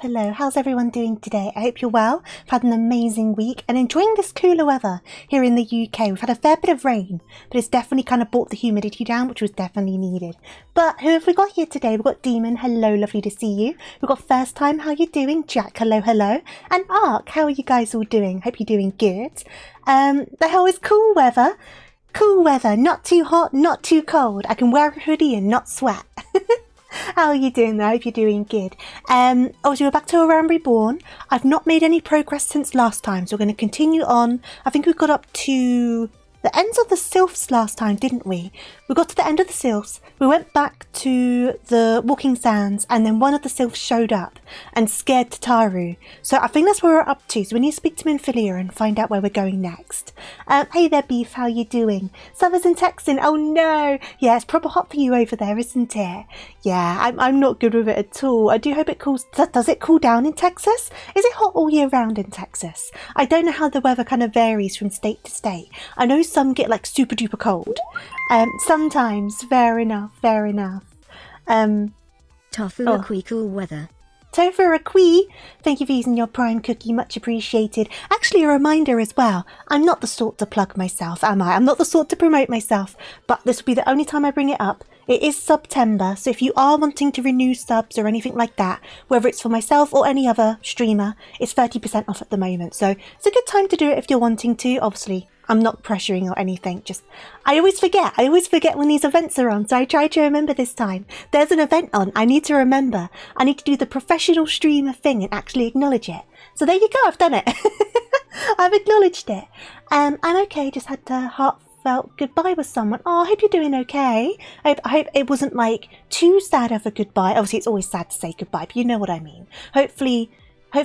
Hello. How's everyone doing today? I hope you're well. I've had an amazing week and enjoying this cooler weather here in the UK. We've had a fair bit of rain, but it's definitely kind of brought the humidity down, which was definitely needed. But who have we got here today? We've got Demon. Hello, lovely to see you. We've got First Time. How you doing? Jack. Hello. And Ark. How are you guys all doing? Hope you're doing good. The hell is cool weather? Cool weather. Not too hot, not too cold. I can wear a hoodie and not sweat. How are you doing there? I hope you're doing good. Obviously we're back to AAR Reborn. I've not made any progress since last time, so we're going to continue on. I think we got up to the ends of the sylphs last time, didn't we? We got to the end of the sylphs, we went back to the walking sands, and then one of the sylphs showed up and scared Tataru. So I think that's where we're up to. So we need to speak to Minfilia and find out where we're going next. Hey there, Beef, how you doing? Summer's in Texan. Oh no! Yeah, it's proper hot for you over there, isn't it? Yeah, I'm not good with it at all. I do hope it cools. Does it cool down in Texas? Is it hot all year round in Texas? I don't know how the weather kind of varies from state to state. I know some get like super duper cold. Sometimes. Fair enough. TofuuRabbit cool weather. TofuuRabbit, thank you for using your Prime cookie, much appreciated. Actually, a reminder as well, I'm not the sort to plug myself, am I? I'm not the sort to promote myself, but this will be the only time I bring it up. It is September, so if you are wanting to renew subs or anything like that, whether it's for myself or any other streamer, it's 30% off at the moment. So it's a good time to do it if you're wanting to. Obviously, I'm not pressuring or anything, just I always forget when these events are on, so I try to remember this time. There's an event on, I need to remember. I need to do the professional streamer thing and actually acknowledge it. So there you go, I've done it. I've acknowledged it. I'm okay, just had a heartfelt goodbye with someone. Oh, I hope you're doing okay. I hope it wasn't like too sad of a goodbye. Obviously it's always sad to say goodbye, but you know what I mean. Hopefully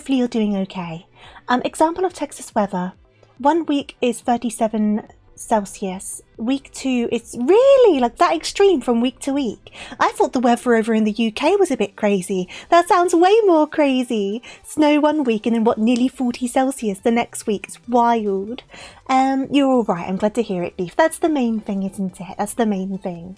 you're doing okay. Example of Texas weather. 1 week is 37 Celsius. Week 2, it's really like that extreme from week to week. I thought the weather over in the UK was a bit crazy. That sounds way more crazy. Snow 1 week and then nearly 40 Celsius the next week. It's wild. You're all right. I'm glad to hear it, Beef. That's the main thing, isn't it? That's the main thing.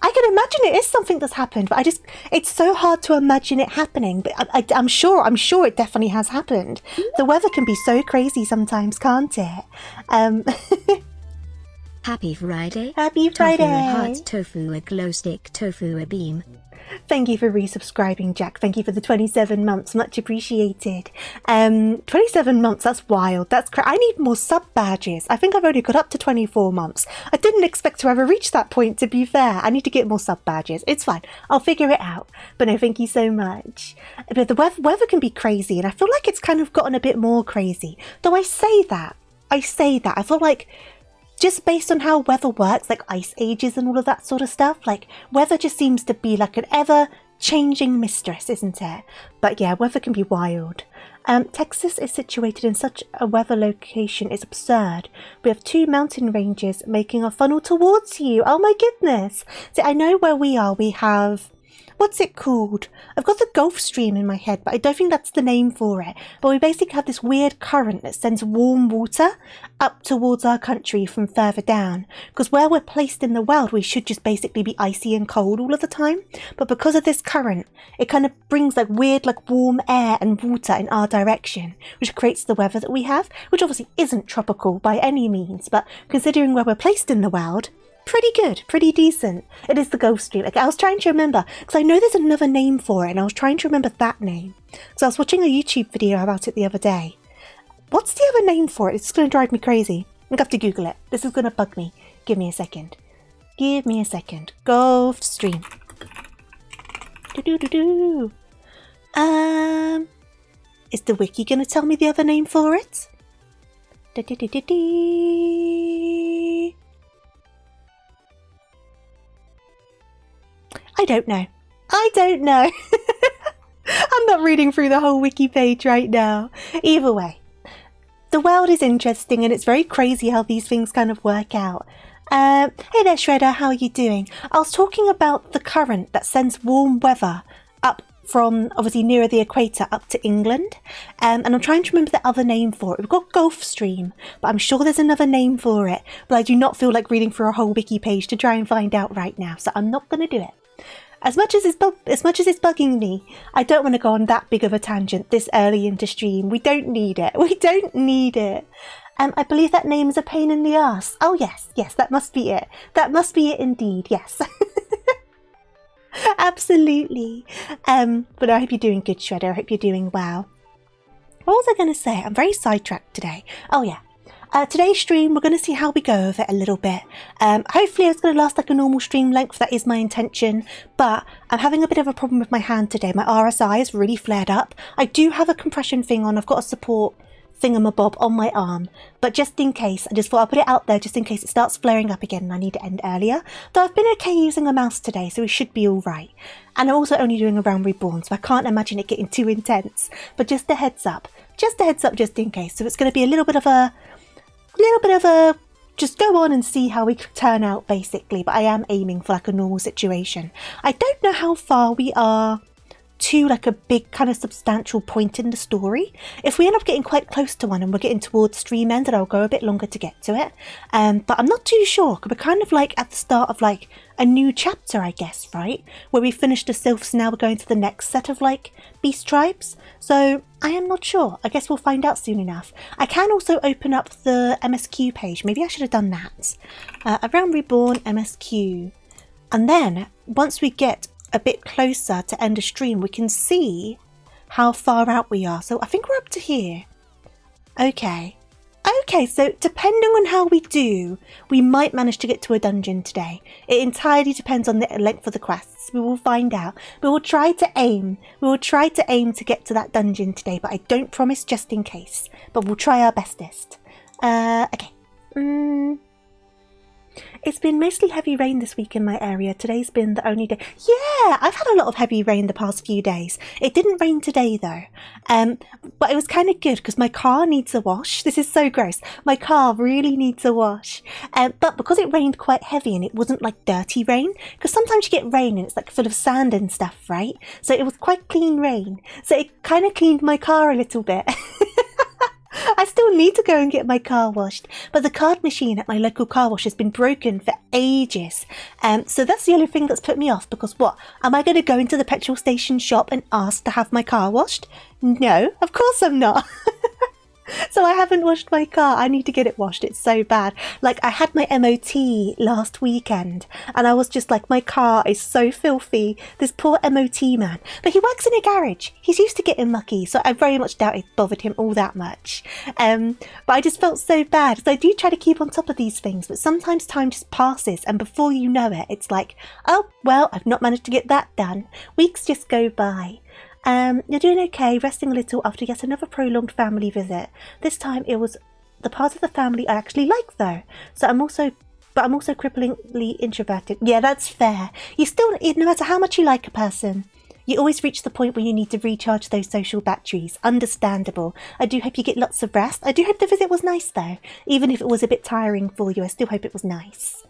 I can imagine it is something that's happened, but it's so hard to imagine it happening. But I'm sure it definitely has happened. The weather can be so crazy sometimes, can't it? Happy Friday. Happy Friday. Tofu a heart, tofu a glow stick, tofu a beam. Thank you for resubscribing, Jack. Thank you for the 27 months. Much appreciated. 27 months, that's wild. That's I need more sub badges. I think I've only got up to 24 months. I didn't expect to ever reach that point, to be fair. I need to get more sub badges. It's fine. I'll figure it out. But no, thank you so much. But the weather can be crazy, and I feel like it's kind of gotten a bit more crazy. Though I say that. I feel like just based on how weather works, like ice ages and all of that sort of stuff, like weather just seems to be like an ever changing mistress, isn't it? But yeah, weather can be wild. Texas is situated in such a weather location, it's absurd. We have 2 mountain ranges making a funnel towards you. Oh my goodness. See, I know where we are. We have... What's it called? I've got the Gulf Stream in my head, but I don't think that's the name for it. But we basically have this weird current that sends warm water up towards our country from further down. Because where we're placed in the world, we should just basically be icy and cold all of the time. But because of this current, it kind of brings like weird, like warm air and water in our direction, which creates the weather that we have, which obviously isn't tropical by any means. But considering where we're placed in the world, pretty good, pretty decent. It is the Gulf Stream. Like, I was trying to remember, because I know there's another name for it, and I was trying to remember that name. So I was watching a YouTube video about it the other day. What's the other name for it? It's going to drive me crazy. I'm going to have to Google it. This is going to bug me. Give me a second. Give me a second. Gulf Stream. Do-do-do-do. Is the wiki going to tell me the other name for it? Da-da-da-da-dee. I don't know. I'm not reading through the whole wiki page right now. Either way, the world is interesting and it's very crazy how these things kind of work out. Hey there, Shredder, how are you doing? I was talking about the current that sends warm weather up from obviously nearer the equator up to England. And I'm trying to remember the other name for it. We've got Gulf Stream, but I'm sure there's another name for it. But I do not feel like reading through a whole wiki page to try and find out right now, so I'm not going to do it. As much as it's bugging me, I don't want to go on that big of a tangent this early into stream. We don't need it. I believe that name is a pain in the ass. Oh yes, that must be it. That must be it indeed, yes. Absolutely. But I hope you're doing good, Shredder. I hope you're doing well. What was I going to say? I'm very sidetracked today. Oh yeah. Today's stream, we're going to see how we go over it a little bit. Hopefully it's going to last like a normal stream length. That is my intention. But I'm having a bit of a problem with my hand today. My RSI is really flared up. I do have a compression thing on. I've got a support thingamabob on my arm. But just in case, I just thought I'd put it out there just in case it starts flaring up again and I need to end earlier. Though I've been okay using a mouse today, so it should be alright. And I'm also only doing a round reborn, so I can't imagine it getting too intense. But just a heads up. Just in case. So it's going to be a little bit of a just go on and see how we turn out basically, but I am aiming for like a normal situation. I don't know how far we are to like a big kind of substantial point in the story. If we end up getting quite close to one and we're getting towards stream end, then I'll go a bit longer to get to it. But I'm not too sure, because we're kind of like at the start of like a new chapter, I guess, right? Where we finished the sylphs, now we're going to the next set of like beast tribes. So I am not sure. I guess we'll find out soon enough. I can also open up the MSQ page. Maybe I should have done that. Around Reborn MSQ. And then once we get a bit closer to end of stream, we can see how far out we are. So I think we're up to here. Okay, so depending on how we do, we might manage to get to a dungeon today. It entirely depends on the length of the quests. We will find out. We will try to aim to get to that dungeon today, but I don't promise, just in case. But we'll try our bestest. Okay. It's been mostly heavy rain this week in my area. Today's been the only day. Yeah, I've had a lot of heavy rain the past few days. It didn't rain today though. But it was kind of good because my car needs a wash. This is so gross. My car really needs a wash. But because it rained quite heavy and it wasn't like dirty rain, because sometimes you get rain and it's like full of sand and stuff, right? So it was quite clean rain. So it kind of cleaned my car a little bit. I still need to go and get my car washed, but the card machine at my local car wash has been broken for ages. So that's the only thing that's put me off, because what? Am I going to go into the petrol station shop and ask to have my car washed? No, of course I'm not. So I haven't washed my car. I need to get it washed. It's so bad. Like, I had my MOT last weekend and I was just like, my car is so filthy. This poor MOT man. But he works in a garage. He's used to getting mucky, so I very much doubt it bothered him all that much. But I just felt so bad. So I do try to keep on top of these things, but sometimes time just passes and before you know it, it's like, oh, well, I've not managed to get that done. Weeks just go by. You're doing okay, resting a little after yet another prolonged family visit. This time it was the part of the family I actually like though. So I'm also cripplingly introverted. Yeah, that's fair. You still, no matter how much you like a person, You always reach the point where you need to recharge those social batteries. Understandable. I do hope you get lots of rest. I do hope the visit was nice, though. Even if it was a bit tiring for you, I still hope it was nice.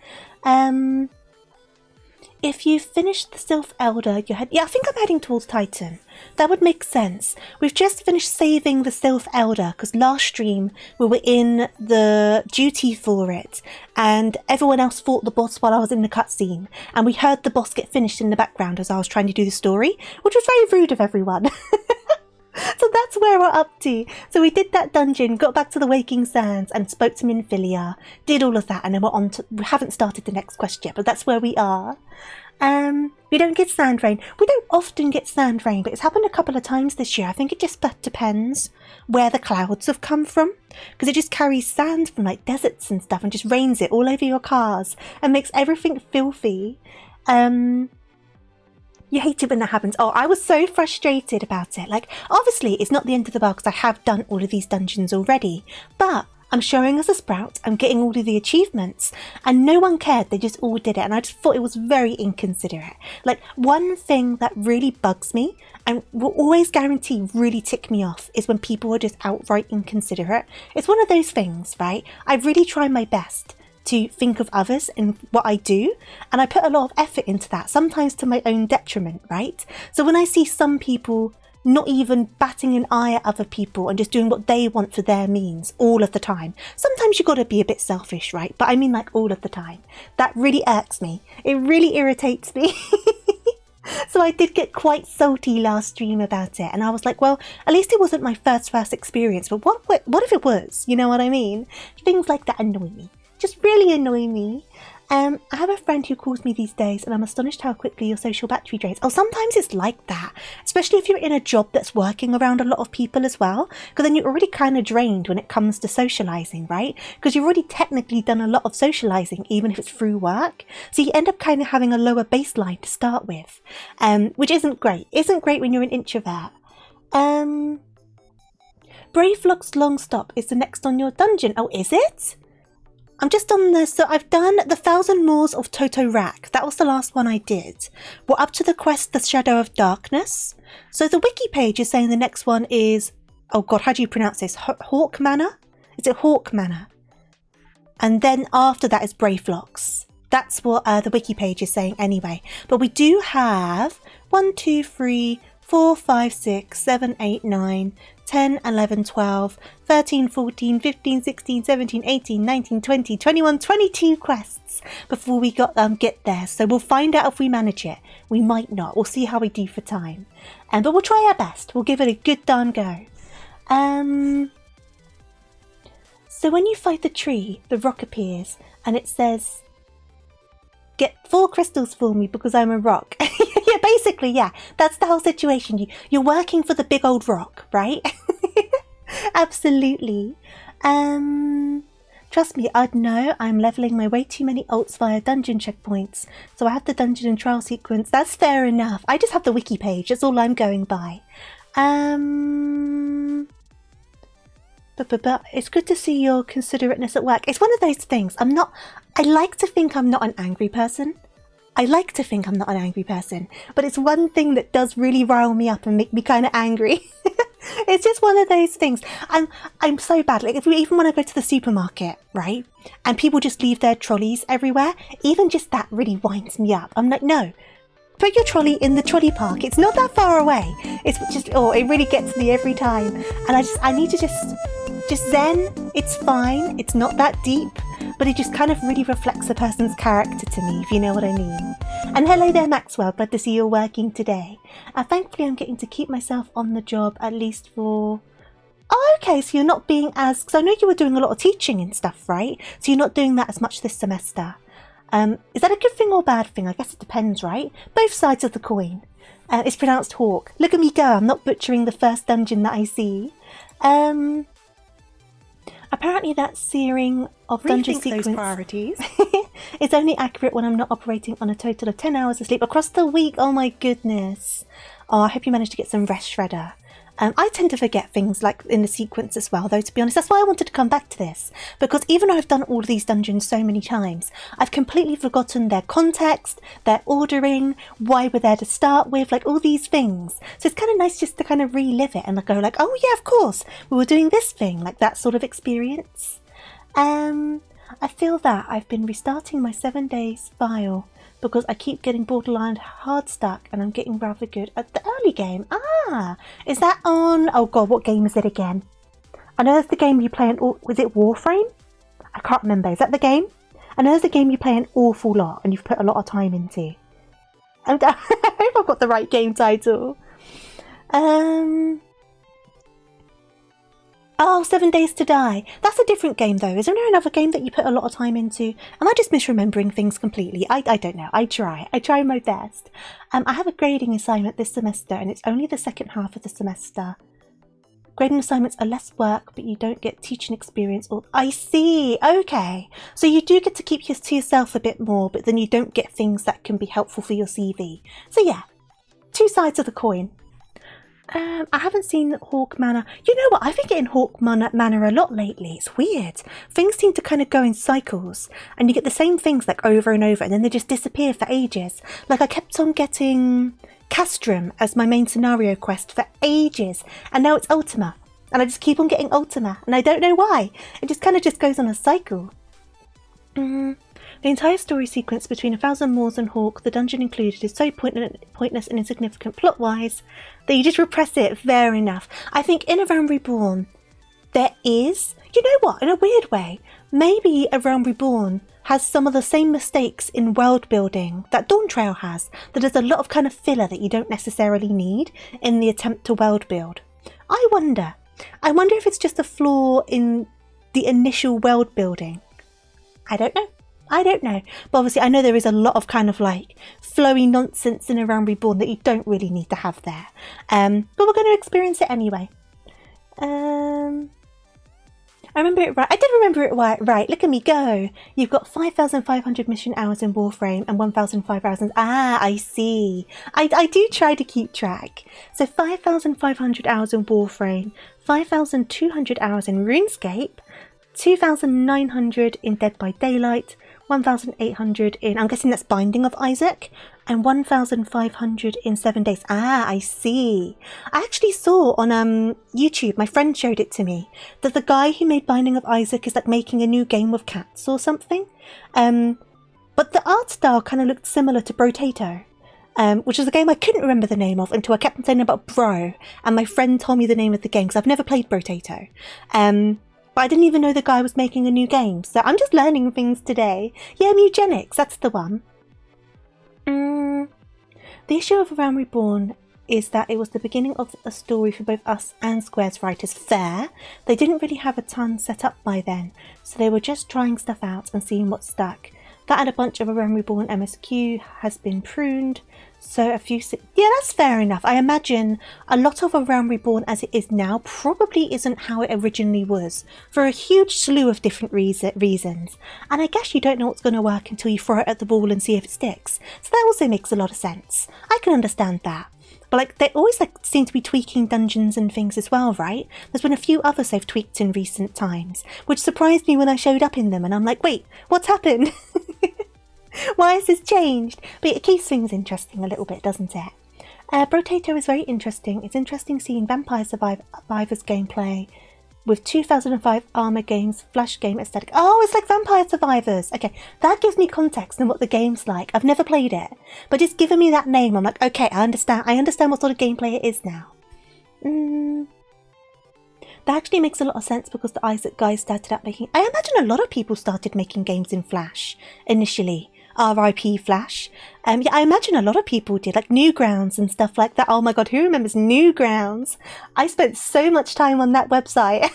If you finished the Sylph Elder, I think I'm heading towards Titan. That would make sense. We've just finished saving the Sylph Elder, because last stream we were in the duty for it, and everyone else fought the boss while I was in the cutscene, and we heard the boss get finished in the background as I was trying to do the story, which was very rude of everyone. So that's where we're up to. So we did that dungeon, got back to the Waking Sands, and spoke to Minfilia, did all of that, and then we haven't started the next quest yet, but that's where we are. We don't get sand rain. We don't often get sand rain, but it's happened a couple of times this year. I think it just depends where the clouds have come from, because it just carries sand from like deserts and stuff and just rains it all over your cars and makes everything filthy. You hate it when that happens. Oh, I was so frustrated about it. Like, obviously, it's not the end of the world because I have done all of these dungeons already. But I'm showing us a sprout. I'm getting all of the achievements. And no one cared. They just all did it. And I just thought it was very inconsiderate. Like, one thing that really bugs me and will always guarantee really tick me off is when people are just outright inconsiderate. It's one of those things, right? I really try my best to think of others and what I do, and I put a lot of effort into that, sometimes to my own detriment, right? So when I see some people not even batting an eye at other people and just doing what they want for their means all of the time, sometimes you got to be a bit selfish, right? But I mean like all of the time. That really irks me. It really irritates me. So I did get quite salty last stream about it, and I was like, well, at least it wasn't my first experience, but what if it was? You know what I mean? Things like that annoy me. Just really annoy me. I have a friend who calls me these days, and I'm astonished how quickly your social battery drains. Oh, sometimes it's like that, especially if you're in a job that's working around a lot of people as well, because then you're already kind of drained when it comes to socializing, right? Because you've already technically done a lot of socializing, even if it's through work. So you end up kind of having a lower baseline to start with, which isn't great. Isn't great when you're an introvert. Bravelock's Long Stop is the next on your dungeon. Oh, is it? I'm just on this, so I've done the 1,000 Moors of TofuuRabbit. That was the last one I did. We're up to the quest, The Shadow of Darkness. So the wiki page is saying the next one is, oh god, how do you pronounce this? Haukke Manor? Is it Haukke Manor? And then after that is Bravelock's. That's what the wiki page is saying anyway. But we do have 1, 2, 3, 4, 5, 6, 7, 8, 9, 10, 11, 12, 13, 14, 15, 16, 17, 18, 19, 20, 21, 22 quests before we get there. So we'll find out if we manage it. We might not. We'll see how we do for time. But we'll try our best. We'll give it a good darn go. So when you fight the tree, the rock appears and it says, get 4 crystals for me because I'm a rock. Yeah, basically, yeah. That's the whole situation. You're working for the big old rock, right? Absolutely. Trust me, I'd know I'm leveling my way too many ults via dungeon checkpoints. So I have the dungeon and trial sequence. That's fair enough. I just have the wiki page. That's all I'm going by. But it's good to see your considerateness at work. It's one of those things. I like to think I'm not an angry person. But it's one thing that does really rile me up and make me kind of angry. It's just one of those things. I'm so bad. Like, even when I go to the supermarket, right, and people just leave their trolleys everywhere, even just that really winds me up. I'm like, no, put your trolley in the trolley park. It's not that far away. It's just, it really gets me every time. And I need to just zen. It's fine. It's not that deep, but it just kind of really reflects a person's character to me, if you know what I mean. And hello there, Maxwell. Glad to see you're working today. Thankfully, I'm getting to keep myself on the job at least for... Oh, okay, so you're not being as... Because I know you were doing a lot of teaching and stuff, right? So you're not doing that as much this semester. Is that a good thing or bad thing? I guess it depends, right? Both sides of the coin. It's pronounced Hawk. Look at me go. I'm not butchering the first dungeon that I see. Apparently that searing of dungeon sequence those priorities. is only accurate when I'm not operating on a total of 10 hours of sleep across the week. Oh my goodness. Oh, I hope you managed to get some rest, Shredder. I tend to forget things like in the sequence as well, though, to be honest. That's why I wanted to come back to this, because even though I've done all of these dungeons so many times, I've completely forgotten their context, their ordering, why we're there to start with, like all these things. So it's kind of nice just to kind of relive it and go like, oh yeah, of course, we were doing this thing, like that sort of experience. I feel that I've been restarting my 7 days file because I keep getting borderline hard stuck and I'm getting rather good at the early game. Ah, is that on? Oh god, what game is it again? I know that's the game you play in. Was it Warframe? I can't remember. Is that the game? I know it's the game you play an awful lot and you've put a lot of time into. I hope I've got the right game title. Oh, 7 Days to Die. That's a different game though. Isn't there another game that you put a lot of time into? Am I just misremembering things completely? I don't know. I try my best. I have a grading assignment this semester and it's only the second half of the semester. Grading assignments are less work, but you don't get teaching experience. Or I see. Okay. So you do get to keep to yourself a bit more, but then you don't get things that can be helpful for your CV. So yeah, two sides of the coin. I haven't seen Haukke Manor. You know what? I've been getting Haukke Manor a lot lately. It's weird. Things seem to kind of go in cycles, and you get the same things like over and over, and then they just disappear for ages. Like I kept on getting Castrum as my main scenario quest for ages, and now it's Ultima, and I just keep on getting Ultima, and I don't know why. It just kind of just goes on a cycle. The entire story sequence between 1,000 Moors and Haukke, the dungeon included, is so pointless and insignificant plot-wise that you just repress it. Fair enough. I think in A Realm Reborn, there is, you know what, in a weird way, maybe A Realm Reborn has some of the same mistakes in world building that Dawn Trail has, that there's a lot of kind of filler that you don't necessarily need in the attempt to world build. I wonder if it's just a flaw in the initial world building. I don't know. But obviously I know there is a lot of kind of like flowy nonsense in A Realm Reborn that you don't really need to have there. But we're going to experience it anyway. I remember it right. I did remember it right. Look at me go. You've got 5,500 mission hours in Warframe and 1,005 hours in... Ah, I see. I do try to keep track. So 5,500 hours in Warframe, 5,200 hours in RuneScape, 2,900 in Dead by Daylight, 1,800 in, I'm guessing that's Binding of Isaac, and 1,500 in 7 days. Ah, I see. I actually saw on YouTube, my friend showed it to me, that the guy who made Binding of Isaac is like making a new game with cats or something. But the art style kind of looked similar to Brotato, which is a game I couldn't remember the name of until I kept on saying about Bro, and my friend told me the name of the game because I've never played Brotato. But I didn't even know the guy was making a new game, so I'm just learning things today. Yeah, Mugenics, that's the one. The issue of A Realm Reborn is that it was the beginning of a story for both us and Square's writers. Fair. They didn't really have a ton set up by then, so they were just trying stuff out and seeing what stuck. That and a bunch of A Realm Reborn MSQ has been pruned, so a few... Yeah, that's fair enough. I imagine a lot of A Realm Reborn as it is now probably isn't how it originally was, for a huge slew of different reasons. And I guess you don't know what's going to work until you throw it at the wall and see if it sticks. So that also makes a lot of sense. I can understand that. But like, they always seem to be tweaking dungeons and things as well, right? There's been a few others they've tweaked in recent times, which surprised me when I showed up in them, and I'm like, wait, what's happened? Why has this changed? But it keeps things interesting a little bit, doesn't it? Brotato is very interesting. It's interesting seeing Vampire Survivors gameplay with 2005 Armor Games Flash game aesthetic. Oh, it's like Vampire Survivors. Okay, that gives me context on what the game's like. I've never played it, but just giving me that name, I'm like, okay, I understand what sort of gameplay it is now. That actually makes a lot of sense because the Isaac guys started out making... I imagine a lot of people started making games in Flash initially. RIP Flash. Yeah, I imagine a lot of people did, like Newgrounds and stuff like that. Oh my god, who remembers Newgrounds? I spent so much time on that website.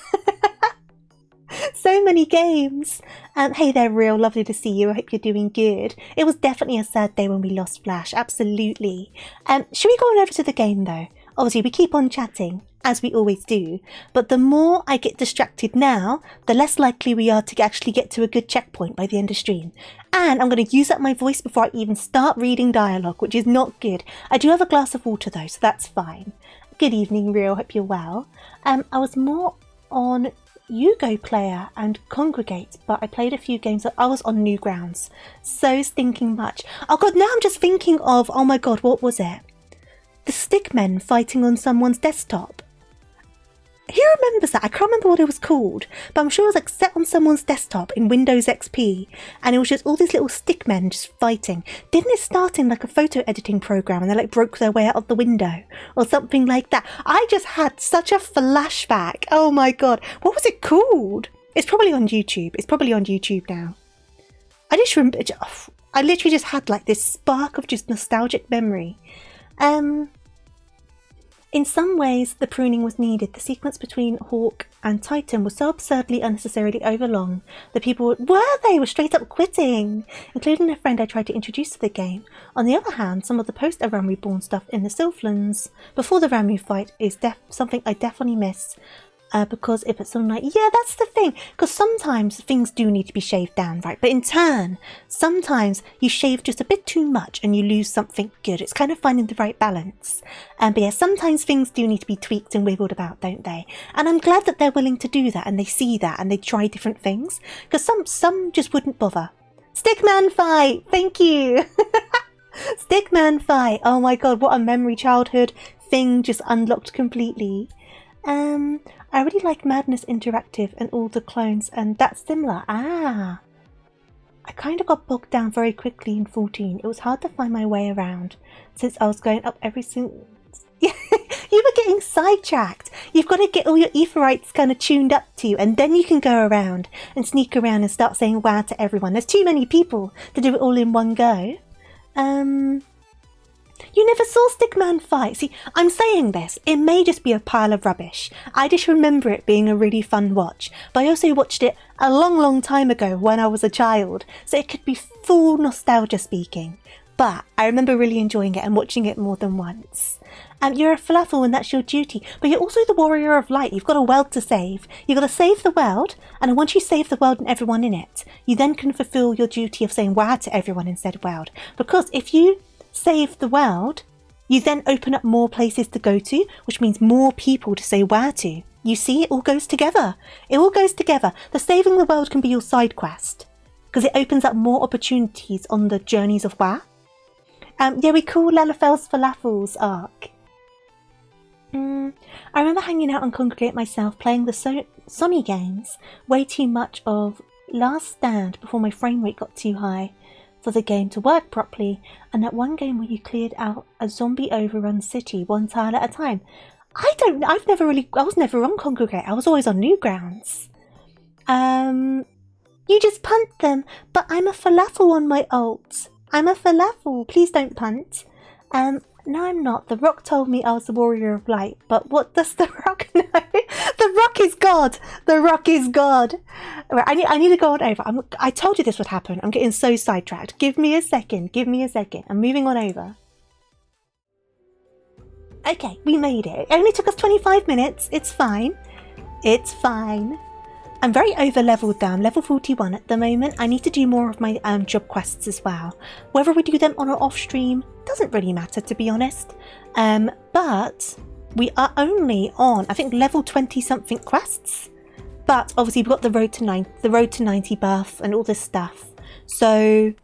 So many games. Hey there, Real. Lovely to see you. I hope you're doing good. It was definitely a sad day when we lost Flash. Absolutely. Should we go on over to the game though? Obviously, we keep on chatting, as we always do, but the more I get distracted now, the less likely we are to actually get to a good checkpoint by the end of stream. And I'm going to use up my voice before I even start reading dialogue, which is not good. I do have a glass of water though, so that's fine. Good evening, Real. Hope you're well. I was more on Yugo Player and Congregate, but I played a few games. I was on Newgrounds. So stinking much. Oh god, now I'm just thinking of, oh my god, what was it? The stickmen fighting on someone's desktop. Who remembers that? I can't remember what it was called, but I'm sure it was like set on someone's desktop in Windows XP, and it was just all these little stickmen just fighting. Didn't it start in like a photo editing program and they like broke their way out of the window or something like that? I just had such a flashback. Oh my god, what was it called? It's probably on YouTube. It's probably on YouTube now. I just remember, I literally just had like this spark of just nostalgic memory. In some ways, the pruning was needed. The sequence between Haukke and Titan was so absurdly unnecessarily overlong that people were straight up quitting, including a friend I tried to introduce to the game. On the other hand, some of the post-Aram Reborn stuff in the Sylphlands before the Ramu fight is something I definitely miss. Because if it's something like, yeah, that's the thing, because sometimes things do need to be shaved down, right? But in turn, sometimes you shave just a bit too much and you lose something good. It's kind of finding the right balance. But yeah, sometimes things do need to be tweaked and wiggled about, don't they? And I'm glad that they're willing to do that and they see that and they try different things, because some just wouldn't bother. Stickman fight! Thank you! Stickman fight! Oh my god, what a memory childhood thing just unlocked completely. I really like Madness Interactive and all the clones, and that's similar. I kind of got bogged down very quickly in 14. It was hard to find my way around since I was going up every single... You were getting sidetracked. You've got to get all your etherites kind of tuned up to you, and then you can go around and sneak around and start saying wow to everyone. There's too many people to do it all in one go. You never saw Stickman fight. See, I'm saying this, it may just be a pile of rubbish. I just remember it being a really fun watch, but I also watched it a long time ago when I was a child, so it could be full nostalgia speaking. But I remember really enjoying it and watching it more than once. You're a falafel and that's your duty, but you're also the warrior of light. You've got a world to save. You've got to save the world, and once you save the world and everyone in it, you then can fulfill your duty of saying wow to everyone in said world. Because if you save the world, you then open up more places to go to, which means more people to say wow to. You see, it all goes together. It all goes together. The saving the world can be your side quest, because it opens up more opportunities on the journeys of wow. Yeah, we call Lalafel's Falafels arc. I remember hanging out on Congregate myself, playing the Sonny games, way too much of Last Stand before my frame rate got too high for the game to work properly, and that one game where you cleared out a zombie overrun city one tile at a time. I was never on Congregate. I was always on Newgrounds. You just punt them, but I'm a falafel on my ult. I'm a falafel. Please don't punt. No, I'm not. The Rock told me I was the warrior of light, but what does the Rock know? The Rock is God. The Rock is God. Right, I need to go on over. I told you this would happen. I'm getting so sidetracked. Give me a second. Give me a second. I'm moving on over. Okay, we made it. It only took us 25 minutes. It's fine. It's fine. I'm very over-leveled down, level 41 at the moment. I need to do more of my job quests as well. Whether we do them on or off stream doesn't really matter, to be honest. But we are only on, I think, level 20-something quests. But obviously we've got the road to 90 buff and all this stuff. So,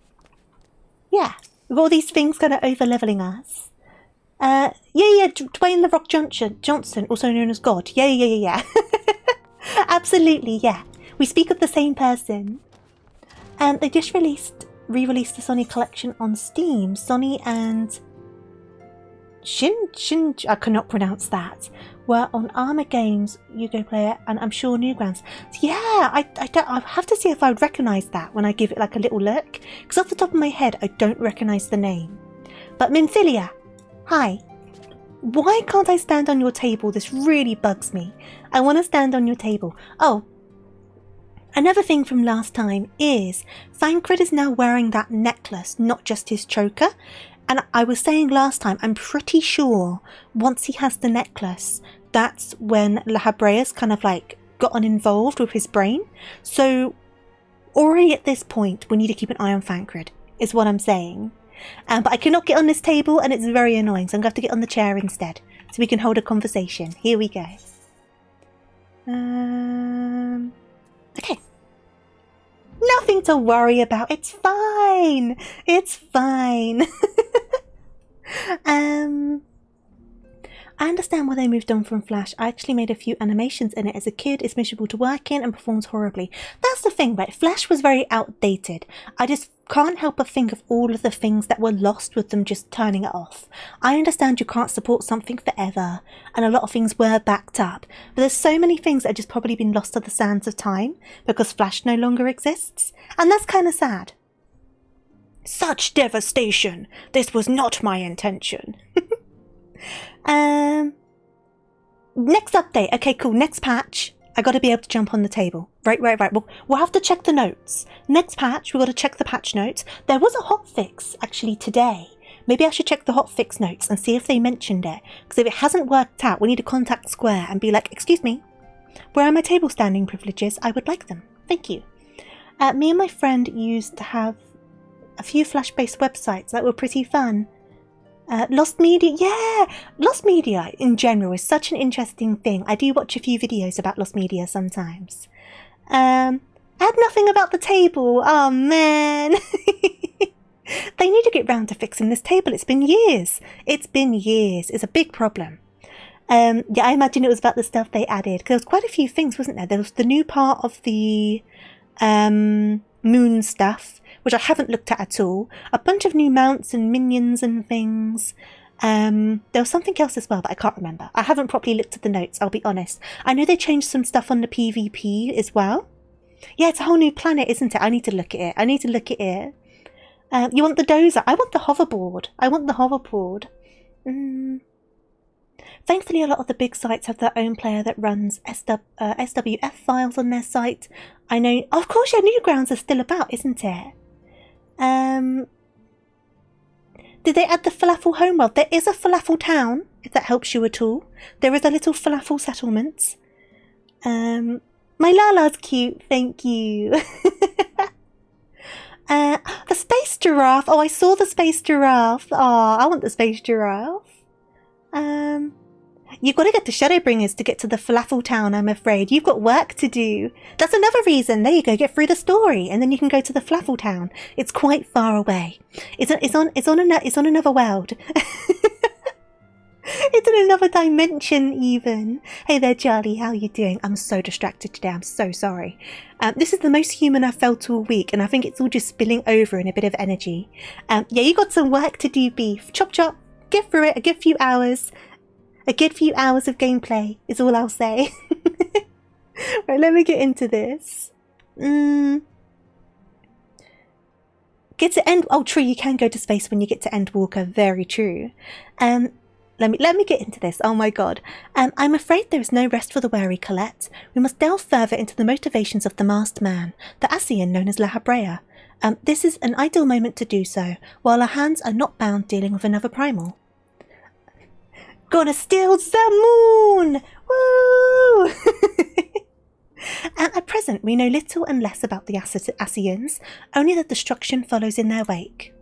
yeah, we've got all these things kind of over-leveling us. Yeah, Dwayne The Rock Johnson, also known as God. Yeah. Absolutely, yeah. We speak of the same person. They just re-released the Sonny collection on Steam. Sonny and Shin, I cannot pronounce that, were on Armour Games, Yugo Player, and I'm sure Newgrounds. So yeah, I have to see if I would recognise that when I give it like a little look, because off the top of my head, I don't recognise the name. But Minfilia, hi. Why can't I stand on your table? This really bugs me. I want to stand on your table. Oh, another thing from last time is Thancred is now wearing that necklace, not just his choker. And I was saying last time, I'm pretty sure once he has the necklace, that's when Lahabreus kind of like gotten involved with his brain. So already at this point, we need to keep an eye on Thancred, is what I'm saying. But I cannot get on this table and it's very annoying, so I'm going to have to get on the chair instead. so we can hold a conversation. Here we go. Okay. Nothing to worry about. It's fine. It's fine. I understand why they moved on from Flash. I actually made a few animations in it as a kid. It's miserable to work in and performs horribly. That's the thing, right? Flash was very outdated. I just can't help but think of all of the things that were lost with them just turning it off. I understand you can't support something forever, and a lot of things were backed up, but there's so many things that have just probably been lost to the sands of time because Flash no longer exists, and that's kind of sad. Such devastation! This was not my intention. Next update. Okay, cool. Next patch. I gotta be able to jump on the table. Right. We'll have to check the notes. Next patch, we gotta check the patch notes. There was a hotfix actually today. Maybe I should check the hotfix notes and see if they mentioned it. Because if it hasn't worked out, we need to contact Square and be like, excuse me, where are my table standing privileges? I would like them. Thank you. Me and my friend used to have a few Flash-based websites that were pretty fun. Lost Media, yeah! Lost Media in general is such an interesting thing. I do watch a few videos about Lost Media sometimes. I had nothing about the table. Oh man! They need to get round to fixing this table. It's been years. It's been years. It's a big problem. Yeah, I imagine it was about the stuff they added. Because there was quite a few things, wasn't there? There was the new part of the moon stuff, which I haven't looked at all. A bunch of new mounts and minions and things. There was something else as well, but I can't remember. I haven't properly looked at the notes, I'll be honest. I know they changed some stuff on the PvP as well. Yeah, it's a whole new planet, isn't it? I need to look at it. You want the dozer? I want the hoverboard. Thankfully, a lot of the big sites have their own player that runs SWF files on their site. I know... Oh, of course, yeah, Newgrounds are still about, isn't it? Did they add the falafel homeworld? There is a falafel town, if that helps you at all. There is a little falafel settlement. My Lala's cute, thank you. The space giraffe. Oh, I saw the space giraffe. Oh, I want the space giraffe. You've got to get to Shadowbringers to get to the falafel town, I'm afraid. You've got work to do. That's another reason. There you go, get through the story, and then you can go to the falafel town. It's quite far away. It's on another world. It's in another dimension, even. Hey there, Charlie. How are you doing? I'm so distracted today. I'm so sorry. This is the most human I've felt all week, and I think it's all just spilling over in a bit of energy. Yeah, you got some work to do, Beef. Chop chop. Get through it. A good few hours. A good few hours of gameplay is all I'll say. Right, let me get into this. Get to end. Oh, true. You can go to space when you get to Endwalker. Very true. Let me get into this. Oh my god. I'm afraid there is no rest for the wary Colette. We must delve further into the motivations of the masked man, the Ascian known as La Habrea. This is an ideal moment to do so, while our hands are not bound dealing with another primal. Gonna steal the moon! Woo! At present, we know little and less about the Ascians, only that destruction follows in their wake.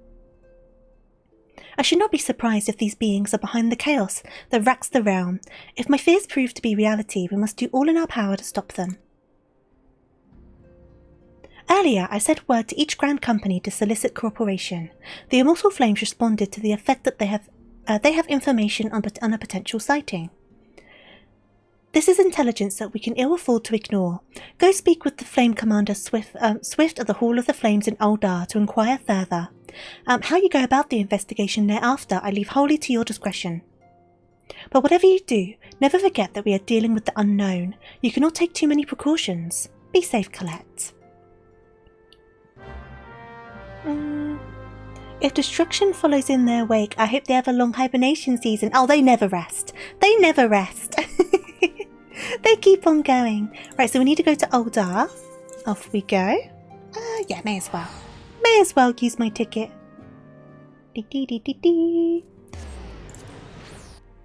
I should not be surprised if these beings are behind the chaos that racks the realm. If my fears prove to be reality, we must do all in our power to stop them. Earlier, I sent word to each Grand Company to solicit cooperation. The Immortal Flames responded to the effect that they have information on a potential sighting. This is intelligence that we can ill afford to ignore. Go speak with the Flame Commander Swift at the Hall of the Flames in Uldar to inquire further. How you go about the investigation thereafter, I leave wholly to your discretion. But whatever you do, never forget that we are dealing with the unknown. You cannot take too many precautions. Be safe, Colette. If destruction follows in their wake, I hope they have a long hibernation season. Oh, they never rest. They never rest. They keep on going. Right, so we need to go to Uldar. Off we go. Yeah, may as well. May as well use my ticket.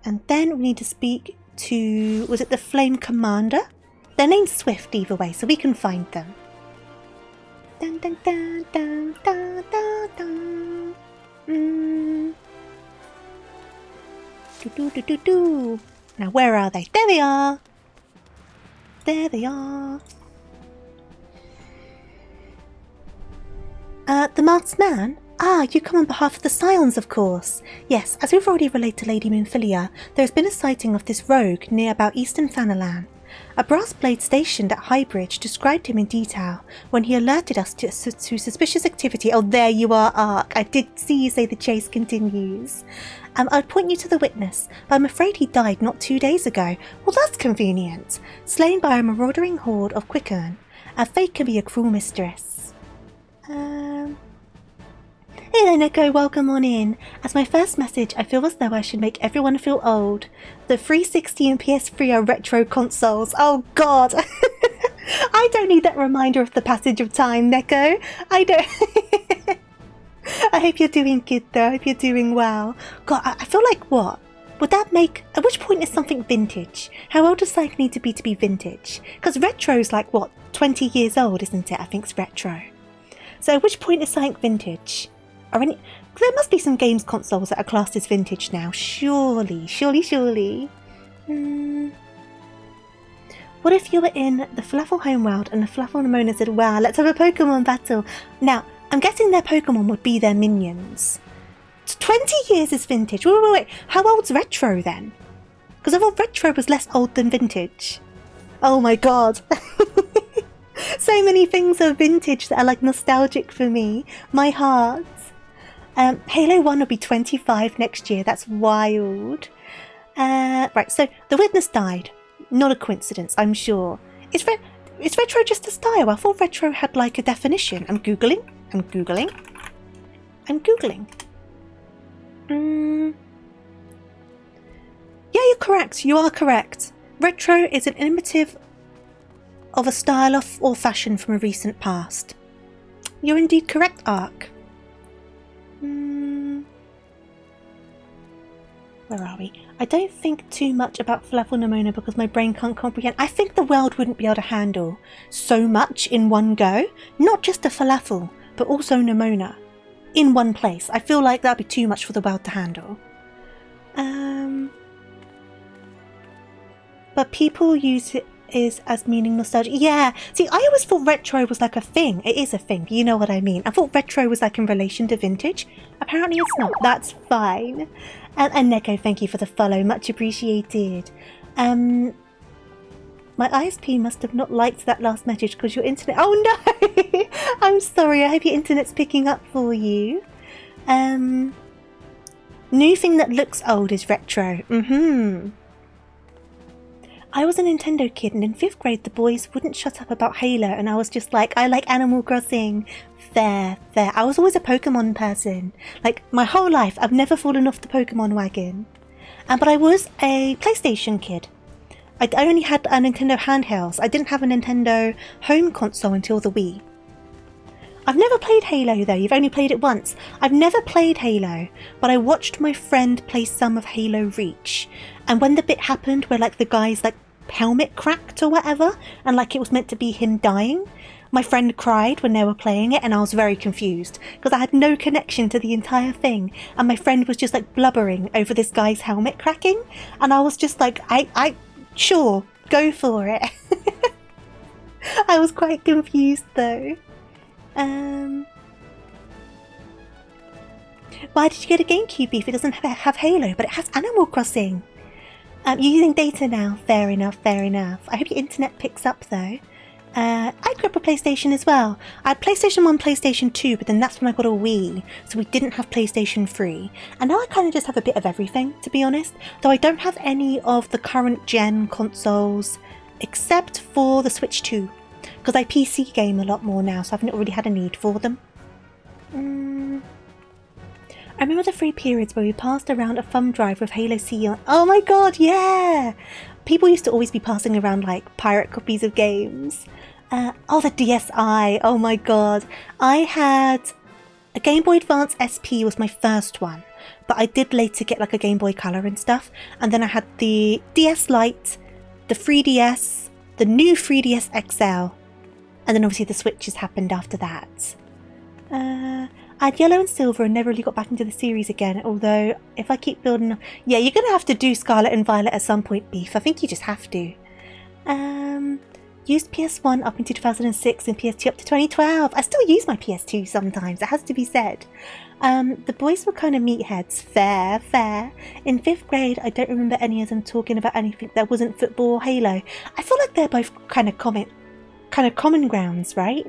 And then we need to speak to... Was it the Flame Commander? Their name's Swift either way, so we can find them. Dun, dun, dun, dun, dun, dun, dun. Do. Now, where are they? There they are. There they are. The masked man? Ah, you come on behalf of the Scions, of course. Yes, as we've already relayed to Lady Moonfilia, there has been a sighting of this rogue near about Eastern Fanalan. A brass blade stationed at Highbridge described him in detail when he alerted us to suspicious activity. Oh, there you are, Ark. I did see you say the chase continues. I'd point you to the witness, but I'm afraid he died not 2 days ago. Well, that's convenient. Slain by a marauding horde of Quickern. Fate can be a cruel mistress. Hello, Neko, welcome on in. As my first message, I feel as though I should make everyone feel old. The 360 and PS3 are retro consoles. Oh, God. I don't need that reminder of the passage of time, Neko. I don't... I hope you're doing good, though. I hope you're doing well. God, I feel like what? Would that make... At which point is something vintage? How old does something need to be vintage? Because retro's like, what, 20 years old, isn't it? I think it's retro. So at which point is something vintage? There must be some games consoles that are classed as vintage now. Surely. What if you were in the Falafel homeworld and the Falafel Nimona said, wow, let's have a Pokemon battle. Now, I'm guessing their Pokemon would be their minions. 20 years is vintage. Wait. How old's retro then? Because I thought retro was less old than vintage. Oh my god. So many things are vintage that are like nostalgic for me. My heart. Halo 1 will be 25 next year. That's wild. Right, so the witness died. Not a coincidence, I'm sure. Is retro just a style? I thought retro had like a definition. I'm Googling. Yeah, you're correct. You are correct. Retro is an imitative of a style or fashion from a recent past. You're indeed correct, Ark. Where are we? I don't think too much about Falafel Nimona because my brain can't comprehend. I think the world wouldn't be able to handle so much in one go. Not just a falafel, but also Nimona. In one place. I feel like that'd be too much for the world to handle. But people use it as meaning nostalgia. Yeah, see, I always thought retro was like a thing. It is a thing, you know what I mean. I thought retro was like in relation to vintage. Apparently it's not. That's fine. And Neko, thank you for the follow. Much appreciated. My ISP must have not liked that last message because your internet... Oh no! I'm sorry. I hope your internet's picking up for you. New thing that looks old is retro. I was a Nintendo kid and in 5th grade the boys wouldn't shut up about Halo and I was just like, I like Animal Crossing. Fair. I was always a Pokemon person. Like, my whole life I've never fallen off the Pokemon wagon. But I was a PlayStation kid. I only had a Nintendo handhelds. I didn't have a Nintendo home console until the Wii. I've never played Halo though, you've only played it once. I've never played Halo, but I watched my friend play some of Halo Reach. And when the bit happened where like the guy's like helmet cracked or whatever, and like it was meant to be him dying, my friend cried when they were playing it and I was very confused because I had no connection to the entire thing and my friend was just like blubbering over this guy's helmet cracking and I was just like, I sure, go for it. I was quite confused though. Why did you get a GameCube if it doesn't have Halo but it has Animal Crossing? You're using data now. Fair enough. I hope your internet picks up though. I grew up with PlayStation as well. I had PlayStation 1, PlayStation 2, but then that's when I got a Wii, so we didn't have PlayStation 3. And now I kind of just have a bit of everything, to be honest. Though I don't have any of the current gen consoles, except for the Switch 2. Because I PC game a lot more now, so I've not really had a need for them. I remember the 3 periods where we passed around a thumb drive with Halo C on. Oh my god, yeah! People used to always be passing around like pirate copies of games. Oh, the DSi, oh my god. I had a Game Boy Advance SP was my first one, but I did later get like a Game Boy Color and stuff. And then I had the DS Lite, the 3DS, the new 3DS XL, and then obviously the Switches happened after that. I had Yellow and Silver and never really got back into the series again, although if I keep building... Yeah, you're going to have to do Scarlet and Violet at some point, Beef. I think you just have to. Used PS1 up into 2006 and PS2 up to 2012. I still use my PS2 sometimes, it has to be said. The boys were kind of meatheads. Fair. In 5th grade, I don't remember any of them talking about anything that wasn't football or Halo. I feel like they're both kind of common grounds, right?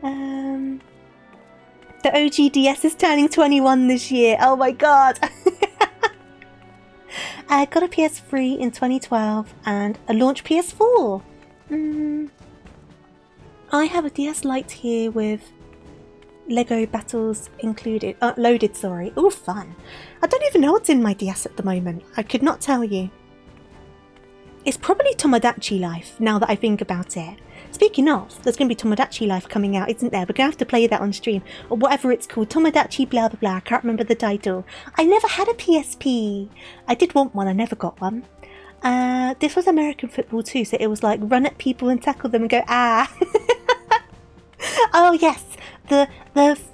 The OG DS is turning 21 this year. Oh my god. I got a PS3 in 2012 and a launch PS4. I have a DS Lite here with Lego battles included. Loaded, sorry. Oh, fun. I don't even know what's in my DS at the moment. I could not tell you. It's probably Tomodachi Life, now that I think about it. Speaking of, there's going to be Tomodachi Life coming out, isn't there? We're going to have to play that on stream. Or whatever it's called. Tomodachi blah blah blah. I can't remember the title. I never had a PSP. I did want one. I never got one. This was American football too, so it was like run at people and tackle them and go, ah. Oh yes, the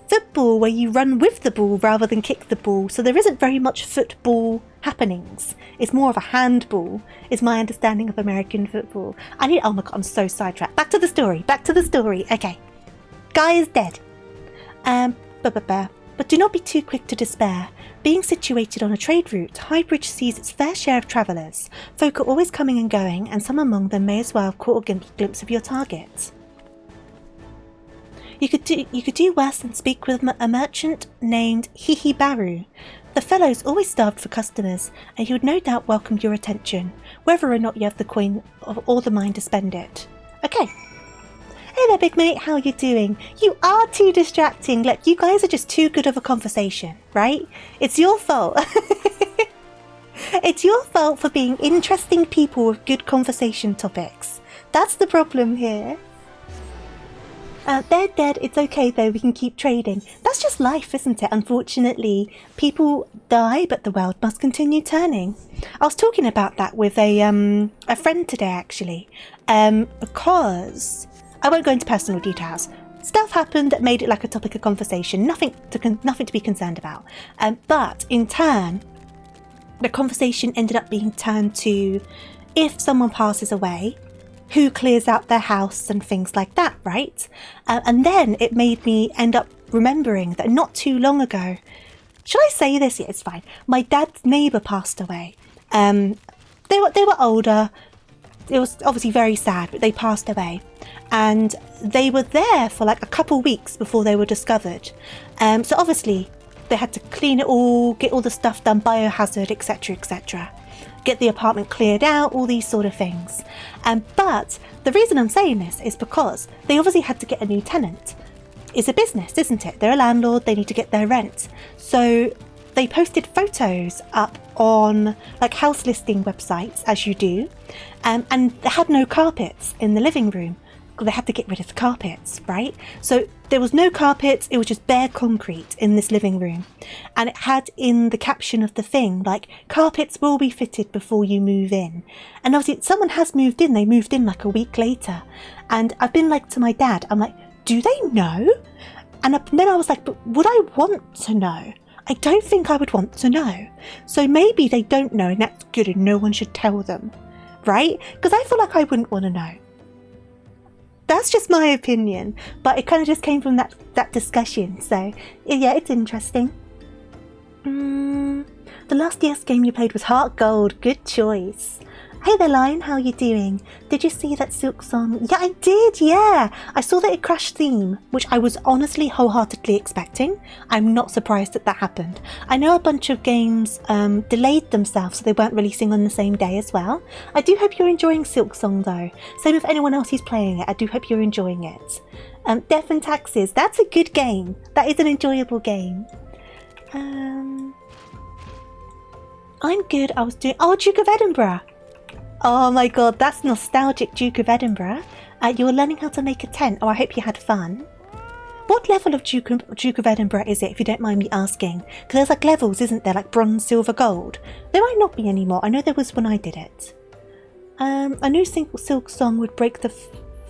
football where you run with the ball rather than kick the ball. So there isn't very much football happenings. It's more of a handball, is my understanding of American football. Oh my god, I'm so sidetracked. Back to the story. Okay. Guy is dead. But do not be too quick to despair. Being situated on a trade route, Highbridge sees its fair share of travellers. Folk are always coming and going, and some among them may as well have caught a glimpse of your target. You could do worse than speak with a merchant named Hihibaru. The fellow's always starved for customers, and he would no doubt welcome your attention, whether or not you have the coin or the mind to spend it. Okay. Hey there, big mate, how you doing? You are too distracting. Look, you guys are just too good of a conversation, right? It's your fault. It's your fault for being interesting people with good conversation topics. That's the problem here. They're dead, it's okay though, we can keep trading. That's just life, isn't it? Unfortunately, people die, but the world must continue turning. I was talking about that with a friend today, actually, because I won't go into personal details. Stuff happened that made it like a topic of conversation, nothing to be concerned about. But in turn, the conversation ended up being turned to if someone passes away, who clears out their house and things like that, right? And then it made me end up remembering that not too long ago, should I say this? Yeah, it's fine. My dad's neighbour passed away. They were older. It was obviously very sad, but they passed away. And they were there for like a couple weeks before they were discovered. So obviously they had to clean it all, get all the stuff done, biohazard, etc, etc. Get the apartment cleared out, all these sort of things. But the reason I'm saying this is because they obviously had to get a new tenant. It's a business, isn't it? They're a landlord, they need to get their rent. So they posted photos up on like house listing websites, as you do, and they had no carpets in the living room. They had to get rid of the carpets, right? So there was no carpets, it was just bare concrete in this living room. And it had in the caption of the thing, like, carpets will be fitted before you move in. And obviously someone has moved in, they moved in like a week later. And I've been like to my dad, I'm like, do they know? And then I was like, but would I want to know? I don't think I would want to know. So maybe they don't know and that's good and no one should tell them, right? Because I feel like I wouldn't want to know. That's just my opinion, but it kind of just came from that discussion, so yeah, it's interesting. The last DS game you played was Heart Gold, good choice. Hey there, Lion, how you doing? Did you see that Silk Song? Yeah, I did, yeah! I saw that it crashed theme, which I was honestly wholeheartedly expecting. I'm not surprised that happened. I know a bunch of games delayed themselves so they weren't releasing on the same day as well. I do hope you're enjoying Silk Song though. Same with anyone else who's playing it, I do hope you're enjoying it. Death and Taxes, that's a good game. That is an enjoyable game. I'm good, I was doing... Oh, Duke of Edinburgh! Oh my god, that's nostalgic, Duke of Edinburgh. You were learning how to make a tent. Oh, I hope you had fun. What level of Duke of Edinburgh is it, if you don't mind me asking? Because there's like levels, isn't there? Like bronze, silver, gold. There might not be anymore. I know there was when I did it. I knew Silk Song would break the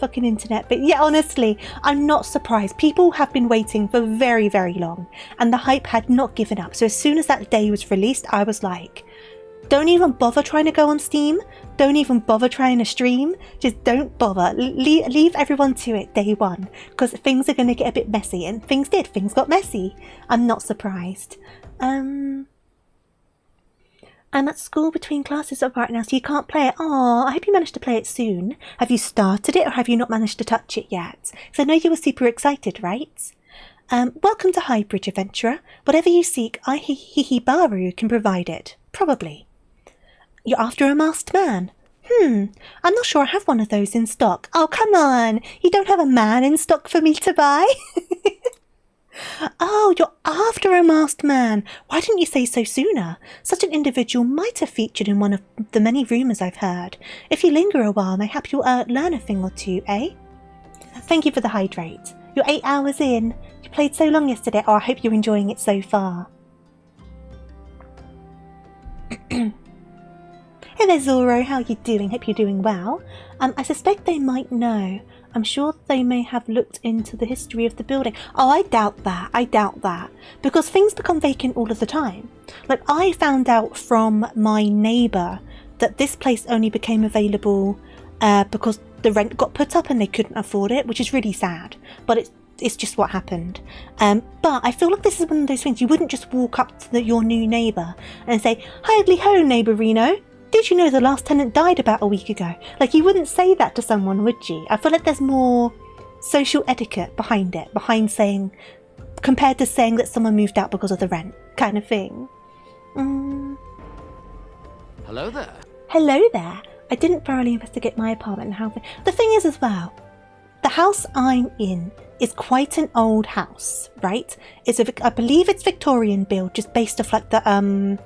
fucking internet. But yeah, honestly, I'm not surprised. People have been waiting for very, very long, and the hype had not given up. So as soon as that day was released, I was like, don't even bother trying to go on Steam. Don't even bother trying to stream. Just don't bother. Leave everyone to it day one, because things are going to get a bit messy, and things did. Things got messy. I'm not surprised. I'm at school between classes right now, so you can't play it. Oh, I hope you managed to play it soon. Have you started it, or have you not managed to touch it yet? Because I know you were super excited, right? Welcome to Highbridge, Adventurer. Whatever you seek, Baru can provide it. Probably. You're after a masked man? I'm not sure I have one of those in stock. Oh, come on. You don't have a man in stock for me to buy? Oh, you're after a masked man. Why didn't you say so sooner? Such an individual might have featured in one of the many rumours I've heard. If you linger a while, mayhap you'll learn a thing or two, eh? Thank you for the hydrate. You're 8 hours in. You played so long yesterday. Oh, I hope you're enjoying it so far. Hey there, Zoro. How are you doing? Hope you're doing well. I suspect they might know. I'm sure they may have looked into the history of the building. Oh, I doubt that. I doubt that. Because things become vacant all of the time. Like, I found out from my neighbour that this place only became available because the rent got put up and they couldn't afford it, which is really sad. But it's just what happened. But I feel like this is one of those things. You wouldn't just walk up to your new neighbour and say, "Hidely ho, neighbourino. Did you know the last tenant died about a week ago?" Like, you wouldn't say that to someone, would you? I feel like there's more social etiquette behind it, compared to saying that someone moved out because of the rent, kind of thing. Hello there. Hello there. I didn't thoroughly investigate my apartment and how... The thing is as well, the house I'm in is quite an old house, right? I believe it's Victorian build, just based off like the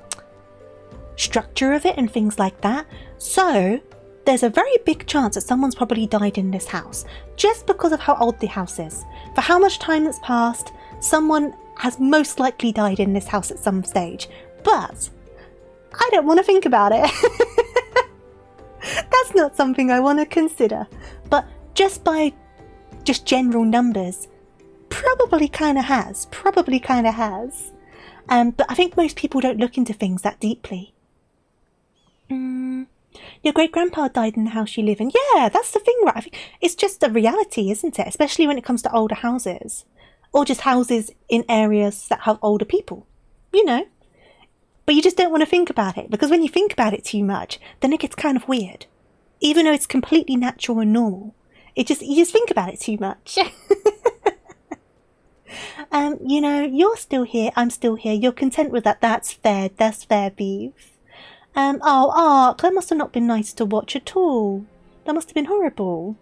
structure of it and things like that. So there's a very big chance that someone's probably died in this house, just because of how old the house is. For how much time that's passed, someone has most likely died in this house at some stage. But I don't want to think about it. That's not something I want to consider. But just by general numbers, probably kind of has. But I think most people don't look into things that deeply. Your great-grandpa died in the house you live in. Yeah, that's the thing, right? I think it's just a reality, isn't it? Especially when it comes to older houses. Or just houses in areas that have older people. You know. But you just don't want to think about it. Because when you think about it too much, then it gets kind of weird. Even though it's completely natural and normal. You just think about it too much. You know, you're still here, I'm still here. You're content with that. That's fair, beef. Oh, Ark, that must have not been nice to watch at all. That must have been horrible.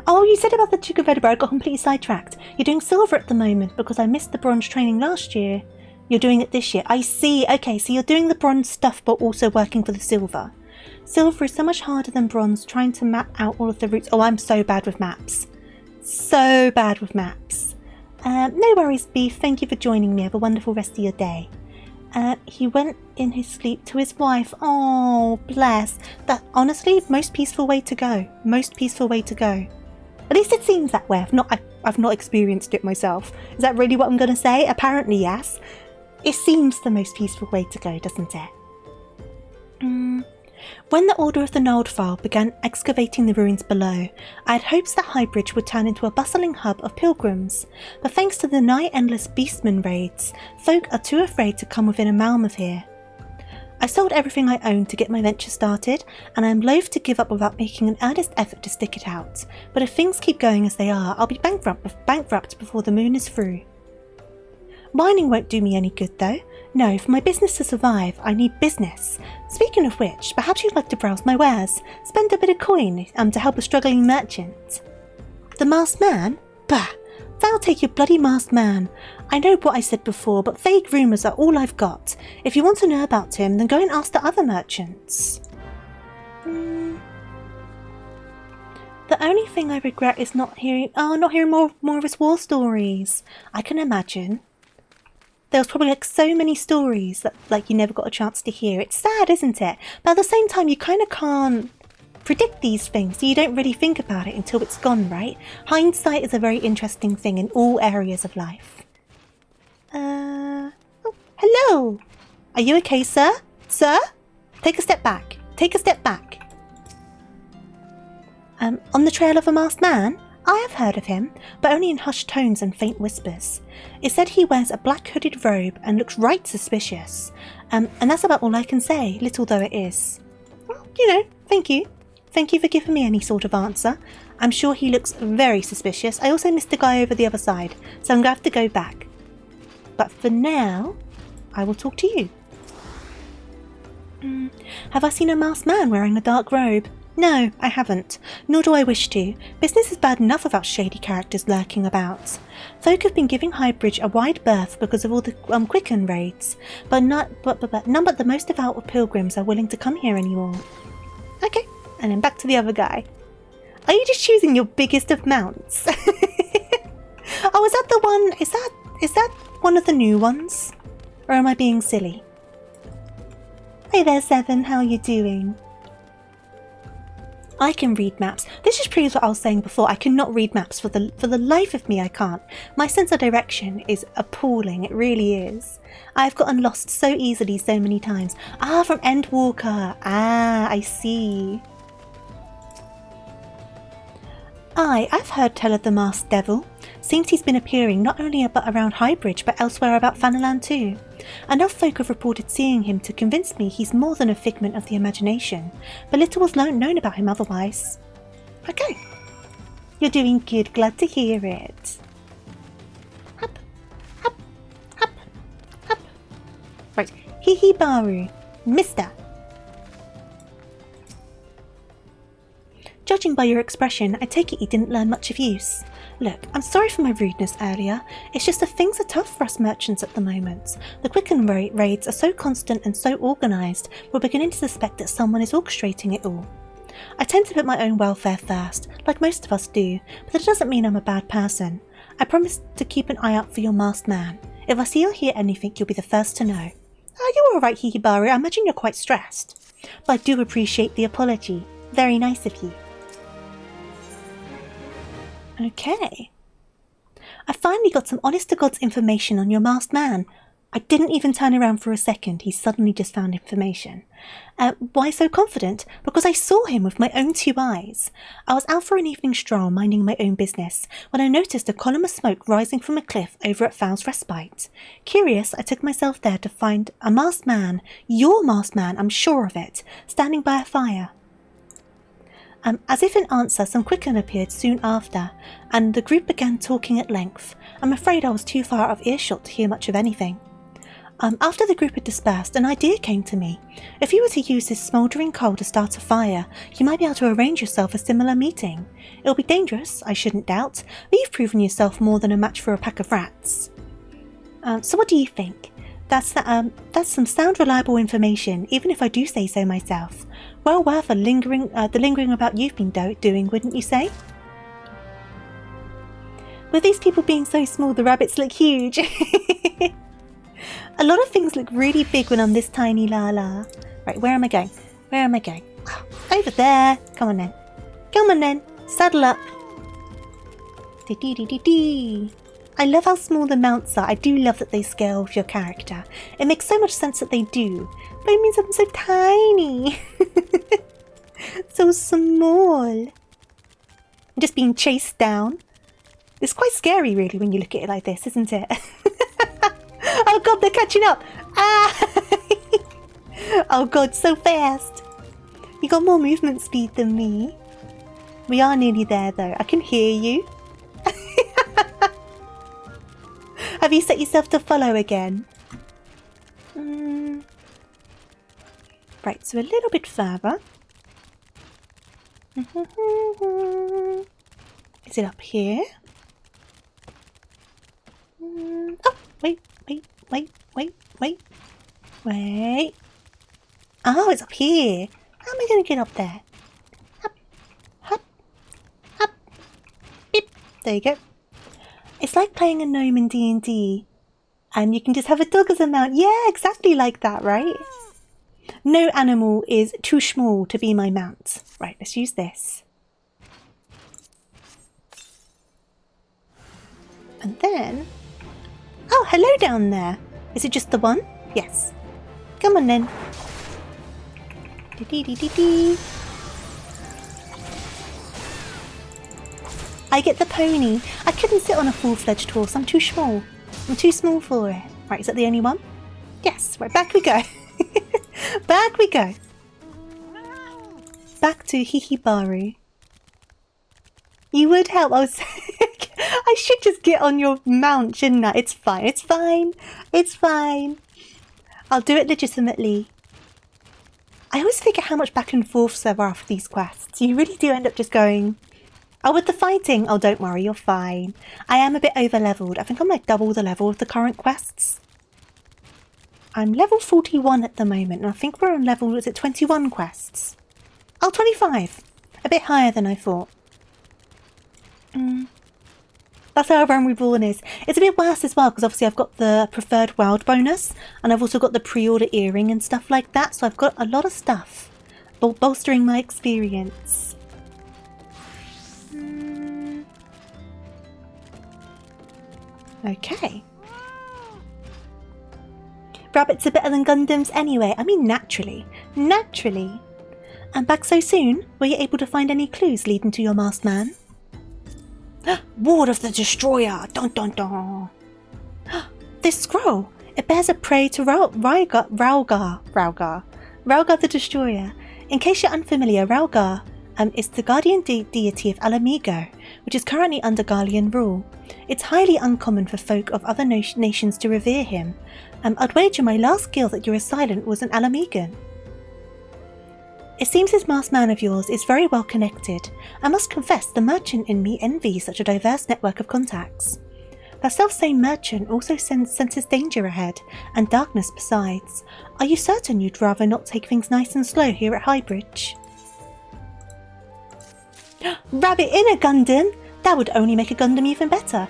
Oh, you said about the Duke of Edinburgh. I got completely sidetracked. You're doing silver at the moment because I missed the bronze training last year. You're doing it this year. I see. Okay, so you're doing the bronze stuff but also working for the silver. Silver is so much harder than bronze, trying to map out all of the routes. Oh, I'm so bad with maps. So bad with maps. No worries, Beef. Thank you for joining me. Have a wonderful rest of your day. He went in his sleep to his wife. Oh, bless. That, honestly, most peaceful way to go. Most peaceful way to go. At least it seems that way. I've not experienced it myself. Is that really what I'm going to say? Apparently, yes. It seems the most peaceful way to go, doesn't it? When the Order of the Nordfile began excavating the ruins below, I had hopes that Highbridge would turn into a bustling hub of pilgrims, but thanks to the nigh-endless beastman raids, folk are too afraid to come within a mile of here. I sold everything I owned to get my venture started, and I am loath to give up without making an earnest effort to stick it out, but if things keep going as they are, I'll be bankrupt before the moon is through. Mining won't do me any good though. No, for my business to survive, I need business. Speaking of which, perhaps you'd like to browse my wares. Spend a bit of coin to help a struggling merchant. The masked man? Bah! Thou take your bloody masked man. I know what I said before, but vague rumours are all I've got. If you want to know about him, then go and ask the other merchants. The only thing I regret is not hearing more of his war stories. I can imagine. There was probably like so many stories that like you never got a chance to hear. It's sad, isn't it? But at the same time, you kind of can't predict these things, so you don't really think about it until it's gone, right? Hindsight is a very interesting thing in all areas of life. Oh, hello! Are you okay, sir? Sir? Take a step back. Take a step back. On the trail of a masked man? I have heard of him, but only in hushed tones and faint whispers. It said he wears a black hooded robe and looks right suspicious. And that's about all I can say, little though it is. Well, you know, thank you. Thank you for giving me any sort of answer. I'm sure he looks very suspicious. I also missed a guy over the other side, so I'm going to have to go back. But for now, I will talk to you. Have I seen a masked man wearing a dark robe? No, I haven't, nor do I wish to. Business is bad enough without shady characters lurking about. Folk have been giving Highbridge a wide berth because of all the Quicken raids, but none but the most devout pilgrims are willing to come here anymore. Okay, and then back to the other guy. Are you just choosing your biggest of mounts? Oh, is that the one? Is that one of the new ones? Or am I being silly? Hey there, Seven, how are you doing? I can read maps. This just proves what I was saying before. I cannot read maps for the life of me. I can't. My sense of direction is appalling. It really is. I've gotten lost so easily so many times. Ah, from Endwalker. Ah, I see. I've heard tell of the Masked Devil. Seems he's been appearing not only around Highbridge but elsewhere about Fanaland too. Enough folk have reported seeing him to convince me he's more than a figment of the imagination, but little was known about him otherwise. Okay. You're doing good, glad to hear it. Up, up, up, up. Right, Hihibaru, Mister. Judging by your expression, I take it you didn't learn much of use. Look, I'm sorry for my rudeness earlier. It's just that things are tough for us merchants at the moment. The Quicken raids are so constant and so organised, we're beginning to suspect that someone is orchestrating it all. I tend to put my own welfare first, like most of us do, but that doesn't mean I'm a bad person. I promise to keep an eye out for your masked man. If I see or hear anything, you'll be the first to know. Oh, you're alright, Hihibaru. I imagine you're quite stressed. But I do appreciate the apology. Very nice of you. Okay. I finally got some honest-to-God's information on your masked man. I didn't even turn around for a second. He suddenly just found information. Why so confident? Because I saw him with my own two eyes. I was out for an evening stroll, minding my own business, when I noticed a column of smoke rising from a cliff over at Fowl's Respite. Curious, I took myself there to find a masked man, your masked man, I'm sure of it, standing by a fire. As if in answer, some Quicken appeared soon after, and the group began talking at length. I'm afraid I was too far out of earshot to hear much of anything. After the group had dispersed, an idea came to me. If you were to use this smouldering coal to start a fire, you might be able to arrange yourself a similar meeting. It'll be dangerous, I shouldn't doubt, but you've proven yourself more than a match for a pack of rats. So what do you think? That's some sound reliable information, even if I do say so myself. Well worth the lingering about you've been doing, wouldn't you say? With these people being so small, the rabbits look huge. A lot of things look really big when I'm this tiny, la. Right, where am I going? Where am I going? Over there. Come on then. Come on then. Saddle up. Dee. I love how small the mounts are. I do love that they scale with your character. It makes so much sense that they do. But it means I'm so tiny. So small. I'm just being chased down. It's quite scary really when you look at it like this, isn't it? Oh god, they're catching up. Ah! Oh god, so fast. You got more movement speed than me. We are nearly there though. I can hear you. Have you set yourself to follow again? Right, so a little bit further. Is it up here? Oh, wait. Oh, it's up here. How am I going to get up there? Up. Beep. There you go. It's like playing a gnome in D&D. And you can just have a dog as a mount. Yeah, exactly like that, right? No animal is too small to be my mount. Right, let's use this. And then... Oh, hello down there. Is it just the one? Yes. Come on then. Dee-dee-dee-dee-dee. I get the pony. I couldn't sit on a full-fledged horse. I'm too small. I'm too small for it. Right, is that the only one? Yes. Right, back we go. Back we go. Back to Hihibaru. You would help. I should just get on your mount, shouldn't I? It's fine. It's fine. It's fine. I'll do it legitimately. I always figure how much back and forth there are for these quests. You really do end up just going... Oh, with the fighting? Oh, don't worry, you're fine. I am a bit over-leveled. I think I'm like double the level of the current quests. I'm level 41 at the moment, and I think we're on level, is it 21 quests? Oh, 25. A bit higher than I thought. That's how Realm Reborn is. It's a bit worse as well, because obviously I've got the preferred world bonus, and I've also got the pre-order earring and stuff like that, so I've got a lot of stuff bolstering my experience. Okay. Rabbits are better than Gundams anyway. I mean, naturally. Naturally. And back so soon? Were you able to find any clues leading to your masked man? Ward of the Destroyer! Dun dun dun! This scroll! It bears a prey to Raugar the Destroyer. In case you're unfamiliar, Raugar is the guardian deity of Alamigo, which is currently under Garlean rule. It's highly uncommon for folk of other nations to revere him. I'd wager my last guild that your assailant was an Alamigan. It seems this masked man of yours is very well connected. I must confess the merchant in me envies such a diverse network of contacts. That self-same merchant also senses danger ahead, and darkness besides. Are you certain you'd rather not take things nice and slow here at Highbridge? Rabbit in a Gundam? That would only make a Gundam even better.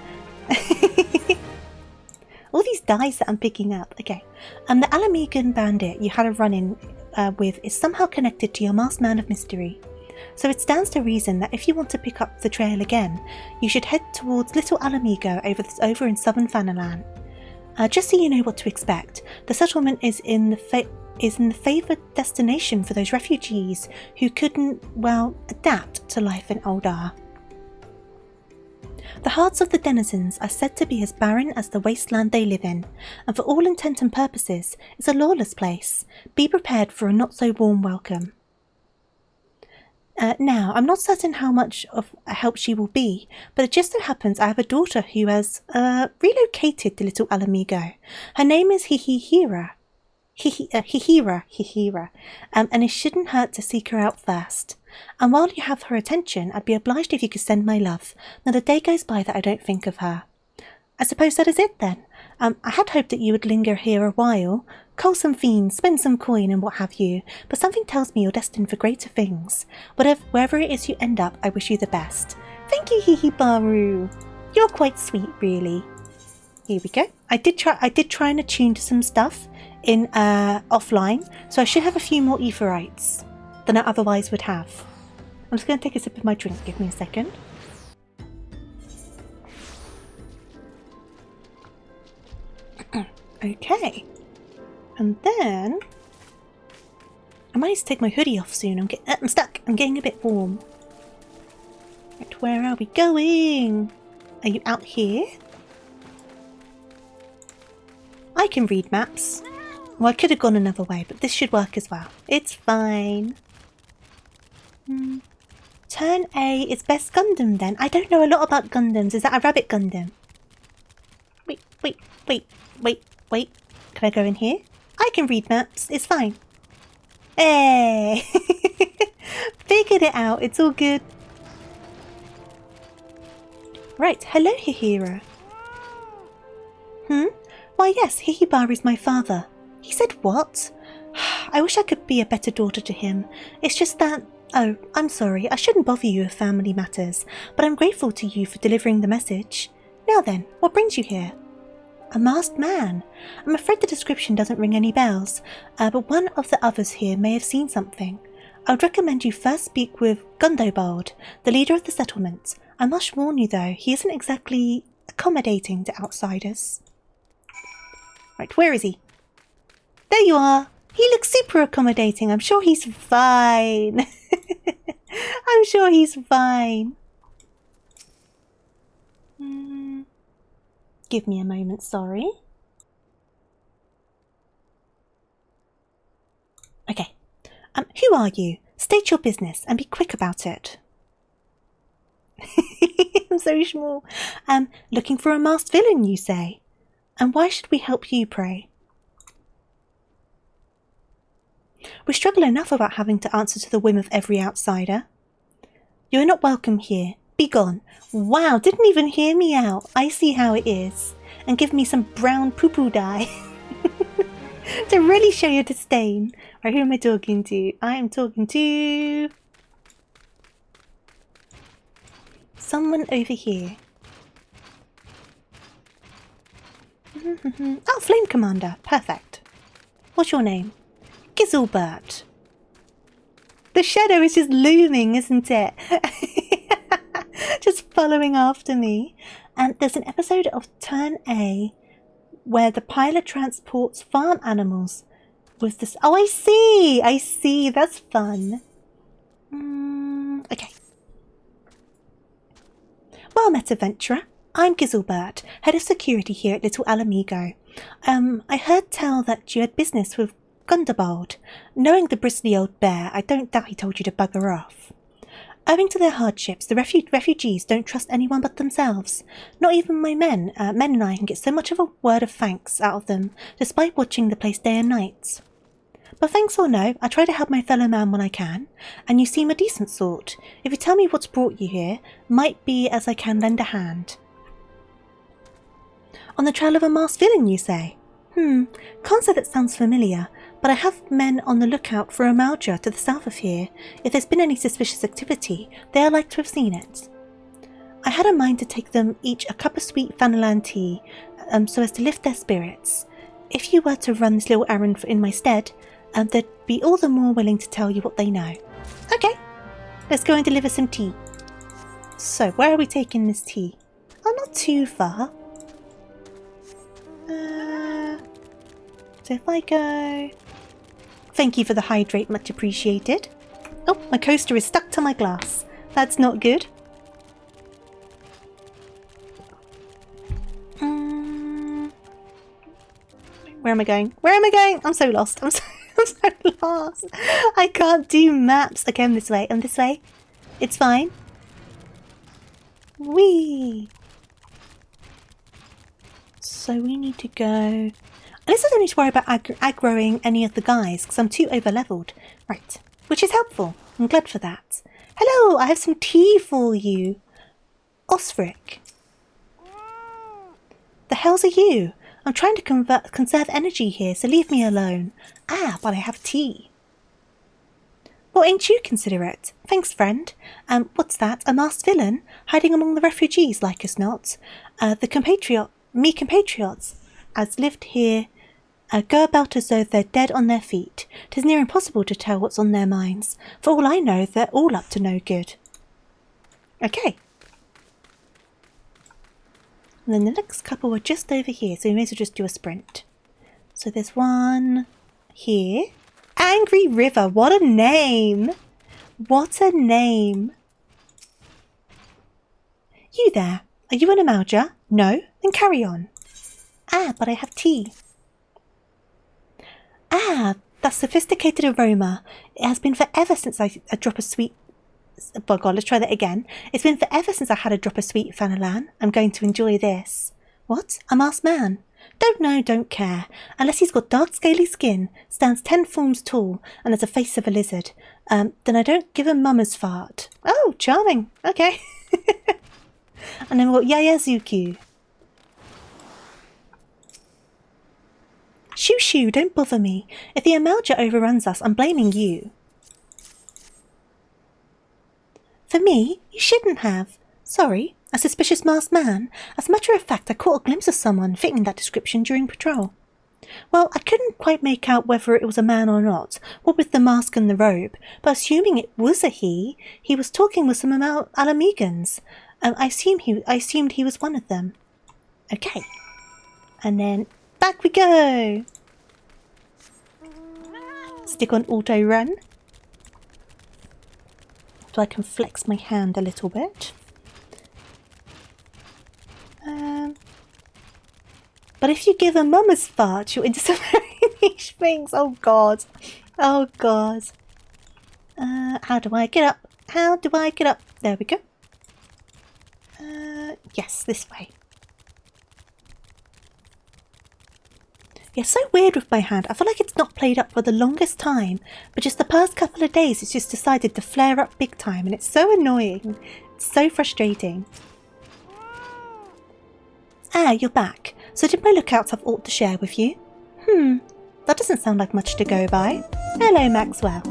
All these dice that I'm picking up. Okay. The Alamigan bandit you had a run-in with is somehow connected to your masked man of mystery. So it stands to reason that if you want to pick up the trail again, you should head towards Little Alamigo over in southern Fanalan. Just so you know what to expect, the settlement is in the favoured destination for those refugees who couldn't, well, adapt to life in Eldar. The hearts of the denizens are said to be as barren as the wasteland they live in, and for all intent and purposes, it's a lawless place. Be prepared for a not-so-warm welcome. Now, I'm not certain how much of a help she will be, but it just so happens I have a daughter who has relocated to Little Alamigo. Her name is Hihira, and it shouldn't hurt to seek her out first. And while you have her attention, I'd be obliged if you could send my love. Not a day goes by that I don't think of her. I suppose that is it then. I had hoped that you would linger here a while, cull some fiends, spend some coin and what have you, but something tells me you're destined for greater things. Wherever it is you end up, I wish you the best. Thank you, Hihibaru. You're quite sweet, really. Here we go. I did try and attune to some stuff in offline, so I should have a few more etherites than I otherwise would have. I'm just going to take a sip of my drink. Give me a second. Okay. And then I might need to take my hoodie off soon. I'm stuck. I'm getting a bit warm. Right, where are we going? Are you out here? I can read maps. Well, I could have gone another way, but this should work as well. It's fine. Turn A is best Gundam then. I don't know a lot about Gundams. Is that a rabbit Gundam? Wait. Can I go in here? I can read maps. It's fine. Hey! Figured it out. It's all good. Right. Hello, Hihira. Why, yes, Hihibaru is my father. He said what? I wish I could be a better daughter to him. It's just that... Oh, I'm sorry. I shouldn't bother you with family matters, but I'm grateful to you for delivering the message. Now then, what brings you here? A masked man? I'm afraid the description doesn't ring any bells, but one of the others here may have seen something. I would recommend you first speak with Gundobald, the leader of the settlement. I must warn you though, he isn't exactly accommodating to outsiders. Right, where is he? There you are! He looks super accommodating. I'm sure he's fine. I'm sure he's fine. Give me a moment, sorry. Okay. Who are you? State your business and be quick about it. I'm so small. Looking for a masked villain, you say? And why should we help you, pray? We struggle enough about having to answer to the whim of every outsider. You are not welcome here. Be gone. Wow, didn't even hear me out. I see how it is. And give me some brown poo-poo dye. To really show your disdain. Right, who am I talking to? I am talking to... someone over here. Oh, Flame Commander. Perfect. What's your name? Gizelbert. The shadow is just looming, isn't it? Just following after me. And there's an episode of Turn A where the pilot transports farm animals with this. Oh, I see. That's fun. Okay. Well met, adventurer. I'm Gizelbert, head of security here at Little Alamigo. I heard tell that you had business with Gundobald. Knowing the bristly old bear, I don't doubt he told you to bugger off. Owing to their hardships, the refugees don't trust anyone but themselves. Not even my men. Men and I can get so much of a word of thanks out of them, despite watching the place day and night. But thanks or no, I try to help my fellow man when I can, and you seem a decent sort. If you tell me what's brought you here, might be as I can lend a hand. On the trail of a masked villain, you say? Can't say that sounds familiar, but I have men on the lookout for a Malja to the south of here. If there's been any suspicious activity, they are like to have seen it. I had a mind to take them each a cup of sweet Fanalan tea, so as to lift their spirits. If you were to run this little errand in my stead, they'd be all the more willing to tell you what they know. Okay, let's go and deliver some tea. So, where are we taking this tea? Oh, not too far. So if I go... Thank you for the hydrate, much appreciated. Oh, my coaster is stuck to my glass. That's not good. Where am I going? Where am I going? I'm so lost. I'm so lost. I can't do maps. Okay, I'm this way. I'm this way. It's fine. Whee! So we need to go... At least I don't need to worry about aggroing any of the guys, because I'm too over-leveled. Right, which is helpful. I'm glad for that. Hello, I have some tea for you. Osric. The hells are you? I'm trying to conserve energy here, so leave me alone. Ah, but I have tea. Well, ain't you considerate? Thanks, friend. What's that? A masked villain? Hiding among the refugees, like as not. Me compatriots, as lived here, go about as though they're dead on their feet. 'Tis near impossible to tell what's on their minds. For all I know, they're all up to no good. Okay. And then the next couple are just over here, so we may as well just do a sprint. So there's one here. Angry River, what a name! What a name! You there, are you an Amalja? No? Then carry on. Ah, but I have tea. Ah, that sophisticated aroma. It has been forever since I drop a sweet... Oh God, let's try that again. It's been forever since I had a drop of sweet Fanalan. I'm going to enjoy this. What? A masked man? Don't know, don't care. Unless he's got dark scaly skin, stands 10 forms tall, and has a face of a lizard. Then I don't give a mama's fart. Oh, charming. Okay. And then we've got Yayazuku. Shoo shoo, don't bother me. If the Amalja overruns us, I'm blaming you. For me? You shouldn't have. Sorry, A suspicious masked man? As a matter of fact, I caught a glimpse of someone fitting that description during patrol. Well, I couldn't quite make out whether it was a man or not, what with the mask and the robe, but assuming it was a he was talking with some Alamegans. I assumed he was one of them. Okay. And then back we go! Stick on auto run. So I can flex my hand a little bit. But if you give a mama's fart, you're into some very niche things. Oh god. Oh god. How do I get up? How do I get up? There we go. Yes, this way. Yeah, so weird with my hand. I feel like it's not played up for the longest time, but just the past couple of days it's just decided to flare up big time, and it's so annoying. It's so frustrating. Ah, you're back. So did my lookouts have aught to share with you? That doesn't sound like much to go by. Hello, Maxwell.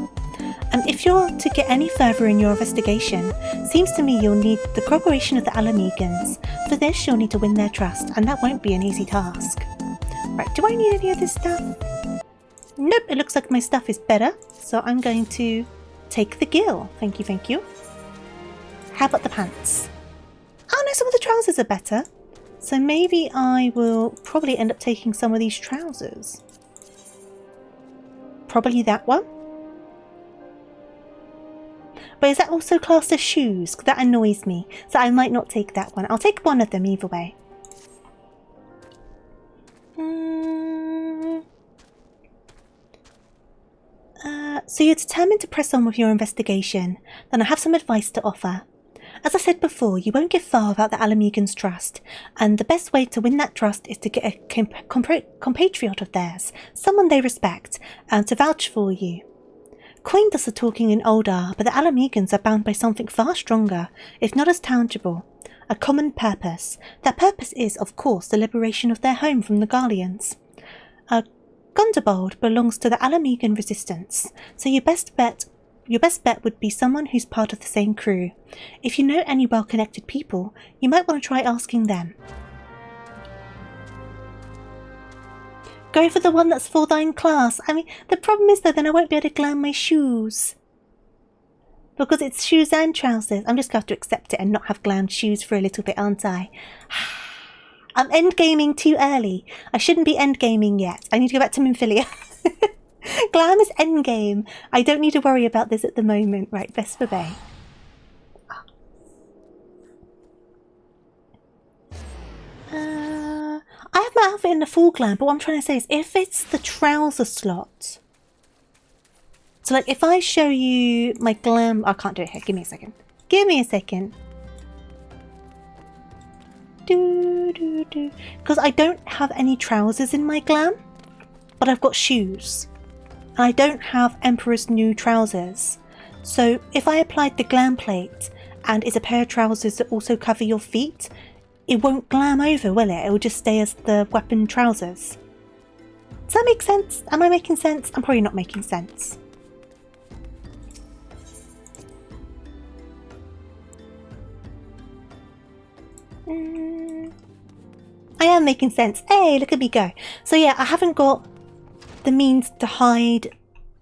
And if you're to get any further in your investigation, seems to me you'll need the cooperation of the Alamegans. For this, you'll need to win their trust, and that won't be an easy task. Right, do I need any of this stuff? Nope, it looks like my stuff is better, so I'm going to take the gill. Thank you, thank you. How about the pants? Oh no, some of the trousers are better. So maybe I will probably end up taking some of these trousers. Probably that one. But is that also classed as shoes? That annoys me. So I might not take that one. I'll take one of them either way. So you're determined to press on with your investigation. Then I have some advice to offer. As I said before, you won't get far without the Alamegans' trust, and the best way to win that trust is to get a compatriot of theirs, someone they respect, to vouch for you. Coin does the talking in Oldar, but the Alamegans are bound by something far stronger, if not as tangible. A common purpose. That purpose is, of course, the liberation of their home from the Garleans. Gundobald belongs to the Alamegan resistance, so your best bet would be someone who's part of the same crew. If you know any well-connected people, you might want to try asking them. Go for the one that's for thine class. I mean, the problem is though, then I won't be able to glam my shoes. Because it's shoes and trousers. I'm just going to have to accept it and not have glammed shoes for a little bit, aren't I? I'm endgaming too early. I shouldn't be endgaming yet. I need to go back to Minfilia. Glam is endgame. I don't need to worry about this at the moment. Right, Vesper Bay. I have my outfit in the full glam, but what I'm trying to say is if it's the trouser slot. So like if I show you my glam... I can't do it here. Give me a second. Give me a second. Because I don't have any trousers in my glam, but I've got shoes. And I don't have Emperor's new trousers. So if I applied the glam plate and it's a pair of trousers that also cover your feet, it won't glam over, will it? It will just stay as the weapon trousers. Does that make sense? Am I making sense? I'm probably not making sense. I am making sense. Hey, look at me go. So yeah, I haven't got the means to hide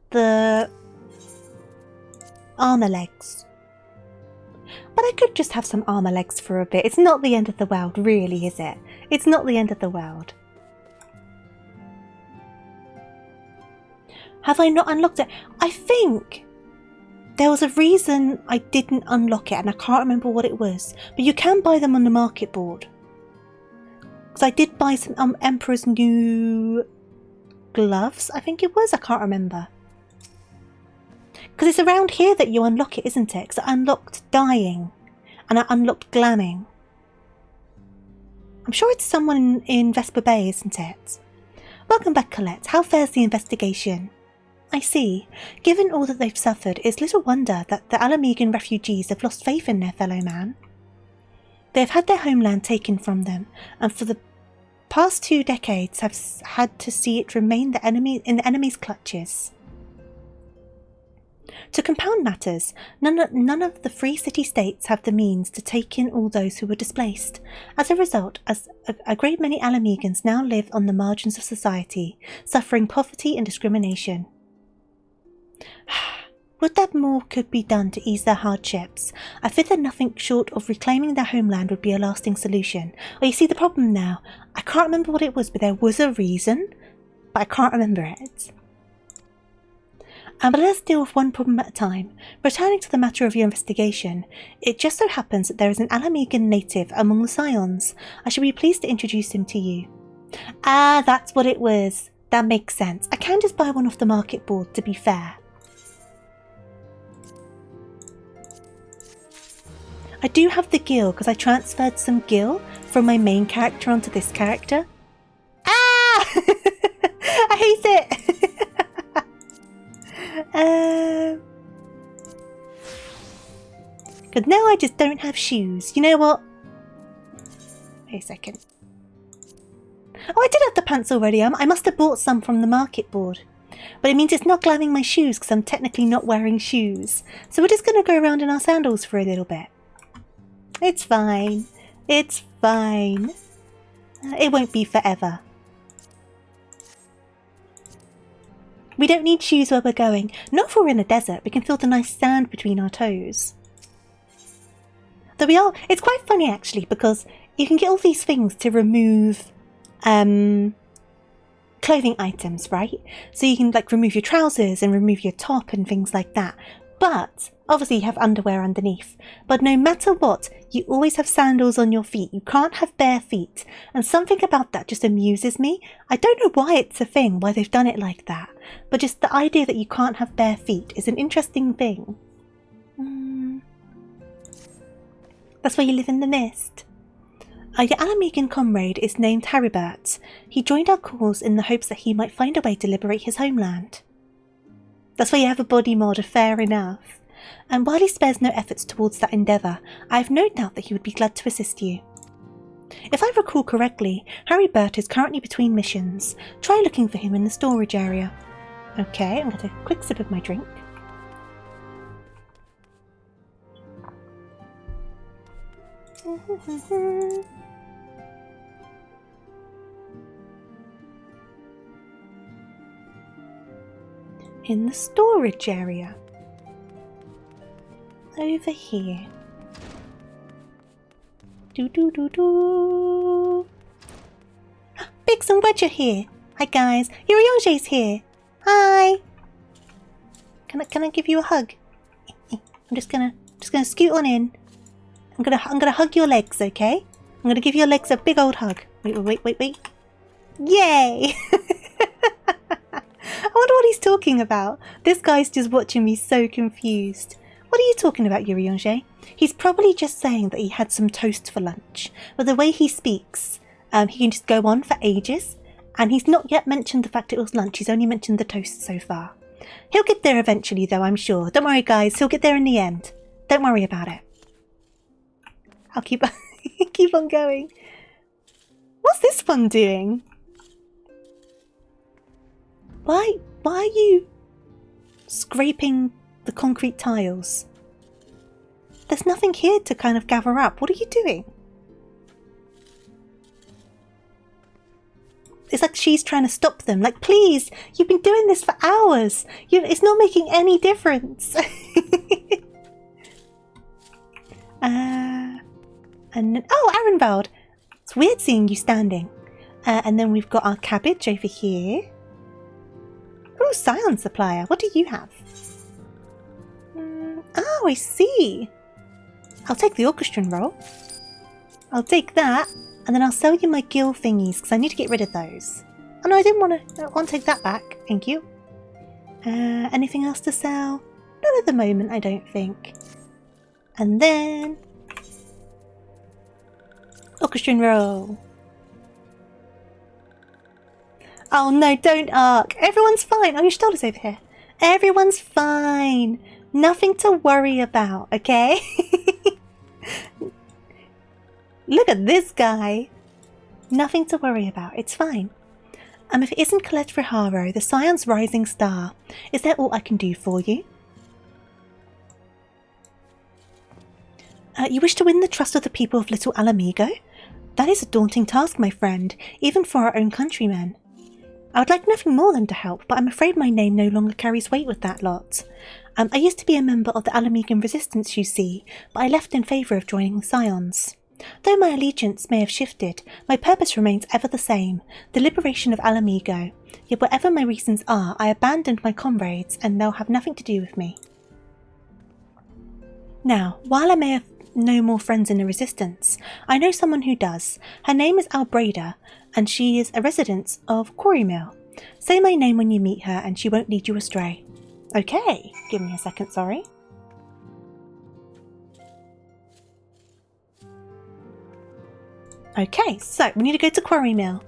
the armor legs. But I could just have some armor legs for a bit. It's not the end of the world, really, is it? It's not the end of the world. Have I not unlocked it? I think there was a reason I didn't unlock it and I can't remember what it was. But you can buy them on the market board. Because I did buy some Emperor's new gloves, I think it was. I can't remember. Because it's around here that you unlock it, isn't it? Because I unlocked dyeing and I unlocked glamming. I'm sure it's someone in Vesper Bay, isn't it? Welcome back, Colette. How fares the investigation? I see. Given all that they've suffered, it's little wonder that the Alamegan refugees have lost faith in their fellow man. They have had their homeland taken from them, and for the past 2 decades have had to see it remain in the enemy's clutches. To compound matters, none of the free city-states have the means to take in all those who were displaced. As a result, a great many Alamegans now live on the margins of society, suffering poverty and discrimination. Would that more could be done to ease their hardships? I fear that nothing short of reclaiming their homeland would be a lasting solution. Oh, you see the problem now? I can't remember what it was, but there was a reason, but I can't remember it. But let's deal with one problem at a time. Returning to the matter of your investigation, it just so happens that there is an Alamegan native among the Scions. I should be pleased to introduce him to you. Ah, that's what it was. That makes sense. I can just buy one off the market board, to be fair. I do have the gil because I transferred some gil from my main character onto this character. Ah! I hate it! Because now I just don't have shoes. You know what? Wait a second. Oh, I did have the pants already. I must have bought some from the market board. But it means it's not glamming my shoes because I'm technically not wearing shoes. So we're just going to go around in our sandals for a little bit. It's fine. It's fine. It won't be forever. We don't need shoes where we're going. Not if we're in a desert. We can feel the nice sand between our toes. Though we are... It's quite funny actually because you can get all these things to remove clothing items, right? So you can like remove your trousers and remove your top and things like that. But obviously you have underwear underneath. But no matter what, you always have sandals on your feet. You can't have bare feet. And something about that just amuses me. I don't know why it's a thing, why they've done it like that. But just the idea that you can't have bare feet is an interesting thing. That's why you live in the mist. Your Alamegan comrade is named Haribert. He joined our cause in the hopes that he might find a way to liberate his homeland. That's why you have a body mod, fair enough. And while he spares no efforts towards that endeavour, I have no doubt that he would be glad to assist you. If I recall correctly, Haribert is currently between missions. Try looking for him in the storage area. Okay, I'm going to take a quick sip of my drink. In the storage area. Over here. Do. Biggs and Wedge are here. Hi guys, Yurionge's here. Hi. Can I give you a hug? I'm just gonna scoot on in. I'm gonna hug your legs, okay? I'm gonna give your legs a big old hug. Wait. Yay! I wonder what he's talking about. This guy's just watching me so confused. What are you talking about, Yurionge? He's probably just saying that he had some toast for lunch. But the way he speaks, he can just go on for ages. And he's not yet mentioned the fact it was lunch. He's only mentioned the toast so far. He'll get there eventually, though, I'm sure. Don't worry, guys. He'll get there in the end. Don't worry about it. I'll keep keep on going. What's this one doing? Why are you scraping the concrete tiles? There's nothing here to kind of gather up. What are you doing? It's like she's trying to stop them. Like, please, you've been doing this for hours. It's not making any difference. And then, oh, Arenvald. It's weird seeing you standing. And then we've got our cabbage over here. Oh, Scion Supplier. What do you have? Oh, I see. I'll take the orchestran roll. I'll take that. And then I'll sell you my gil thingies because I need to get rid of those. Oh no, I didn't want to take that back. Thank you. Anything else to sell? Not at the moment, I don't think. And then orchestran roll. Oh no, don't arc. Everyone's fine. Oh, your shoulder's over here. Everyone's fine. Nothing to worry about, okay? Look at this guy. Nothing to worry about. It's fine. If it isn't Colette Friharo, the Scion's rising star, is that all I can do for you? You wish to win the trust of the people of Little Alamigo? That is a daunting task, my friend, even for our own countrymen. I would like nothing more than to help, but I'm afraid my name no longer carries weight with that lot. I used to be a member of the Alamigan Resistance, you see, but I left in favour of joining the Scions. Though my allegiance may have shifted, my purpose remains ever the same, the liberation of Alamigo. Yet whatever my reasons are, I abandoned my comrades, and they'll have nothing to do with me. Now, while I may have no more friends in the Resistance, I know someone who does. Her name is Albreda, and she is a resident of Quarrymill. Say my name when you meet her, and she won't lead you astray. Okay, give me a second, sorry. Okay, so we need to go to Quarrymill.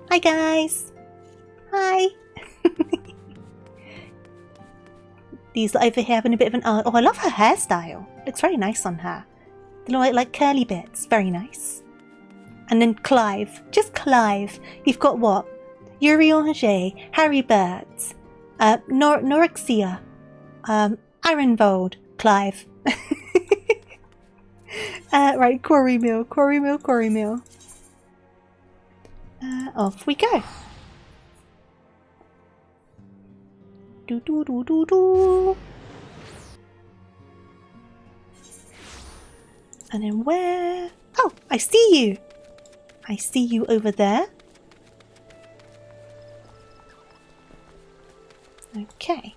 Hi guys! Hi! These over here having a bit of an art. Oh, I love her hairstyle. Looks very nice on her. They look like curly bits. Very nice. And then Clive. Just Clive. You've got what? Yuri Angers, Harry Burt, Norexia, Ironvold, Clive. Right, Quarrymill. Off we go. Do. And then where? Oh, I see you. I see you over there. Okay.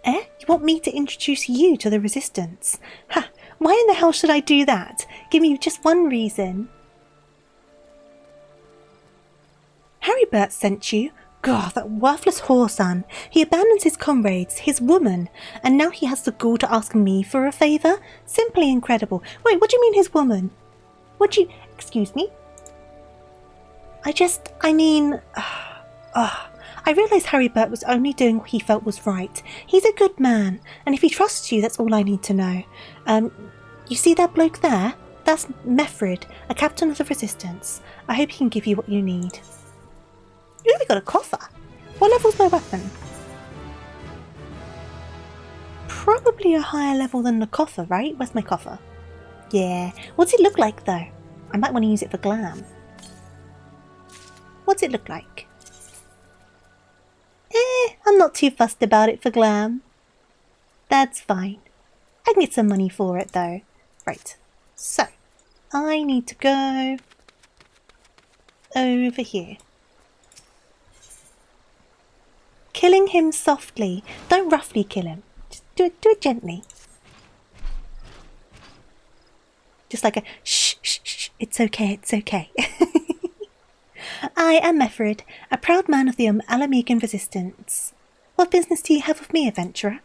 You want me to introduce you to the Resistance? Ha! Why in the hell should I do that? Give me just one reason. Harry Burt sent you? God, that worthless whoreson. He abandons his comrades, his woman, and now he has the gall to ask me for a favour? Simply incredible. Wait, what do you mean his woman? Excuse me? I realise Harry Burt was only doing what he felt was right. He's a good man, and if he trusts you, that's all I need to know. You see that bloke there? That's Mefrid, a captain of the Resistance. I hope he can give you what you need. You only got a coffer. What level's my weapon? Probably a higher level than the coffer, right? Where's my coffer? Yeah. What's it look like, though? I might want to use it for glam. What's it look like? I'm not too fussed about it for glam. That's fine. I can get some money for it, though. Right. So, I need to go over here. Killing him softly. Don't roughly kill him. Just do it gently. Just like a shh, shh, shh. It's okay, it's okay. I am Mefrid, a proud man of the Alamigan Resistance. What business do you have with me, adventurer?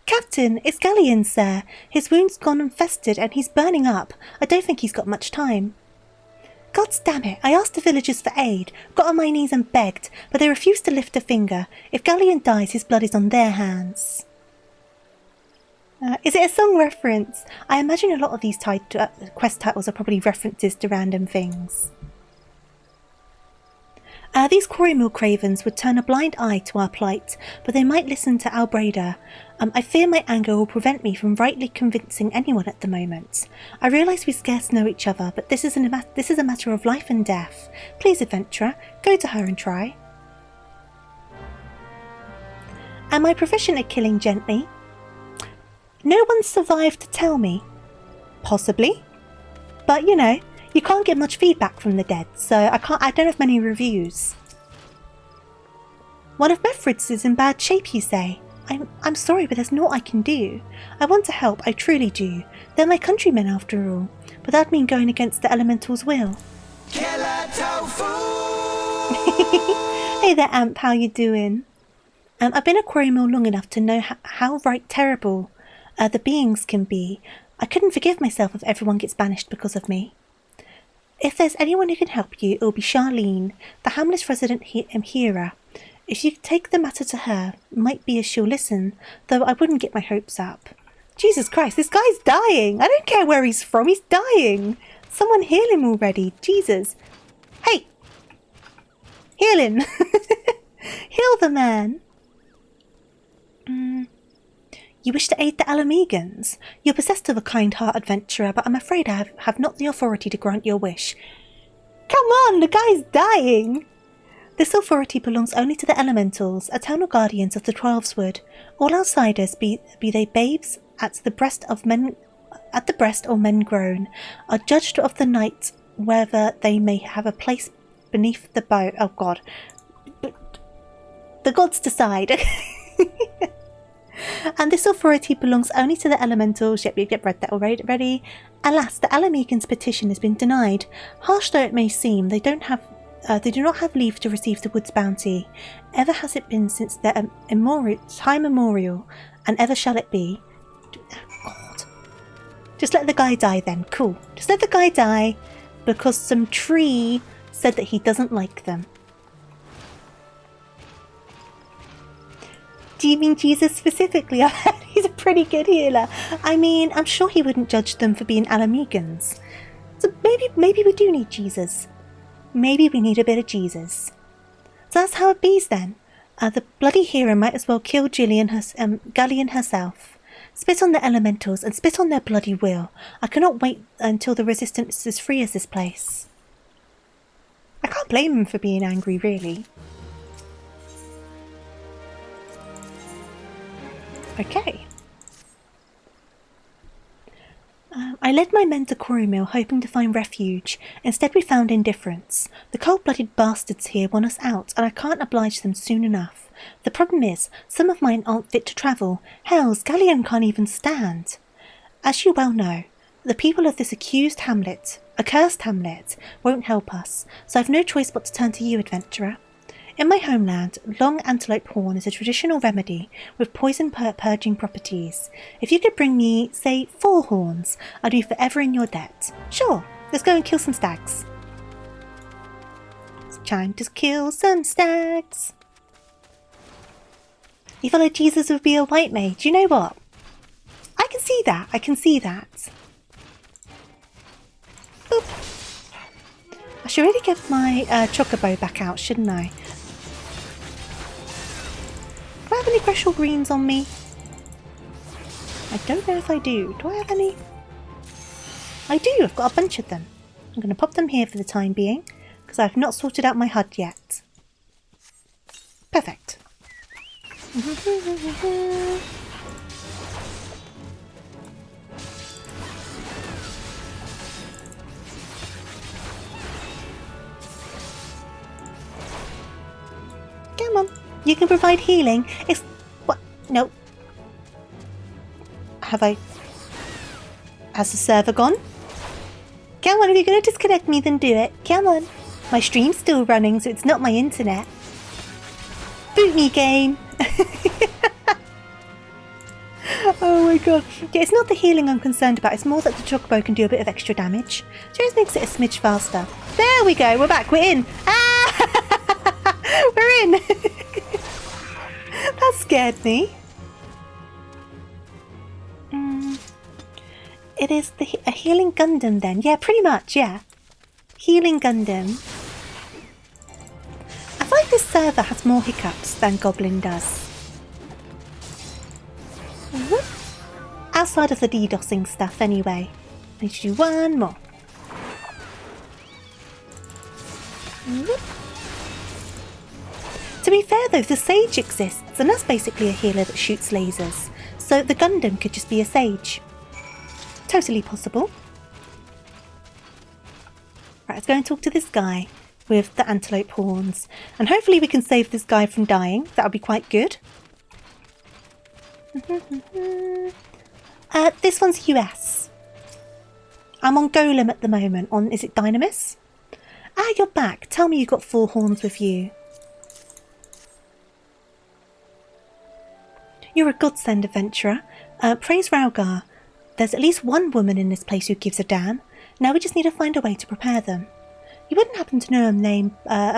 Captain, it's Galleon, sir. His wound's gone infested and he's burning up. I don't think he's got much time. God damn it, I asked the villagers for aid, got on my knees and begged, but they refused to lift a finger. If Galleon dies, his blood is on their hands. Is it a song reference? I imagine a lot of these quest titles are probably references to random things. These Quarrymill cravens would turn a blind eye to our plight, but they might listen to Albreda. I fear my anger will prevent me from rightly convincing anyone at the moment. I realise we scarce know each other, but this is a matter of life and death. Please, adventurer, go to her and try. Am I proficient at killing gently? No one survived to tell me. Possibly. But, you know, you can't get much feedback from the dead, so I don't have many reviews. One of Mefrid's is in bad shape, you say? I'm sorry, but there's naught I can do. I want to help, I truly do. They're my countrymen after all, but that'd mean going against the elemental's will. Killer Tofu! Hey there, Amp, how you doing? I've been at Quarrymill long enough to know how right terrible the beings can be. I couldn't forgive myself if everyone gets banished because of me. If there's anyone who can help you, it'll be Charlene, the hamlet resident Hira. If you take the matter to her, might be as she'll listen, though I wouldn't get my hopes up. Jesus Christ, this guy's dying! I don't care where he's from, he's dying! Someone heal him already, Jesus. Hey! Heal him! Heal the man! You wish to aid the Alamegans? You're possessed of a kind heart, adventurer, but I'm afraid I have not the authority to grant your wish. Come on, the guy's dying! This authority belongs only to the elementals, eternal guardians of the Twelveswood. All outsiders, be they babes at the breast or men grown, are judged of the night whether they may have a place beneath the bow. Oh God. The gods decide. And this authority belongs only to the elementals. Yep, read that already. Alas, the Alamegans' petition has been denied. Harsh though it may seem, they do not have leave to receive the wood's bounty. Ever has it been since their time immemorial, and ever shall it be. God. Just let the guy die then. Cool. Just let the guy die, because some tree said that he doesn't like them. Do you mean Jesus specifically? I heard he's a pretty good healer. I mean, I'm sure he wouldn't judge them for being Alamegans. So maybe we do need Jesus. Maybe we need a bit of Jesus. So that's how it bees then. The bloody hero might as well kill Gallion herself. Spit on the elementals and spit on their bloody will. I cannot wait until the resistance is as free as this place. I can't blame him for being angry, really. Okay. I led my men to Corrymill hoping to find refuge. Instead we found indifference. The cold-blooded bastards here want us out, and I can't oblige them soon enough. The problem is, some of mine aren't fit to travel. Hells, Gallion can't even stand. As you well know, the people of this accursed hamlet, won't help us, so I've no choice but to turn to you, adventurer. In my homeland, long antelope horn is a traditional remedy with poison purging properties. If you could bring me, say, 4 horns, I'd be forever in your debt. Sure, let's go and kill some stags. It's time to kill some stags. You follow Jesus would be a white mage. You know what? I can see that. Boop. I should really get my chocobo back out, shouldn't I? Do I have any Greshel greens on me? I don't know if I do. Do I have any? I do. I've got a bunch of them. I'm going to pop them here for the time being, because I've not sorted out my HUD yet. Perfect. Come on. You can provide healing. It's... What? No. Have I... Has the server gone? Come on, if you're going to disconnect me, then do it. Come on. My stream's still running, so it's not my internet. Boot me, game. Oh my god. Yeah, it's not the healing I'm concerned about. It's more that the chocobo can do a bit of extra damage. So it makes it a smidge faster. There we go. We're back. We're in. Ah! We're in. That scared me. It is a healing Gundam then. Yeah, pretty much, yeah. Healing Gundam. I find this server has more hiccups than Goblin does. Outside of the DDoSing stuff anyway. I need to do one more. To be fair though, the Sage exists, and that's basically a healer that shoots lasers. So the Gundam could just be a Sage. Totally possible. Right, let's go and talk to this guy with the antelope horns. And hopefully we can save this guy from dying. That would be quite good. This one's US. I'm on Golem at the moment. On, is it Dynamis? Ah, you're back. Tell me you got 4 horns with you. You're a godsend, adventurer. Praise Raugar. There's at least one woman in this place who gives a damn. Now we just need to find a way to prepare them. You wouldn't happen to know a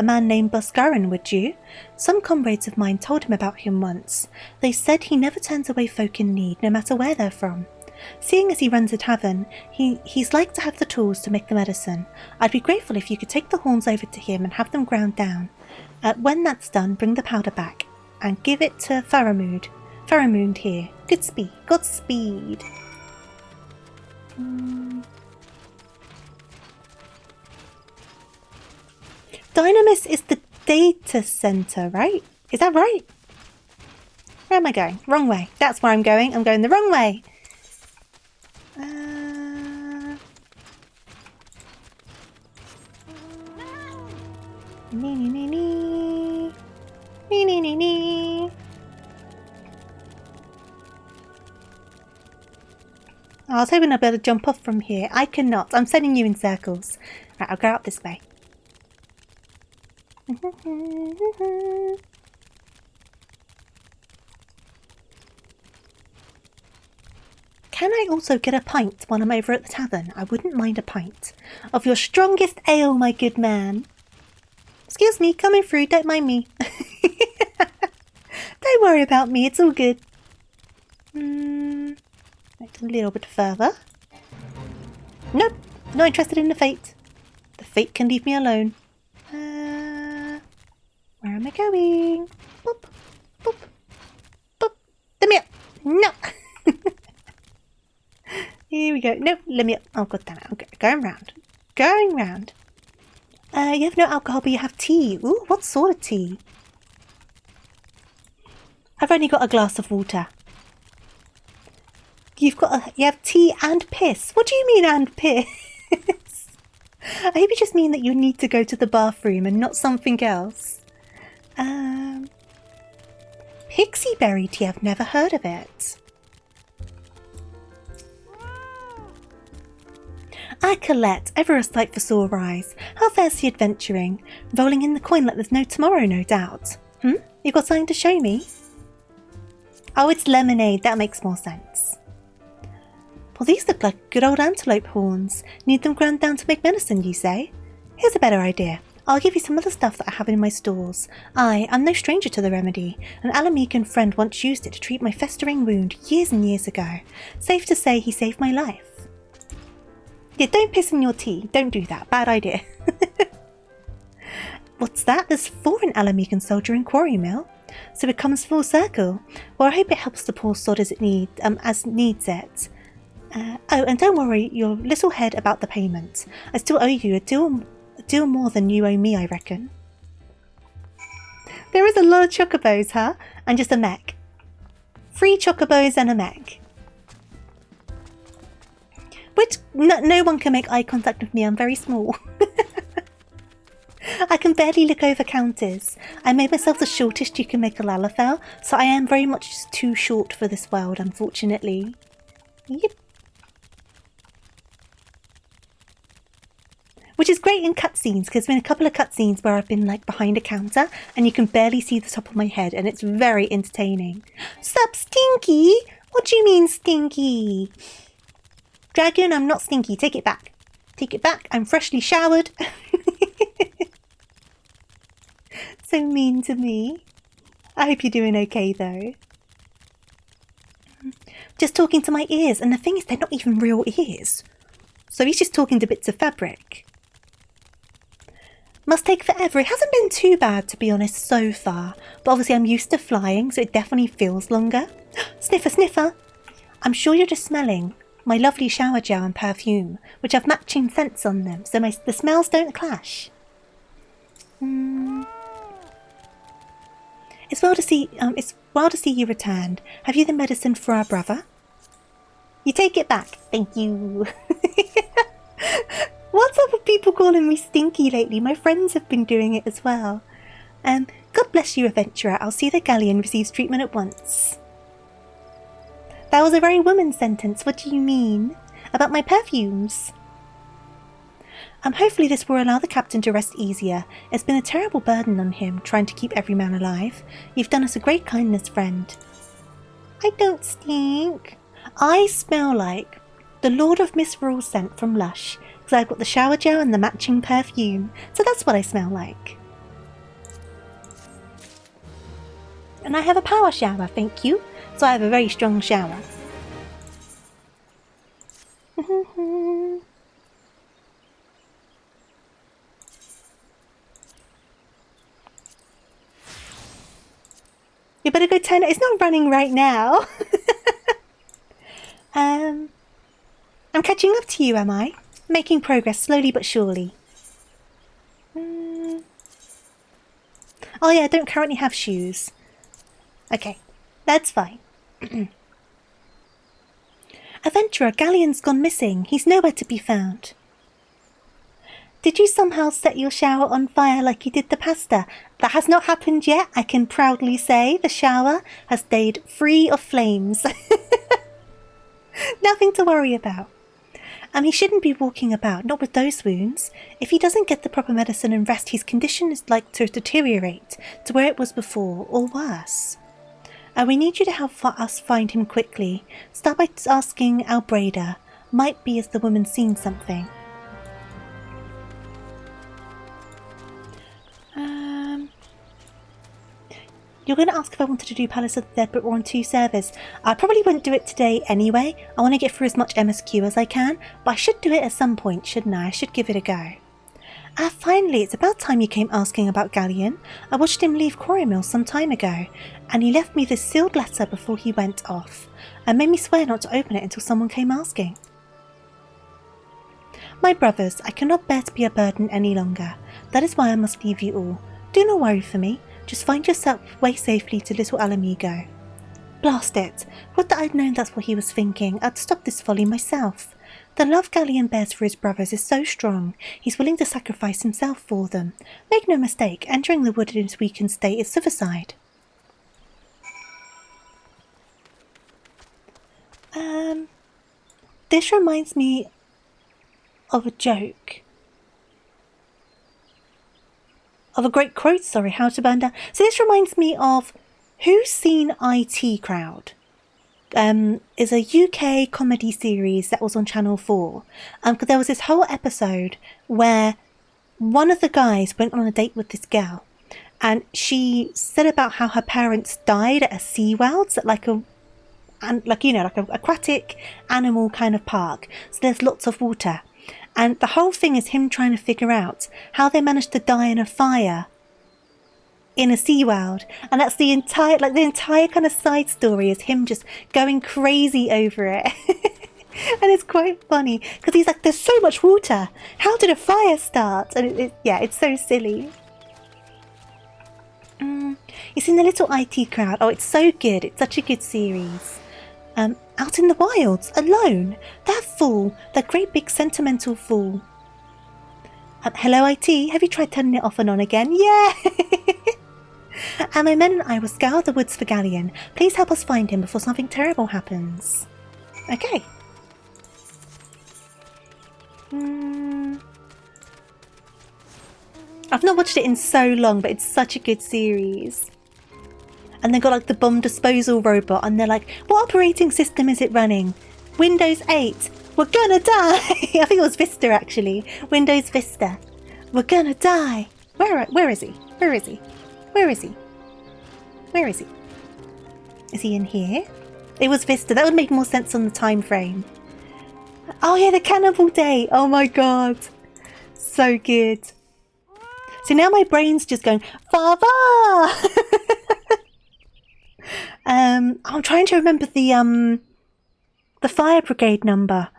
man named Buscarin, would you? Some comrades of mine told him about him once. They said he never turns away folk in need, no matter where they're from. Seeing as he runs a tavern, he's like to have the tools to make the medicine. I'd be grateful if you could take the horns over to him and have them ground down. When that's done, bring the powder back and give it to Faramund here. Good speed. Godspeed. Dynamis is the data center, right? Is that right? Where am I going? Wrong way. That's where I'm going. I'm going the wrong way. Nee, nee, nee, nee. Nee, nee, nee, nee. I was hoping I'd be able to jump off from here. I cannot. I'm sending you in circles. Right, I'll go out this way. Can I also get a pint while I'm over at the tavern? I wouldn't mind a pint. Of your strongest ale, my good man. Excuse me, coming through, don't mind me. Don't worry about me, it's all good. Right, a little bit further. Nope, not interested in the fate. The fate can leave me alone. Where am I going? Boop, boop, boop. Let me up. No. Here we go. Nope, let me up. Oh, god damn it. Okay, going round. Going round. You have no alcohol, but you have tea. Ooh, what sort of tea? I've only got a glass of water. You have tea and piss. What do you mean and piss? I hope you just mean that you need to go to the bathroom and not something else. Pixie berry tea. I've never heard of it. Ah, Colette, ever a sight for sore eyes. How fares the adventuring? Rolling in the coin like there's no tomorrow, no doubt. You got something to show me? Oh, it's lemonade. That makes more sense. Well, these look like good old antelope horns. Need them ground down to make medicine, you say? Here's a better idea. I'll give you some of the stuff that I have in my stores. I'm no stranger to the remedy. An Alamican friend once used it to treat my festering wound years and years ago. Safe to say he saved my life. Yeah, don't piss in your tea. Don't do that. Bad idea. What's that? There's 4 in Alamican soldier in Quarry Mill. So it comes full circle. Well, I hope it helps the poor sod as needs it. Oh, and don't worry your little head about the payment. I still owe you a deal more than you owe me, I reckon. There is a lot of chocobos, huh? And just a mech. 3 chocobos and a mech. Which no one can make eye contact with me. I'm very small. I can barely look over counters. I made myself the shortest you can make a Lalafell, so I am very much just too short for this world, unfortunately. Yep. Which is great in cutscenes, because there's been a couple of cutscenes where I've been like behind a counter and you can barely see the top of my head, and it's very entertaining. Sup, Stinky? What do you mean, Stinky? Dragon, I'm not stinky. Take it back. Take it back. I'm freshly showered. So mean to me. I hope you're doing okay, though. Just talking to my ears, and the thing is, they're not even real ears. So he's just talking to bits of fabric. Must take forever. It hasn't been too bad, to be honest, so far. But obviously I'm used to flying, so it definitely feels longer. Sniffer, sniffer. I'm sure you're just smelling my lovely shower gel and perfume, which have matching scents on them, so the smells don't clash. It's well to see you returned. Have you the medicine for our brother? You take it back. Thank you. What's up with people calling me Stinky lately? My friends have been doing it as well. God bless you, adventurer. I'll see the galleon receives treatment at once. That was a very woman's sentence. What do you mean? About my perfumes? Hopefully this will allow the captain to rest easier. It's been a terrible burden on him, trying to keep every man alive. You've done us a great kindness, friend. I don't stink. I smell like the Lord of Misrule scent from Lush, because I've got the shower gel and the matching perfume, so that's what I smell like. And I have a power shower, thank you, so I have a very strong shower. You better go turn it. It's not running right now. I'm catching up to you, am I? Making progress slowly but surely. Oh yeah, I don't currently have shoes. Okay, that's fine. Adventurer, Galleon's gone missing. He's nowhere to be found. Did you somehow set your shower on fire like you did the pasta? That has not happened yet. I can proudly say the shower has stayed free of flames. Nothing to worry about. He shouldn't be walking about, not with those wounds. If he doesn't get the proper medicine and rest, his condition is like to deteriorate to where it was before, or worse. We need you to help us find him quickly. Start by asking Albreda. Might be as the woman's seen something. You're going to ask if I wanted to do Palace of the Dead, but we're on 2 servers. I probably wouldn't do it today anyway. I want to get through as much MSQ as I can, but I should do it at some point, shouldn't I? I should give it a go. Finally, it's about time you came asking about Galleon. I watched him leave Quarry some time ago, and he left me this sealed letter before he went off, and made me swear not to open it until someone came asking. My brothers, I cannot bear to be a burden any longer. That is why I must leave you all. Do not worry for me. Just find yourself way safely to little Alamigo. Blast it! Would that I'd known that's what he was thinking. I'd stop this folly myself. The love Galleon bears for his brothers is so strong, he's willing to sacrifice himself for them. Make no mistake, entering the wood in his weakened state is suicide. This reminds me of a joke. Of a great quote, sorry, How to Burn Down. So this reminds me of Who's Seen IT Crowd? Is a UK comedy series that was on Channel 4. Because there was this whole episode where one of the guys went on a date with this girl, and she said about how her parents died at a SeaWorld, so like an aquatic animal kind of park. So there's lots of water. And the whole thing is him trying to figure out how they managed to die in a fire in a SeaWorld. And that's the entire kind of side story is him just going crazy over it. And it's quite funny because he's like, there's so much water. How did a fire start? And it's so silly. You've seen the little IT crowd. Oh, it's so good. It's such a good series. Out in the wilds, alone. That fool. That great big sentimental fool. Hello, IT. Have you tried turning it off and on again? Yeah! My men and I will scour the woods for Galleon. Please help us find him before something terrible happens. Okay. I've not watched it in so long, but it's such a good series. And they've got like the bomb disposal robot, and they're like, what operating system is it running? Windows 8. We're gonna die. I think it was Vista actually. Windows Vista. We're gonna die. Where is he? Where is he? Where is he? Where is he? Is he in here? It was Vista. That would make more sense on the time frame. Oh yeah, the Cannibal Day. Oh my god. So good. So now my brain's just going, Father! I'm trying to remember the fire brigade number.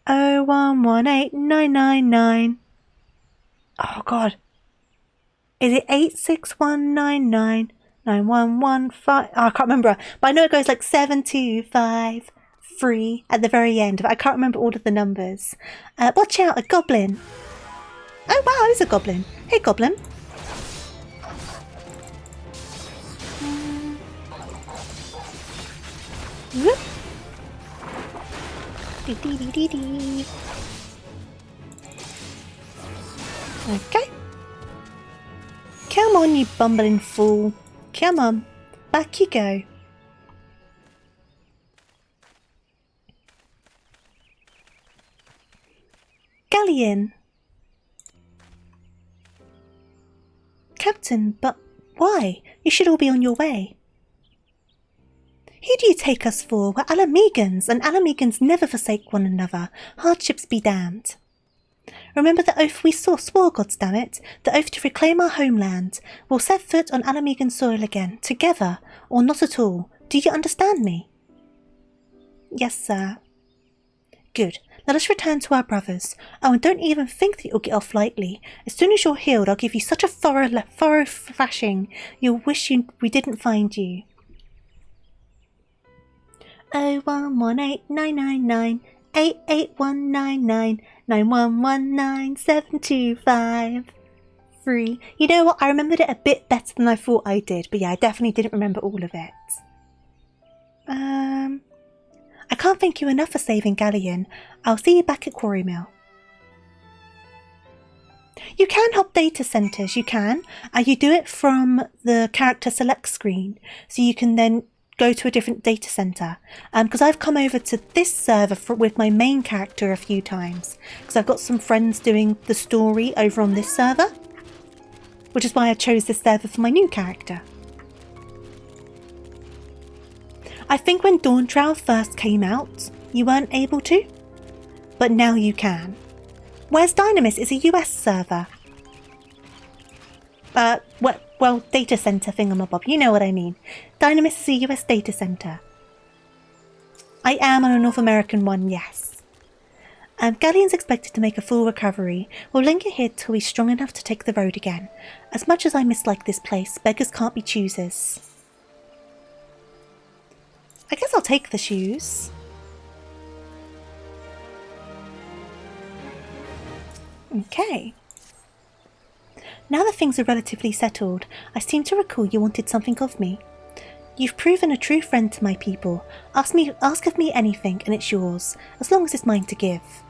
0118999. Oh god. Is it 861999115? Oh, I can't remember. But I know it goes like 7253 at the very end. But I can't remember all of the numbers. Watch out, a goblin. Oh wow, there's a goblin. Hey goblin. Whoop. Dee. Okay. Come on, you bumbling fool. Come on. Back you go. Galleon. Captain, but why? You should all be on your way. Who do you take us for? We're Alamegans, and Alamegans never forsake one another. Hardships be damned. Remember the oath we swore, goddammit. The oath to reclaim our homeland. We'll set foot on Alamegan soil again, together, or not at all. Do you understand me? Yes, sir. Good. Let us return to our brothers. Oh, and don't even think that you'll get off lightly. As soon as you're healed, I'll give you such a thorough thrashing, you'll wish we didn't find you. 0118999 88199 9119725. You know what? I remembered it a bit better than I thought I did, but yeah, I definitely didn't remember all of it. I can't thank you enough for saving Galleon. I'll see you back at Quarry Mill. You can hop data centers, you can. You do it from the character select screen, so you can then go to a different data center. Because I've come over to this server with my main character a few times, because I've got some friends doing the story over on this server, which is why I chose this server for my new character. I think when Dawn Trail first came out, you weren't able to, but now you can. Whereas Dynamis is a US server. Well, data center thingamabob, you know what I mean. Dynamis is a US data center. I am on a North American one, yes. Galleon's expected to make a full recovery. We'll linger here till he's strong enough to take the road again. As much as I mislike this place, beggars can't be choosers. I guess I'll take the shoes. Okay. Now that things are relatively settled, I seem to recall you wanted something of me. You've proven a true friend to my people. Ask of me anything, and it's yours, as long as it's mine to give.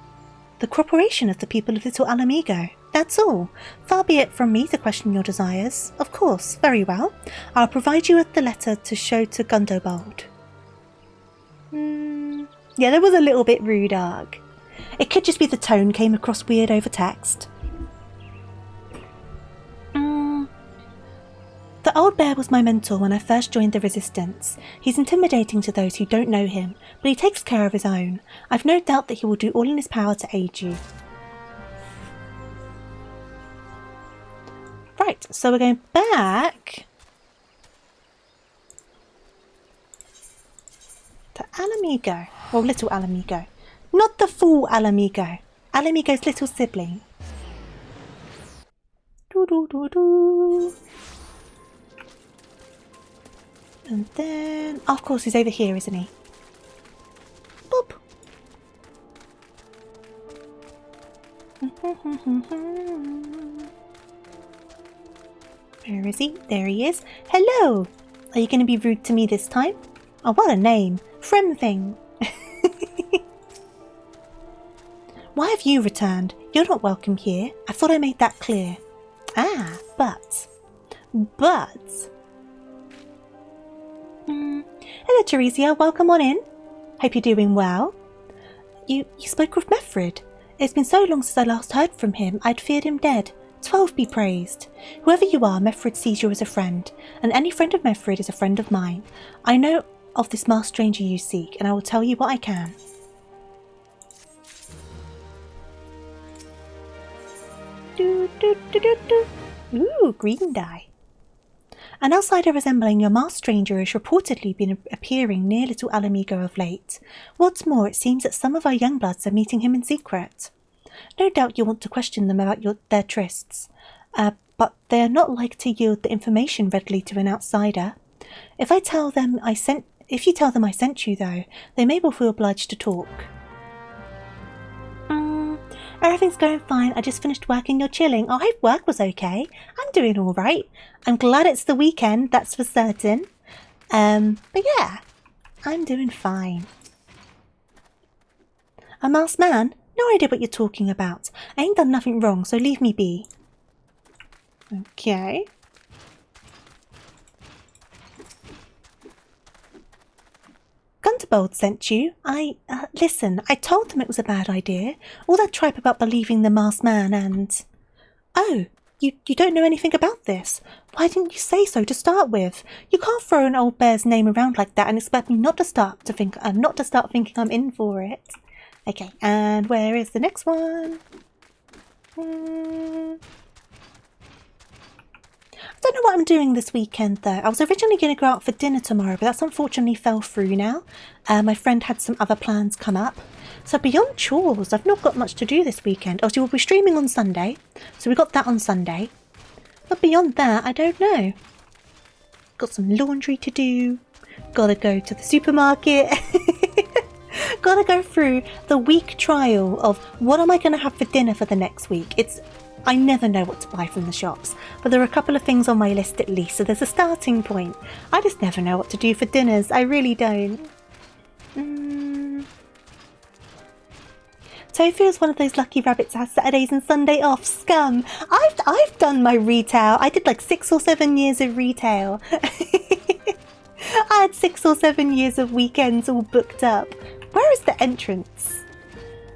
The cooperation of the people of Little Alamigo. That's all. Far be it from me to question your desires. Of course, very well. I'll provide you with the letter to show to Gundobald. Yeah, that was a little bit rude, Arg. It could just be the tone came across weird over text. The old bear was my mentor when I first joined the Resistance. He's intimidating to those who don't know him, but he takes care of his own. I've no doubt that he will do all in his power to aid you. Right, so we're going back to Alamigo, or Little Alamigo. Not the full Alamigo. Alamigo's little sibling. Doo-doo-doo-doo. And then, oh, of course, he's over here, isn't he? Boop. Where is he? There he is. Hello! Are you going to be rude to me this time? Oh, what a name. Fremthing. Why have you returned? You're not welcome here. I thought I made that clear. Ah, but... Hello, Teresia. Welcome on in. Hope you're doing well. You spoke with Meffred. It's been so long since I last heard from him, I'd feared him dead. 12 be praised. Whoever you are, Meffred sees you as a friend, and any friend of Meffred is a friend of mine. I know of this masked stranger you seek, and I will tell you what I can. Ooh, green dye. An outsider resembling your masked stranger has reportedly been appearing near Little Alamigo of late. What's more, it seems that some of our young bloods are meeting him in secret. No doubt you want to question them about their trysts, but they are not like to yield the information readily to an outsider. If you tell them I sent you, though, they may well feel obliged to talk. Everything's going fine. I just finished work and you're chilling. Oh, I hope work was okay. I'm doing all right. I'm glad it's the weekend, that's for certain. But yeah, I'm doing fine. A masked man? No idea what you're talking about. I ain't done nothing wrong, so leave me be. Okay. Gundobald sent you. Listen, I told them it was a bad idea. All that tripe about believing the masked man and... Oh, you don't know anything about this. Why didn't you say so to start with? You can't throw an old bear's name around like that and expect me not to start thinking I'm in for it. Okay, and where is the next one? I don't know what I'm doing this weekend though. I was originally going to go out for dinner tomorrow, but that's unfortunately fell through now. My friend had some other plans come up. So beyond chores, I've not got much to do this weekend. Obviously, we'll be streaming on Sunday. So we got that on Sunday. But beyond that, I don't know. Got some laundry to do. Gotta go to the supermarket. Gotta go through the week trial of what am I going to have for dinner for the next week. I never know what to buy from the shops, but there are a couple of things on my list at least, so there's a starting point. I just never know what to do for dinners. I really don't. Tofu is one of those lucky rabbits that has Saturdays and Sunday off. Scum. I've done my retail. I did like 6 or 7 years of retail. I had 6 or 7 years of weekends all booked up. Where is the entrance?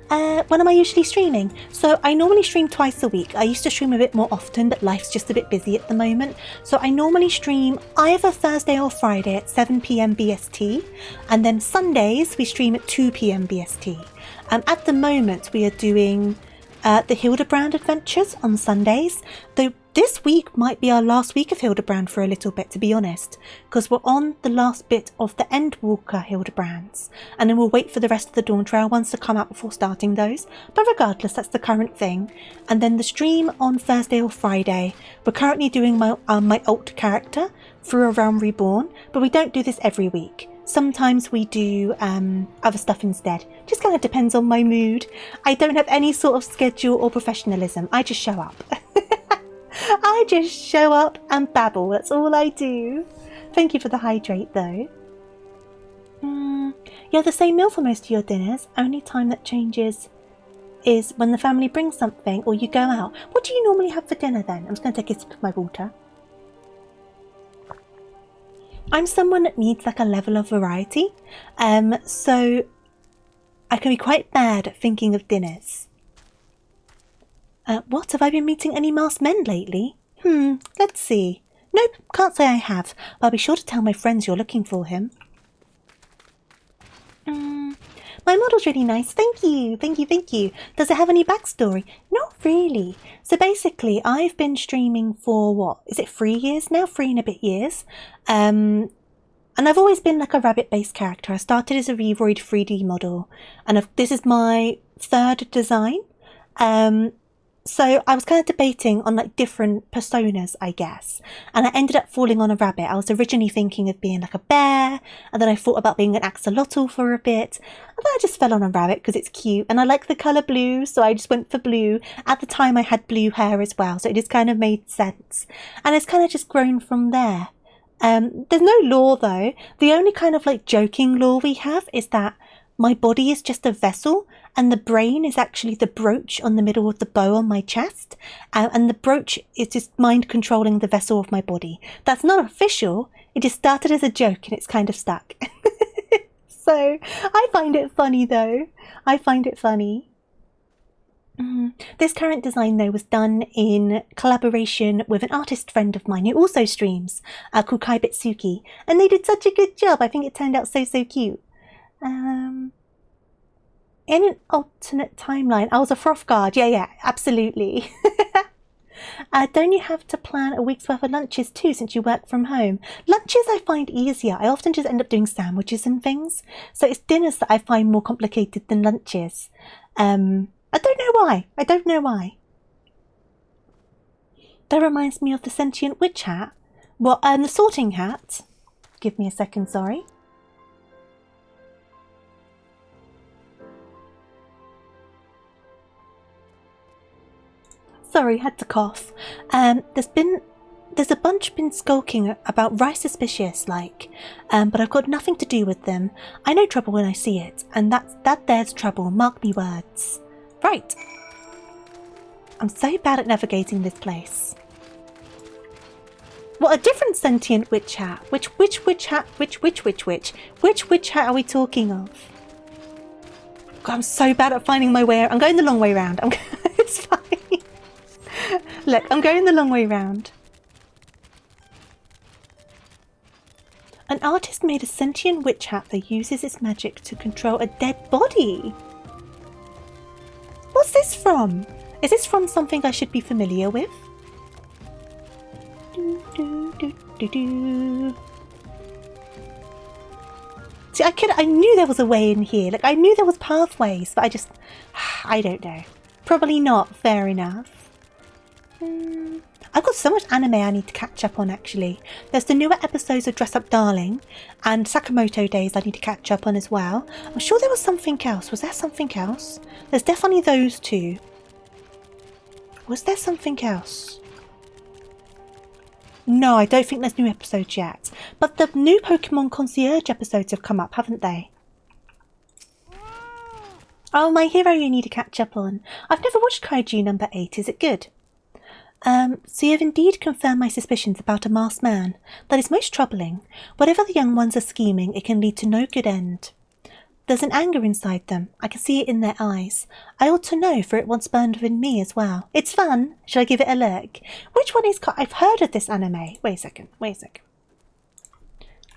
When am I usually streaming? So I normally stream twice a week. I used to stream a bit more often, but life's just a bit busy at the moment. So I normally stream either Thursday or Friday at 7 p.m. BST, and then Sundays we stream at 2 p.m. BST. At the moment we are doing the Hildebrand adventures on Sundays, though this week might be our last week of Hildebrand for a little bit, to be honest, because we're on the last bit of the Endwalker Hildebrands, and then we'll wait for the rest of the Dawn Trail ones to come out before starting those. But regardless, that's the current thing. And then the stream on Thursday or Friday, we're currently doing my alt character through A Realm Reborn, but we don't do this every week. Sometimes we do other stuff instead. Just kind of depends on my mood. I don't have any sort of schedule or professionalism. I just show up. I just show up and babble. That's all I do. Thank you for the hydrate, though. You have the same meal for most of your dinners. Only time that changes is when the family brings something or you go out. What do you normally have for dinner then? I'm just going to take a sip of my water. I'm someone that needs like a level of variety. So I can be quite bad at thinking of dinners. What? Have I been meeting any masked men lately? Let's see. Nope, can't say I have. But I'll be sure to tell my friends you're looking for him. My model's really nice. Thank you. Does it have any backstory? Not really. So basically, I've been streaming for what? Is it 3 years now? 3 and a bit years. And I've always been like a rabbit-based character. I started as a Revoid 3D model, and this is my 3rd design. So I was kind of debating on like different personas, I guess, and I ended up falling on a rabbit. I was originally thinking of being like a bear, and then I thought about being an axolotl for a bit, and then I just fell on a rabbit because it's cute, and I like the colour blue, so I just went for blue. At the time I had blue hair as well, so it just kind of made sense, and it's kind of just grown from there. There's no lore though. The only kind of like joking lore we have is that my body is just a vessel, and the brain is actually the brooch on the middle of the bow on my chest, and the brooch is just mind controlling the vessel of my body. That's not official. It just started as a joke and it's kind of stuck. So I find it funny though. I find it funny. This current design though was done in collaboration with an artist friend of mine who also streams, called Kai Bitsuki, and they did such a good job. I think it turned out so cute. In an alternate timeline, I was a froth guard. Yeah, absolutely. Don't you have to plan a week's worth of lunches too, since you work from home? Lunches I find easier. I often just end up doing sandwiches and things. So it's dinners that I find more complicated than lunches. I don't know why. That reminds me of the sentient witch hat. Well, the sorting hat. Give me a second, sorry. Sorry, had to cough. There's a bunch been skulking about right suspicious, like, but I've got nothing to do with them. I know trouble when I see it, and that there's trouble, mark me words. Right. I'm so bad at navigating this place. What, a different sentient witch hat? Which witch hat? Which witch hat are we talking of? God, I'm so bad at finding my way. I'm going the long way round. It's fine. Look, I'm going the long way round. An artist made a sentient witch hat that uses its magic to control a dead body. What's this from? Is this from something I should be familiar with? See, I knew there was a way in here. Like, I knew there was pathways, but I don't know. Probably not. Fair enough. I've got so much anime I need to catch up on, actually. There's the newer episodes of Dress Up Darling and Sakamoto Days I need to catch up on as well. I'm sure there was something else. Was there something else? There's definitely those two. Was there something else? No, I don't think there's new episodes yet. But the new Pokemon Concierge episodes have come up, haven't they? Oh, My Hero you need to catch up on. I've never watched Kaiju number 8. Is it good? So you have indeed confirmed my suspicions about a masked man. That is most troubling. Whatever the young ones are scheming, it can lead to no good end. There's an anger inside them. I can see it in their eyes. I ought to know, for it once burned within me as well. It's fun. Shall I give it a look? Which one is... I've heard of this anime. Wait a second.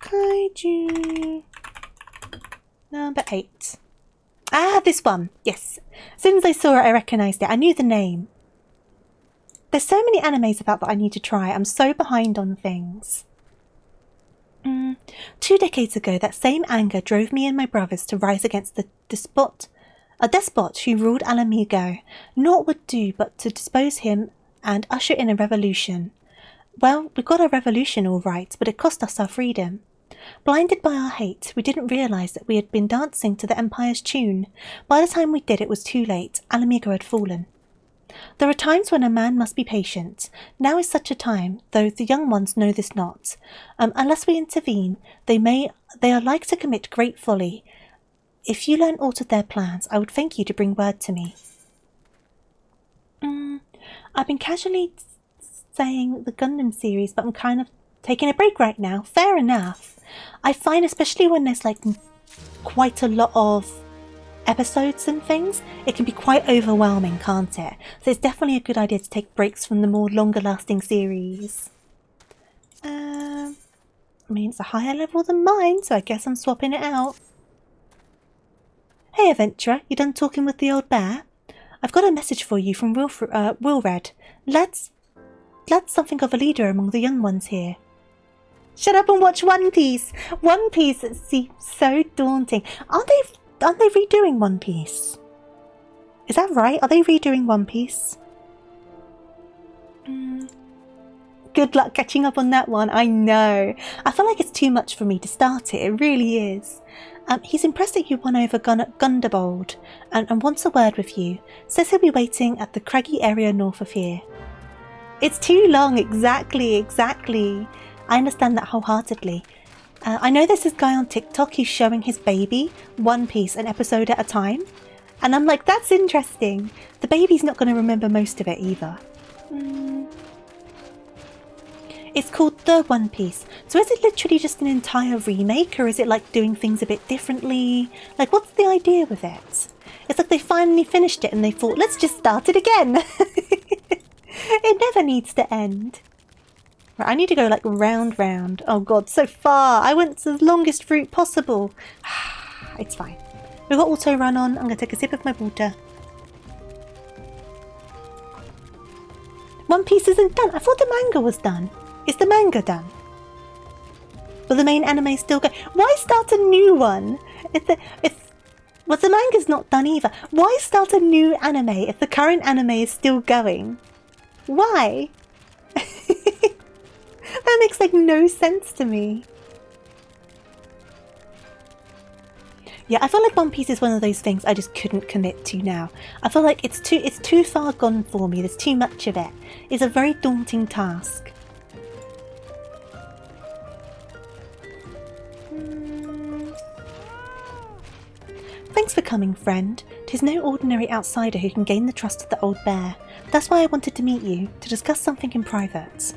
Kaiju... number 8. Ah, this one. Yes. As soon as I saw it, I recognised it. I knew the name. There's so many animes about that I need to try. I'm so behind on things. 2 decades ago, that same anger drove me and my brothers to rise against a despot who ruled Alamigo. Naught would do but to depose him and usher in a revolution. Well, we got our revolution all right, but it cost us our freedom. Blinded by our hate, we didn't realise that we had been dancing to the Empire's tune. By the time we did, it was too late. Alamigo had fallen. There are times when a man must be patient. Now is such a time, though the young ones know this not. Unless we intervene, they are like to commit great folly. If you learn aught of their plans, I would thank you to bring word to me. I've been casually saying the Gundam series, but I'm kind of taking a break right now. Fair enough. I find, especially when there's like quite a lot of episodes and things, it can be quite overwhelming, can't it? So it's definitely a good idea to take breaks from the more longer lasting series. I mean, it's a higher level than mine, so I guess I'm swapping it out. Hey adventurer, you done talking with the old bear? I've got a message for you from Wilred. Lad's something of a leader among the young ones here. Shut up and watch One Piece! One Piece seems so daunting. Aren't they redoing One Piece? Is that right? Are they redoing One Piece? Good luck catching up on that one, I know. I feel like it's too much for me to start it, it really is. He's impressed that you won over Gunderbold and wants a word with you. Says he'll be waiting at the craggy area north of here. It's too long, exactly. I understand that wholeheartedly. I know there's this guy on TikTok who's showing his baby One Piece an episode at a time. And I'm like, that's interesting. The baby's not going to remember most of it either. It's called The One Piece. So is it literally just an entire remake, or is it like doing things a bit differently? Like, what's the idea with it? It's like they finally finished it and they thought, let's just start it again. It never needs to end. Right, I need to go like round. Oh god, so far. I went the longest route possible. It's fine. We've got auto run on. I'm going to take a sip of my water. One Piece isn't done. I thought the manga was done. Is the manga done? Will the main anime still go? Why start a new one? Well, the manga's not done either. Why start a new anime if the current anime is still going? Why? That makes like no sense to me. Yeah, I feel like One Piece is one of those things I just couldn't commit to now. I feel like it's too far gone for me. There's too much of it. It's a very daunting task. Thanks for coming, friend. 'Tis no ordinary outsider who can gain the trust of the old bear. That's why I wanted to meet you, to discuss something in private.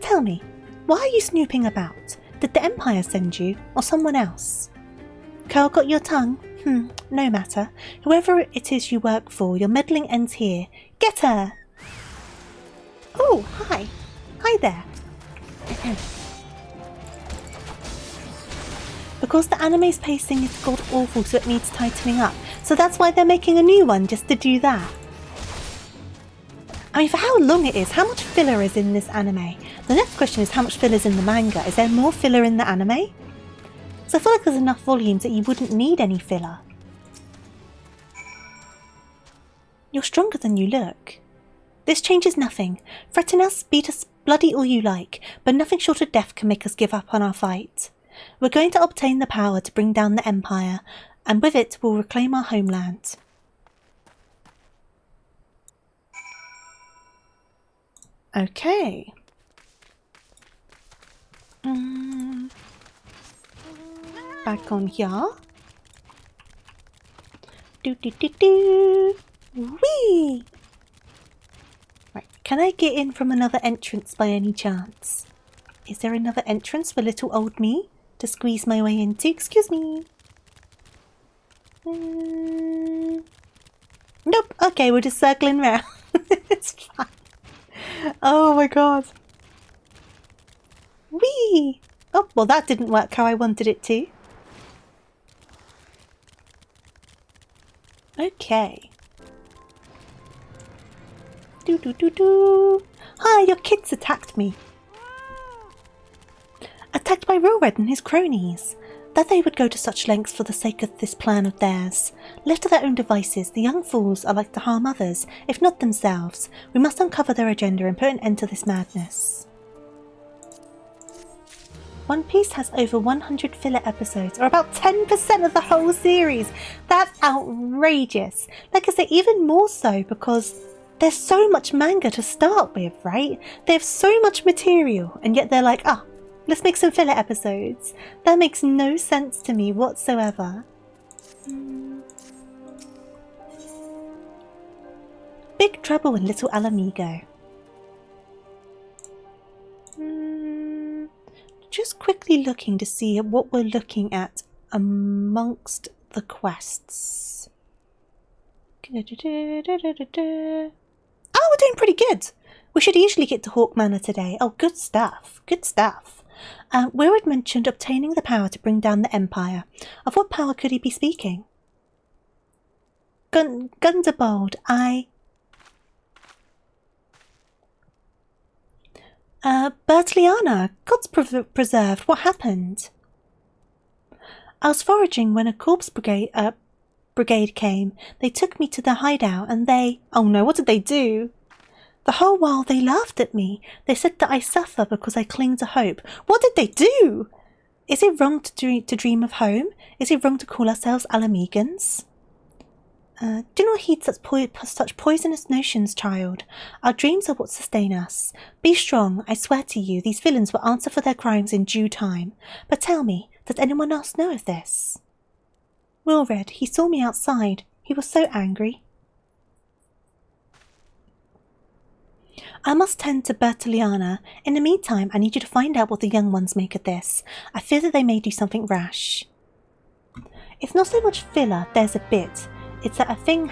Tell me, why are you snooping about? Did the Empire send you, or someone else? Curl got your tongue? No matter. Whoever it is you work for, your meddling ends here. Get her! Oh, hi. Hi there. Because the anime's pacing is god-awful, so it needs tightening up. So that's why they're making a new one, just to do that. I mean, for how long it is, how much filler is in this anime? The next question is how much filler is in the manga. Is there more filler in the anime? So I feel like there's enough volumes that you wouldn't need any filler. You're stronger than you look. This changes nothing. Threaten us, beat us bloody all you like, but nothing short of death can make us give up on our fight. We're going to obtain the power to bring down the Empire, and with it we'll reclaim our homeland. Okay. Back on here. Whee! Right, can I get in from another entrance by any chance? Is there another entrance for little old me to squeeze my way into? Excuse me. Nope. Okay, we're just circling round. It's fine. Oh my god. Whee! Oh, well that didn't work how I wanted it to. Okay. Hi, your kids attacked me. Attacked by Red and his cronies. That they would go to such lengths for the sake of this plan of theirs. Left to their own devices, the young fools are like to harm others, if not themselves. We must uncover their agenda and put an end to this madness. One Piece has over 100 filler episodes, or about 10% of the whole series. That's outrageous. Like I say, even more so because there's so much manga to start with, right? They have so much material, and yet they're like, let's make some filler episodes. That makes no sense to me whatsoever. Big Trouble in Little Alamigo. Just quickly looking to see what we're looking at amongst the quests. Oh, we're doing pretty good. We should easily get to Haukke Manor today. Oh, good stuff. Good stuff. Where had mentioned obtaining the power to bring down the Empire. Of what power could he be speaking? Gunderbold, Bertliana, God's preserved, what happened? I was foraging when a corpse brigade came. They took me to their hideout and they... Oh no, what did they do? The whole while they laughed at me. They said that I suffer because I cling to hope. What did they do? Is it wrong to dream of home? Is it wrong to call ourselves Alamegans? Do not heed such poisonous notions, child. Our dreams are what sustain us. Be strong, I swear to you, these villains will answer for their crimes in due time. But tell me, does anyone else know of this? Wilred, he saw me outside. He was so angry. I must tend to Bertiliana. In the meantime, I need you to find out what the young ones make of this. I fear that they may do something rash. It's not so much filler, there's a bit. It's that a thing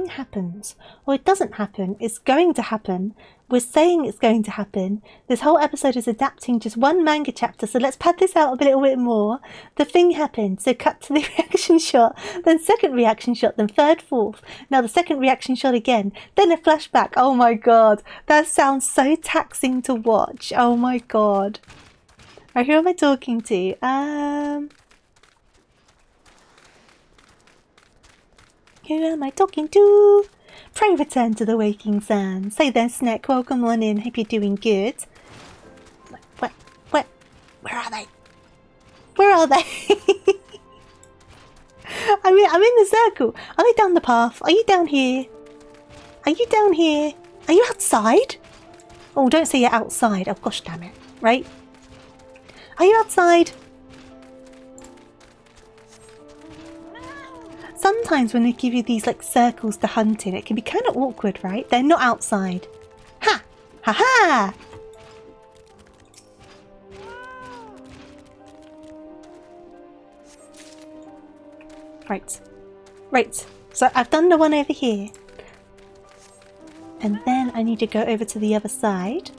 happens. Or it doesn't happen. It's going to happen. We're saying it's going to happen. This whole episode is adapting just one manga chapter, so let's pad this out a little bit more. The thing happened, so cut to the reaction shot, then second reaction shot, then third, fourth. Now the second reaction shot again, then a flashback. Oh my god, that sounds so taxing to watch. Oh my god. Right, who am I talking to? Who am I talking to? Pray return to the waking sun. Say there, Snack. Welcome on in. Hope you're doing good. Where are they? Where are they? I'm in the circle. Are they down the path? Are you down here? Are you down here? Are you outside? Oh, don't say you're outside. Oh, gosh damn it. Right? Are you outside? Sometimes when they give you these like circles to hunt in, it can be kind of awkward, right? They're not outside. Ha! Ha ha! Right. So I've done the one over here. And then I need to go over to the other side.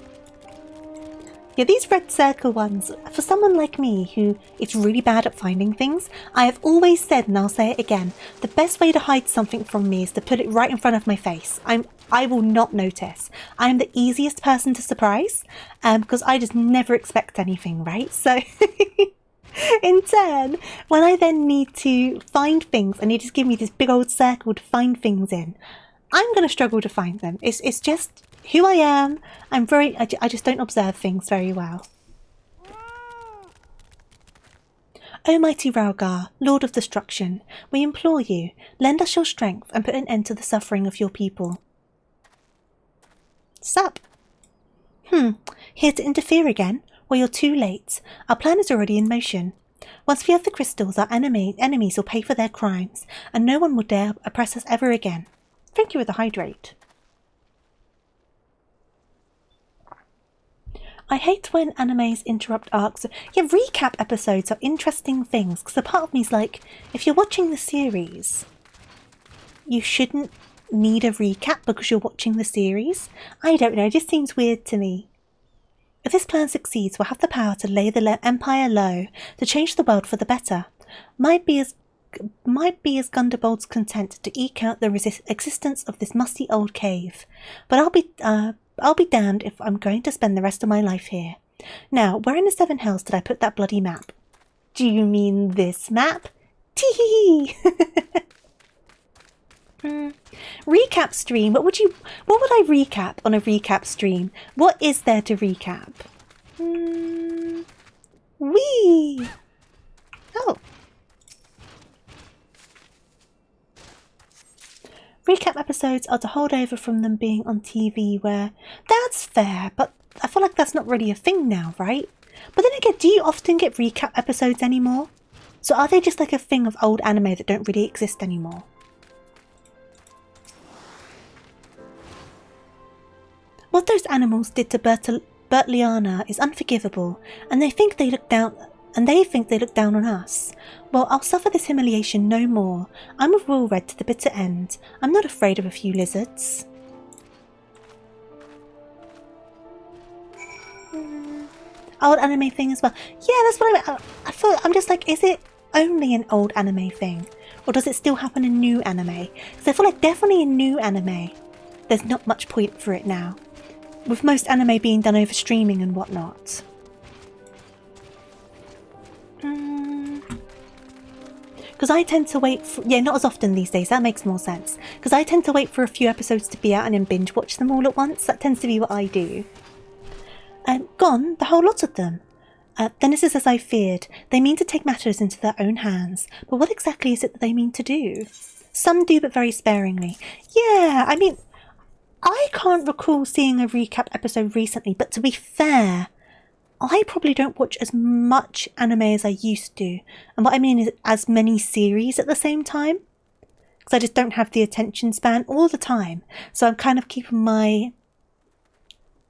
Yeah, these red circle ones, for someone like me who is really bad at finding things, I have always said, and I'll say it again, the best way to hide something from me is to put it right in front of my face. I will not notice. I'm the easiest person to surprise, because I just never expect anything, right? So, In turn, when I then need to find things, and you just give me this big old circle to find things in, I'm going to struggle to find them. It's just who I am. I just don't observe things very well. O mighty Ralgar, Lord of Destruction, we implore you, lend us your strength and put an end to the suffering of your people. Sup? Here to interfere again? Well, you're too late. Our plan is already in motion. Once we have the crystals, our enemies will pay for their crimes, and no one will dare oppress us ever again. Thank you for the hydrate. I hate when animes interrupt arcs. Yeah, recap episodes are interesting things, because a part of me is like, if you're watching the series, you shouldn't need a recap because you're watching the series. I don't know, it just seems weird to me. If this plan succeeds, we'll have the power to lay the Empire low, to change the world for the better. Might be as Gunderbold's content to eke out the existence of this musty old cave. But I'll be damned if I'm going to spend the rest of my life here. Now, where in the Seven Hells did I put that bloody map? Do you mean this map? Tee-hee-hee! Recap stream. What would I recap on a recap stream? What is there to recap? Wee! Oh. Recap episodes are to hold over from them being on TV where... That's fair, but I feel like that's not really a thing now, right? But then again, do you often get recap episodes anymore? So are they just like a thing of old anime that don't really exist anymore? What those animals did to Bertliana is unforgivable, and they think they look down on us. Well, I'll suffer this humiliation no more. I'm with Will Red to the bitter end. I'm not afraid of a few lizards. Old anime thing as well. Yeah, that's what I thought. I'm just like, is it only an old anime thing? Or does it still happen in new anime? Because I feel like definitely in new anime, there's not much point for it now. With most anime being done over streaming and whatnot. Because I tend to wait for... Yeah, not as often these days. That makes more sense. Because I tend to wait for a few episodes to be out and then binge watch them all at once. That tends to be what I do. Gone, the whole lot of them. Then this is as I feared. They mean to take matters into their own hands. But what exactly is it that they mean to do? Some do, but very sparingly. Yeah, I mean... I can't recall seeing a recap episode recently, but to be fair, I probably don't watch as much anime as I used to. And what I mean is as many series at the same time. Because I just don't have the attention span all the time. So I'm kind of keeping my...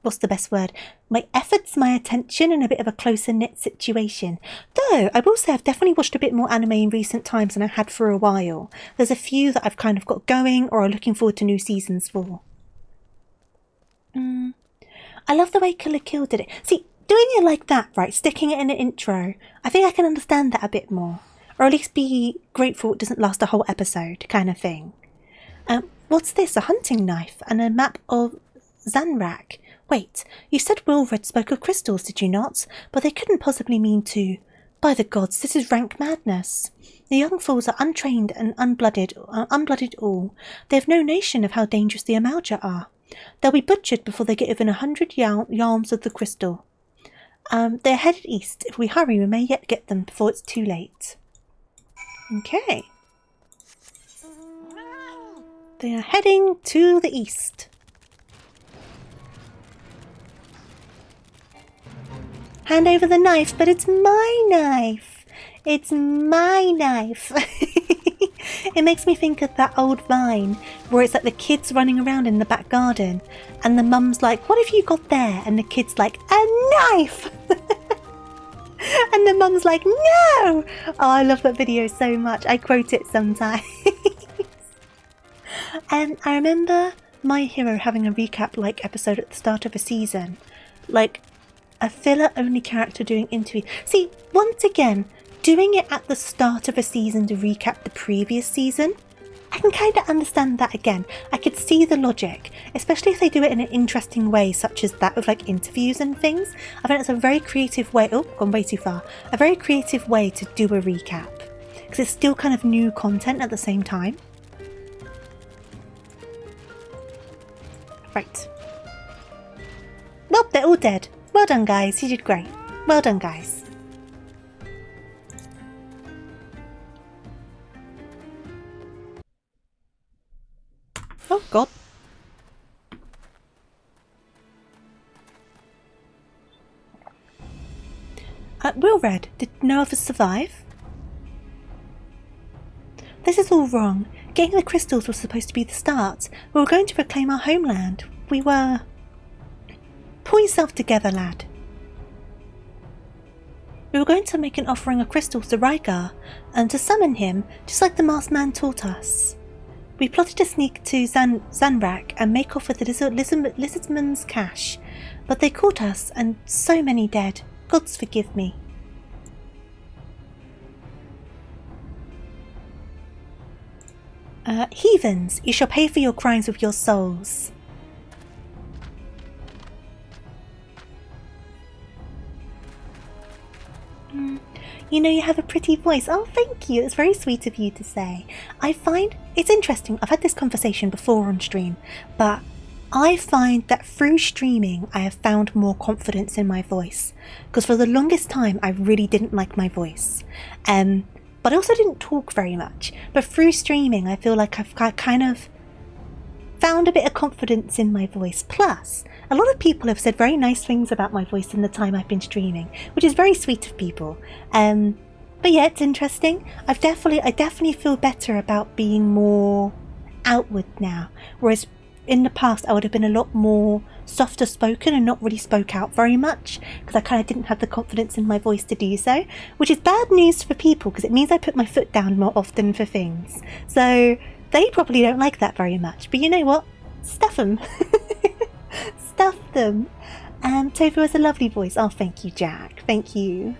What's the best word? My efforts, my attention in a bit of a closer knit situation. Though, I will say I've definitely watched a bit more anime in recent times than I had for a while. There's a few that I've kind of got going or are looking forward to new seasons for. I love the way Killer Kill did it. See, doing it like that, right, sticking it in an intro, I think I can understand that a bit more. Or at least be grateful it doesn't last a whole episode, kind of thing. What's this? A hunting knife and a map of Zanrak. Wait, you said Wilred spoke of crystals, did you not? But they couldn't possibly mean to... By the gods, this is rank madness. The young fools are untrained and unblooded all. They have no notion of how dangerous the Amalja are. They'll be butchered before they get within 100 yalms of the crystal. They're headed east. If we hurry, we may yet get them before it's too late. Okay. They are heading to the east. Hand over the knife, but it's my knife. It's my knife. It makes me think of that old Vine where it's like the kids running around in the back garden and the mum's like, what have you got there? And the kid's like, a knife! And the mum's like, no! Oh, I love that video so much. I quote it sometimes. And I remember My Hero having a recap-like episode at the start of a season. Like, a filler-only character doing interviews. See, once again... Doing it at the start of a season to recap the previous season, I can kind of understand that again. I could see the logic, especially if they do it in an interesting way, such as that of like interviews and things. I think it's a very creative way. Oh, gone way too far. A very creative way to do a recap, because it's still kind of new content at the same time. Right. Well, they're all dead. Well done, guys. You did great. Well done, guys. Oh, God. Will Red, did no of us survive? This is all wrong. Getting the crystals was supposed to be the start. We were going to reclaim our homeland. We were... Pull yourself together, lad. We were going to make an offering of crystals to Rygar, and to summon him, just like the masked man taught us. We plotted to sneak to Zanrak and make off with the lizardman's cash, but they caught us, and so many dead. Gods forgive me. Heathens, you shall pay for your crimes with your souls. You know, you have a pretty voice. Oh, thank you. It's very sweet of you to say. I find it's interesting. I've had this conversation before on stream, but I find that through streaming, I have found more confidence in my voice. Because for the longest time, I really didn't like my voice. But I also didn't talk very much. But through streaming, I feel like I've kind of found a bit of confidence in my voice. Plus, a lot of people have said very nice things about my voice in the time I've been streaming, which is very sweet of people. But yeah, it's interesting. I definitely feel better about being more outward now. Whereas in the past, I would have been a lot more softer spoken and not really spoke out very much because I kind of didn't have the confidence in my voice to do so, which is bad news for people because it means I put my foot down more often for things. So they probably don't like that very much. But you know what? Stuff them. Stuff them. Tofu has a lovely voice. Oh, thank you, Jack. Thank you.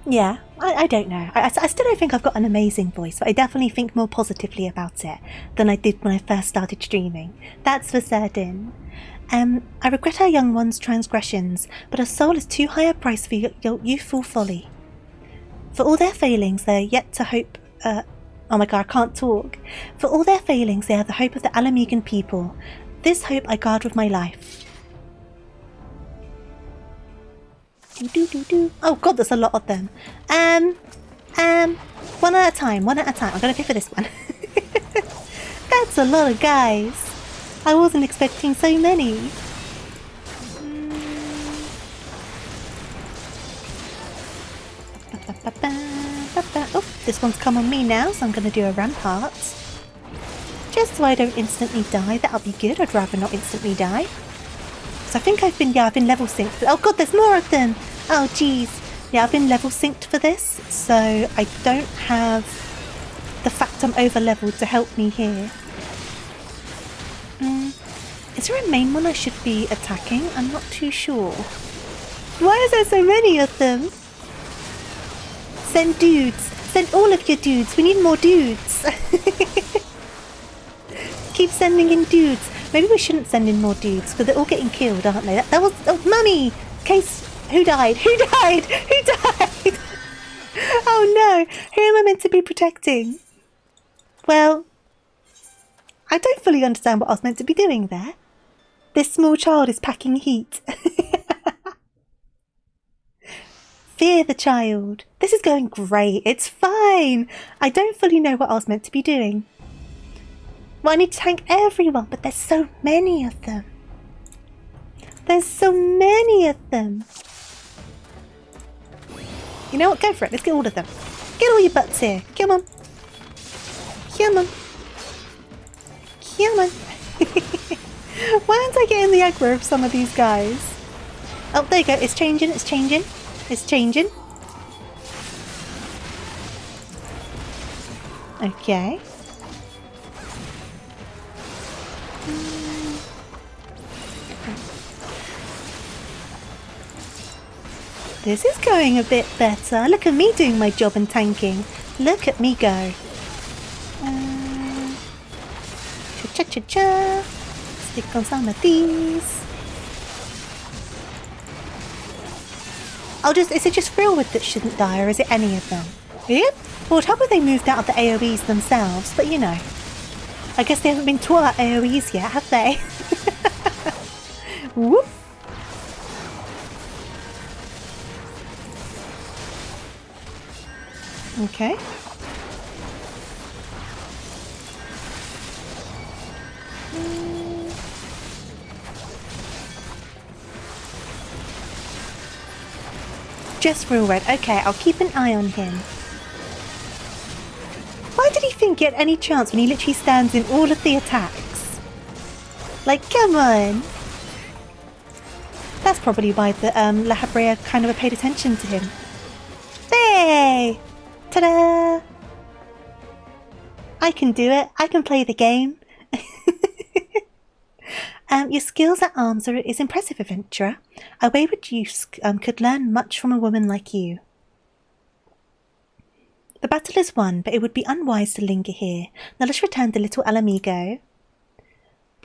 Yeah, I don't know. I still don't think I've got an amazing voice, but I definitely think more positively about it than I did when I first started streaming. That's for certain. I regret our young one's transgressions, but a soul is too high a price for your youthful folly. For all their failings, they are yet to hope... oh my god, I can't talk. For all their failings, they are the hope of the Alamegan people. This hope I guard with my life. Oh god, there's a lot of them. One at a time. I'm gonna go for this one. That's a lot of guys. I wasn't expecting so many. Oh, this one's come on me now, so I'm gonna do a rampart. Just so I don't instantly die. That'll be good. I'd rather not instantly die. So I think I've been level synced. Oh god, there's more of them! Oh jeez. Yeah, I've been level synced for this, so I don't have the fact I'm over leveled to help me here. Is there a main one I should be attacking? I'm not too sure. Why is there so many of them? Send dudes. Send all of your dudes. We need more dudes. Keep sending in dudes. Maybe we shouldn't send in more dudes, because they're all getting killed, aren't they? That was... Oh, Mummy! Case... Who died? Who died? Who died? Oh no! Who am I meant to be protecting? Well... I don't fully understand what I was meant to be doing there. This small child is packing heat. Fear the child. This is going great. It's fine. I don't fully know what I was meant to be doing. Well, I need to tank everyone, but there's so many of them. There's so many of them. You know what? Go for it. Let's get all of them. Get all your butts here. Come on. Come on. Come on. Why aren't I getting the aggro of some of these guys? Oh, there you go. It's changing. It's changing. It's changing. Okay. This is going a bit better. Look at me doing my job and tanking. Look at me go. Cha-cha-cha. Stick on some of these. Is it just Realwood that shouldn't die, or is it any of them? Yep. Well, how about they moved out of the AoEs themselves, but you know. I guess they haven't been taught about AoEs yet, have they? Whoop. Okay. Just real red. Okay, I'll keep an eye on him. Why did he think he had any chance when he literally stands in all of the attacks? Like, come on! That's probably why the La Habrea kind of paid attention to him. Hey! Ta-da! I can do it. I can play the game. Your skills at arms is impressive, adventurer. A wayward youth could learn much from a woman like you. The battle is won, but it would be unwise to linger here. Now let's return to Little Alamigo.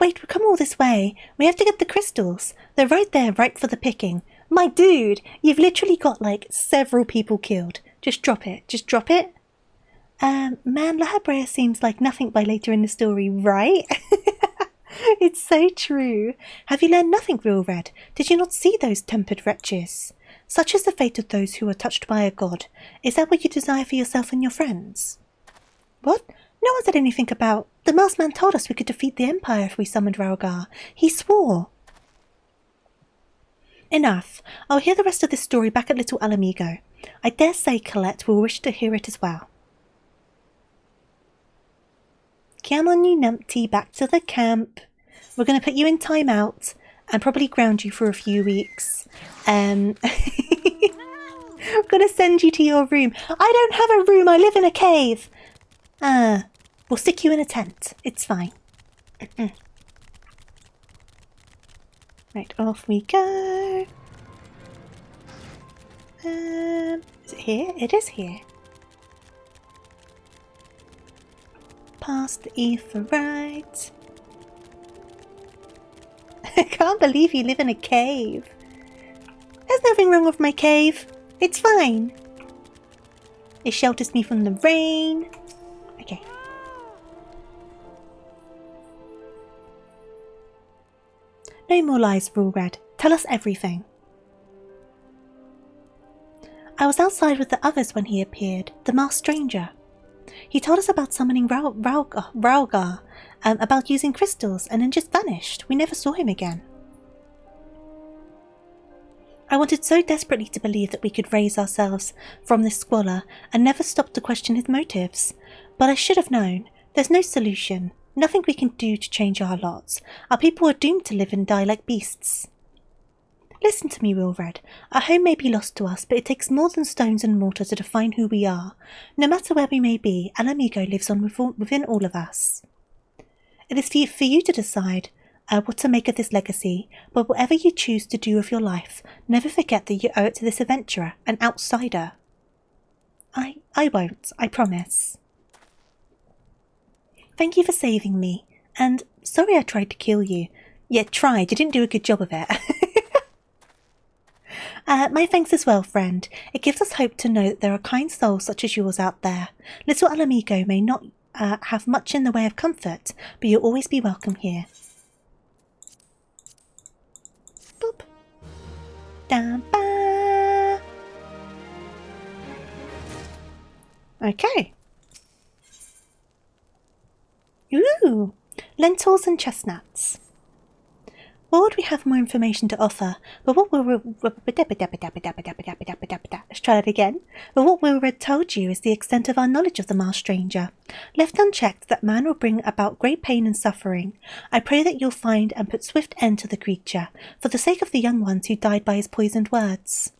Wait, we've come all this way. We have to get the crystals. They're right there, ripe for the picking. My dude, you've literally got like several people killed. Just drop it. Just drop it. Man, La Habrea seems like nothing by later in the story, right? It's so true. Have you learned nothing, Real Red? Did you not see those tempered wretches? Such is the fate of those who are touched by a god. Is that what you desire for yourself and your friends? What? No one said anything about... The masked man told us we could defeat the Empire if we summoned Raogar. He swore. Enough. I'll hear the rest of this story back at Little Alamigo. I dare say Colette will wish to hear it as well. Come on, you numpty, back to the camp. We're going to put you in timeout and probably ground you for a few weeks. I'm going to send you to your room. I don't have a room, I live in a cave. We'll stick you in a tent. It's fine. Right, off we go. Is it here? It is here. Past the Aetheryte. I can't believe you live in a cave. There's nothing wrong with my cave. It's fine. It shelters me from the rain. Okay. No more lies, Rule Red. Tell us everything. I was outside with the others when he appeared, the masked stranger. He told us about summoning Raogar, about using crystals, and then just vanished. We never saw him again. I wanted so desperately to believe that we could raise ourselves from this squalor and never stop to question his motives. But I should have known. There's no solution. Nothing we can do to change our lots. Our people are doomed to live and die like beasts. Listen to me, Real Red. Our home may be lost to us, but it takes more than stones and mortar to define who we are. No matter where we may be, Alamigo lives on within all of us. It is for you to decide what to make of this legacy, but whatever you choose to do with your life, never forget that you owe it to this adventurer, an outsider. I won't, I promise. Thank you for saving me, and sorry I tried to kill you. Yeah, tried, you didn't do a good job of it. My thanks as well, friend. It gives us hope to know that there are kind souls such as yours out there. Little Alamigo may not have much in the way of comfort, but you'll always be welcome here. Boop. Da-ba. Okay. Ooh, lentils and chestnuts. What would we have more information to offer? But what let's try that again. But what Wilred told you is the extent of our knowledge of the masked stranger. Left unchecked, that man will bring about great pain and suffering. I pray that you'll find and put swift end to the creature, for the sake of the young ones who died by his poisoned words.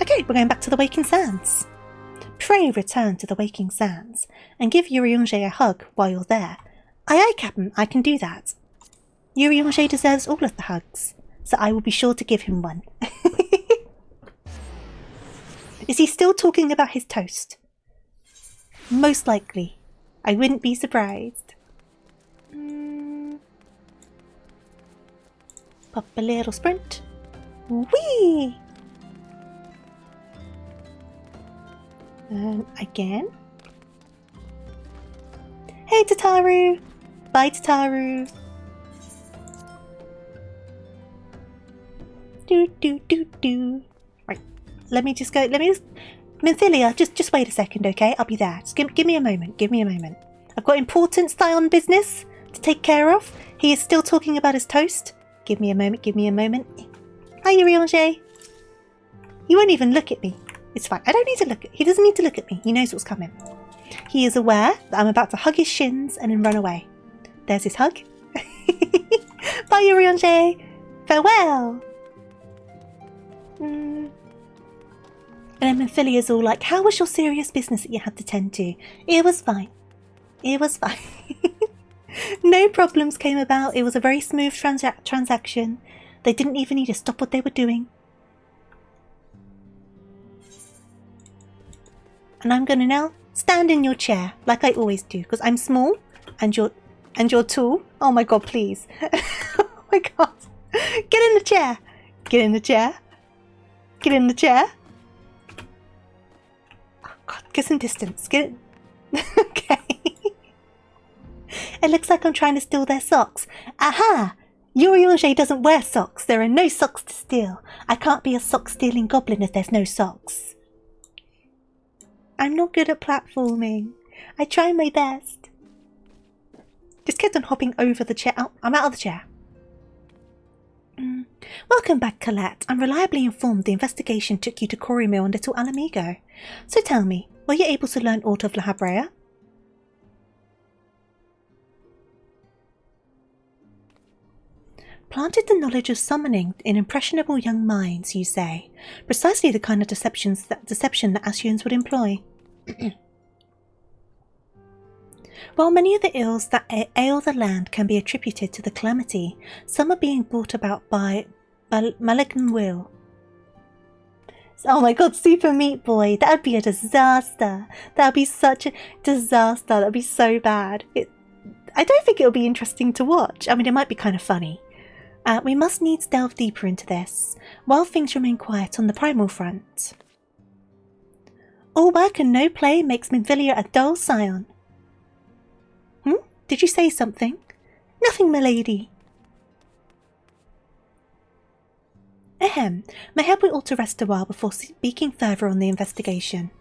Okay, we're going back to the Waking Sands. Pray return to the Waking Sands, and give Urianger a hug while you're there. Aye aye, Captain, I can do that. Urianger deserves all of the hugs, so I will be sure to give him one. Is he still talking about his toast? Most likely. I wouldn't be surprised. Pop a little sprint. Whee! And again. Hey, Tataru! Bye, Tataru! Do. Right, let me just go, Minfilia, just wait a second, okay? I'll be there. Just give me a moment, I've got important Scion business to take care of. He is still talking about his toast. Give me a moment. Hi, Urianger. He won't even look at me. It's fine. I don't need to look at he doesn't need to look at me. He knows what's coming. He is aware that I'm about to hug his shins and then run away. There's his hug. Bye, Urianger. Farewell. And then Minfilia's all like, how was your serious business that you had to tend to? It was fine. No problems came about. It was a very smooth transaction. They didn't even need to stop what they were doing. And I'm gonna now stand in your chair like I always do, because I'm small and you're tall. Oh my god, please. Oh my god. Get in the chair. Oh god, get some distance. Get it. Okay. It looks like I'm trying to steal their socks. Aha! Urianger doesn't wear socks. There are no socks to steal. I can't be a sock-stealing goblin if there's no socks. I'm not good at platforming. I try my best. Just kept on hopping over the chair. Oh, I'm out of the chair. Welcome back, Colette. I'm reliably informed the investigation took you to Corrimil and Little Alamigo. So tell me, were you able to learn aught of La Habrea? Planted the knowledge of summoning in impressionable young minds, you say. Precisely the kind of deception that Ascians would employ. While many of the ills that ail the land can be attributed to the calamity, some are being brought about by malignant will. Oh my god, Super Meat Boy! That would be a disaster! That would be such a disaster! That would be so bad. I don't think it will be interesting to watch. I mean, it might be kind of funny. We must needs delve deeper into this, while things remain quiet on the primal front. All work and no play makes Minfilia a dull scion. Did you say something? Nothing, milady. Ahem. Mayhap we ought to rest a while before speaking further on the investigation.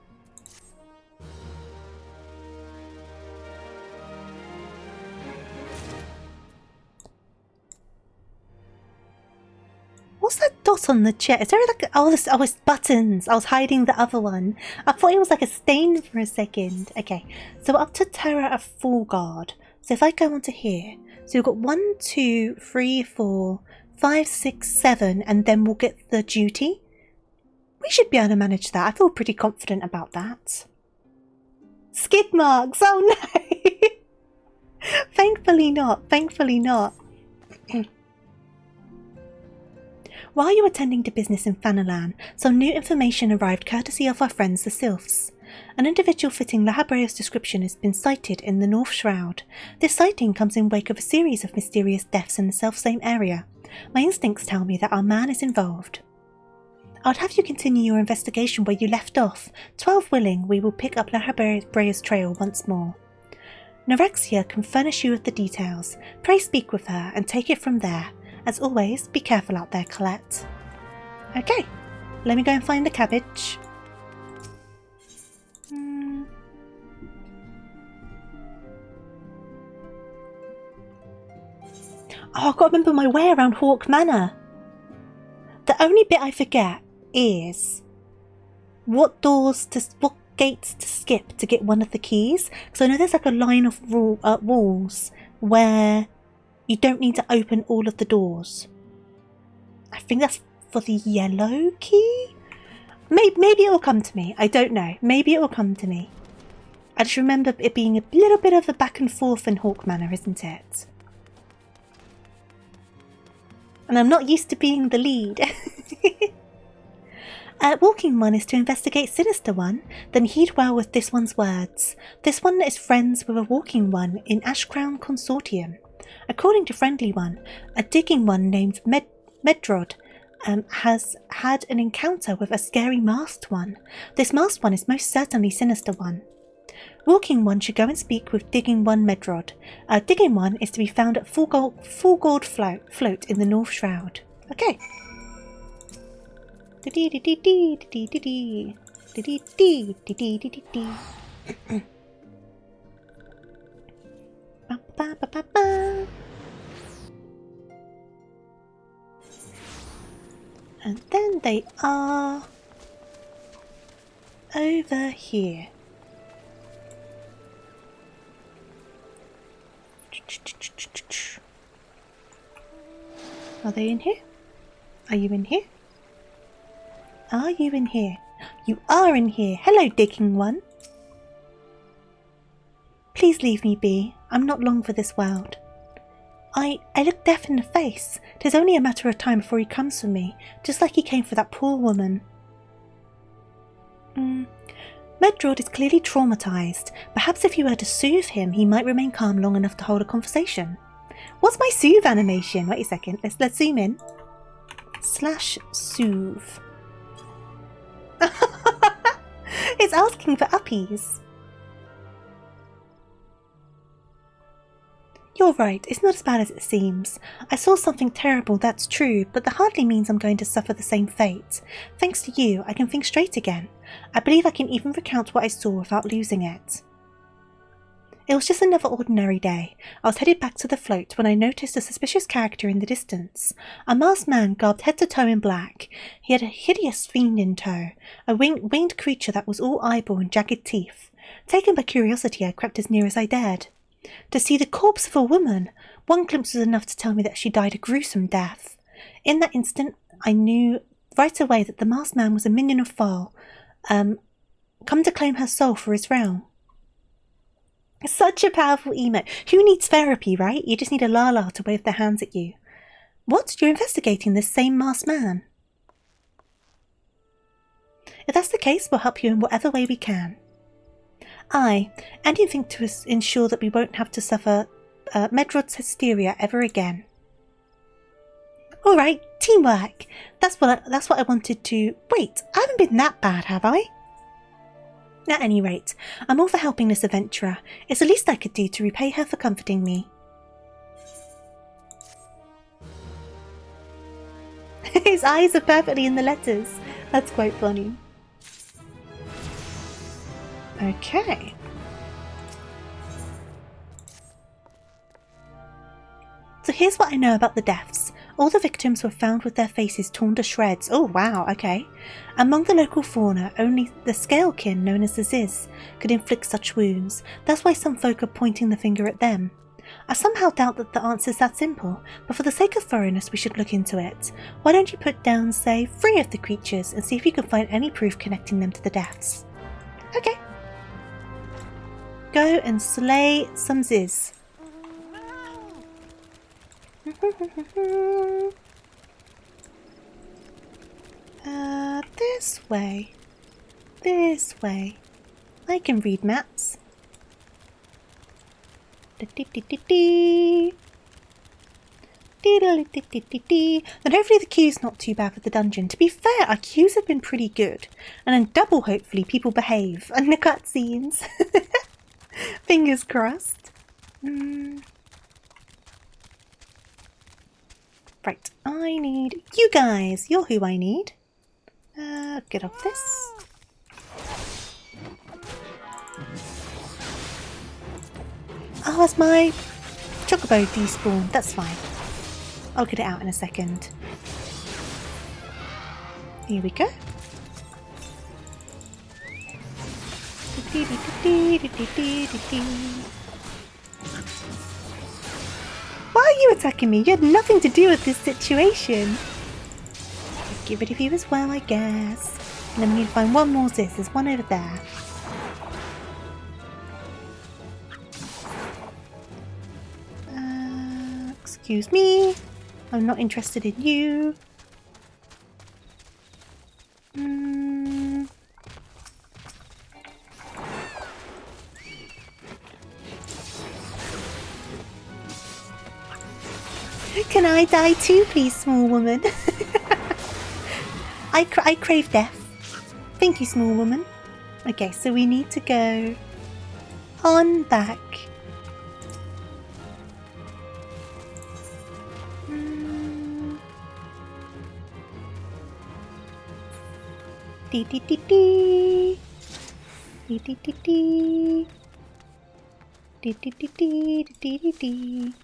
What's that dot on the chair? Is there like it's buttons. I was hiding the other one. I thought it was like a stain for a second. Okay, so up to Terra of Full Guard. So if I go onto here, so we've got 1, 2, 3, 4, 5, 6, 7, and then we'll get the duty. We should be able to manage that. I feel pretty confident about that. Skid marks! Oh no! Thankfully not. While you were attending to business in Fanalan, some new information arrived courtesy of our friends the Sylphs. An individual fitting La Habrea's description has been sighted in the North Shroud. This sighting comes in wake of a series of mysterious deaths in the self-same area. My instincts tell me that our man is involved. I'd have you continue your investigation where you left off. 12 willing, we will pick up La Habrea's trail once more. Norexia can furnish you with the details. Pray speak with her and take it from there. As always, be careful out there, Colette. Okay, let me go and find the cabbage. Oh, I've got to remember my way around Haukke Manor. The only bit I forget is what gates to skip to get one of the keys. Because I know there's like a line of walls where you don't need to open all of the doors. I think that's for the yellow key? Maybe it will come to me. I don't know. Maybe it will come to me. I just remember it being a little bit of a back and forth in Haukke Manor, isn't it? And I'm not used to being the lead. Walking One is to investigate Sinister One, then heed well with this one's words. This one is friends with a Walking One in Ashcrown Consortium. According to Friendly One, a Digging One named Medrod has had an encounter with a scary masked one. This masked one is most certainly Sinister One. Walking One should go and speak with Digging One Medrod. Digging One is to be found at Full Gold Float in the North Shroud. Okay. And then they are over here. Are they in here? Are you in here? Are you in here? You are in here. Hello, Digging One. Please leave me be. I'm not long for this world. I look death in the face. 'Tis only a matter of time before he comes for me, just like he came for that poor woman. Medrod is clearly traumatized. Perhaps if you were to soothe him, he might remain calm long enough to hold a conversation. What's my soothe animation? Wait a second. Let's zoom in. /soothe. It's asking for uppies. You're right, it's not as bad as it seems. I saw something terrible, that's true, but that hardly means I'm going to suffer the same fate. Thanks to you, I can think straight again. I believe I can even recount what I saw without losing it. It was just another ordinary day. I was headed back to the float when I noticed a suspicious character in the distance. A masked man garbed head to toe in black. He had a hideous fiend in tow, a winged creature that was all eyeball and jagged teeth. Taken by curiosity, I crept as near as I dared. To see the corpse of a woman, one glimpse was enough to tell me that she died a gruesome death. In that instant, I knew right away that the masked man was a minion of Thal, come to claim her soul for his realm. Such a powerful emote. Who needs therapy, right? You just need a Lala to wave their hands at you. What? You're investigating this same masked man? If that's the case, we'll help you in whatever way we can. Aye, anything to ensure that we won't have to suffer Medrod's hysteria ever again. Alright, teamwork. That's what I wanted to... Wait, I haven't been that bad, have I? At any rate, I'm all for helping this adventurer. It's the least I could do to repay her for comforting me. His eyes are perfectly in the letters. That's quite funny. Okay. So here's what I know about the deaths. All the victims were found with their faces torn to shreds. Oh wow, okay. Among the local fauna, only the scalekin, known as the Ziz, could inflict such wounds. That's why some folk are pointing the finger at them. I somehow doubt that the answer's that simple, but for the sake of thoroughness we should look into it. Why don't you put down, say, 3 of the creatures and see if you can find any proof connecting them to the deaths. Okay. Go and slay some Ziz. This way. This way. I can read maps. Then hopefully the queue's not too bad for the dungeon. To be fair, our queues have been pretty good. And then double hopefully people behave. And the cutscenes. Fingers crossed. Right, I need you guys. You're who I need. Get off this. Oh, that's my chocobo despawned. That's fine. I'll get it out in a second. Here we go. Why are you attacking me? You had nothing to do with this situation. Get rid of you as well, I guess. And then we need to find one more Ziz. There's one over there. Excuse me. I'm not interested in you. Can I die too, please, small woman? I crave death. Thank you, small woman. Okay, so we need to go on back. Dee dee dee dee. Dee dee dee dee. Dee dee dee dee dee dee dee.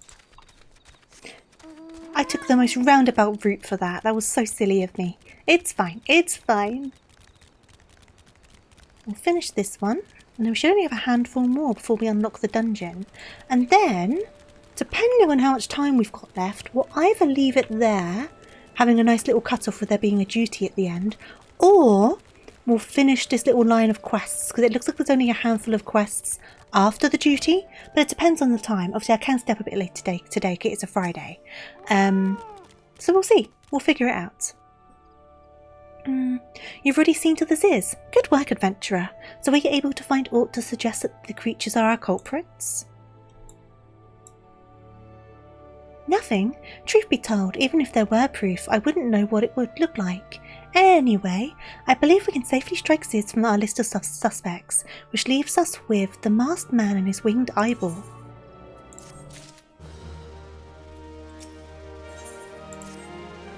I took the most roundabout route for that. That was so silly of me. It's fine. It's fine. We'll finish this one. And then we should only have a handful more before we unlock the dungeon. And then, depending on how much time we've got left, we'll either leave it there, having a nice little cut-off with there being a duty at the end, or we'll finish this little line of quests, because it looks like there's only a handful of quests after the duty, but it depends on the time. Obviously, I can step a bit late today because it's a Friday. So we'll see. We'll figure it out. You've already seen to the Ziz. Good work, adventurer. So were you able to find aught to suggest that the creatures are our culprits? Nothing. Truth be told, even if there were proof, I wouldn't know what it would look like. Anyway, I believe we can safely strike Ziz from our list of suspects, which leaves us with the masked man and his winged eyeball.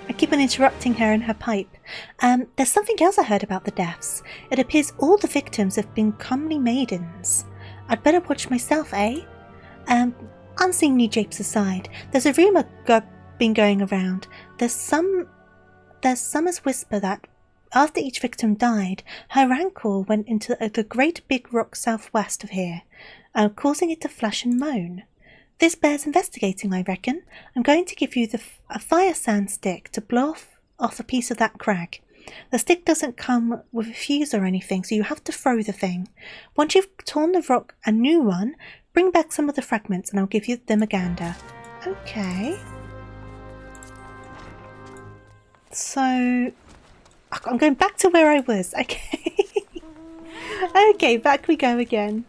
I keep on interrupting her in her pipe. There's something else I heard about the deaths. It appears all the victims have been comely maidens. I'd better watch myself, eh? Unseen new japes aside, there's a rumour been going around. There's some as whisper that after each victim died, her rancor went into the great big rock southwest of here, causing it to flash and moan. This bears investigating, I reckon. I'm going to give you a fire sand stick to blow off a piece of that crag. The stick doesn't come with a fuse or anything, so you have to throw the thing. Once you've torn the rock a new one, bring back some of the fragments and I'll give you them a gander. Okay. So, I'm going back to where I was. Okay. Okay, back we go again.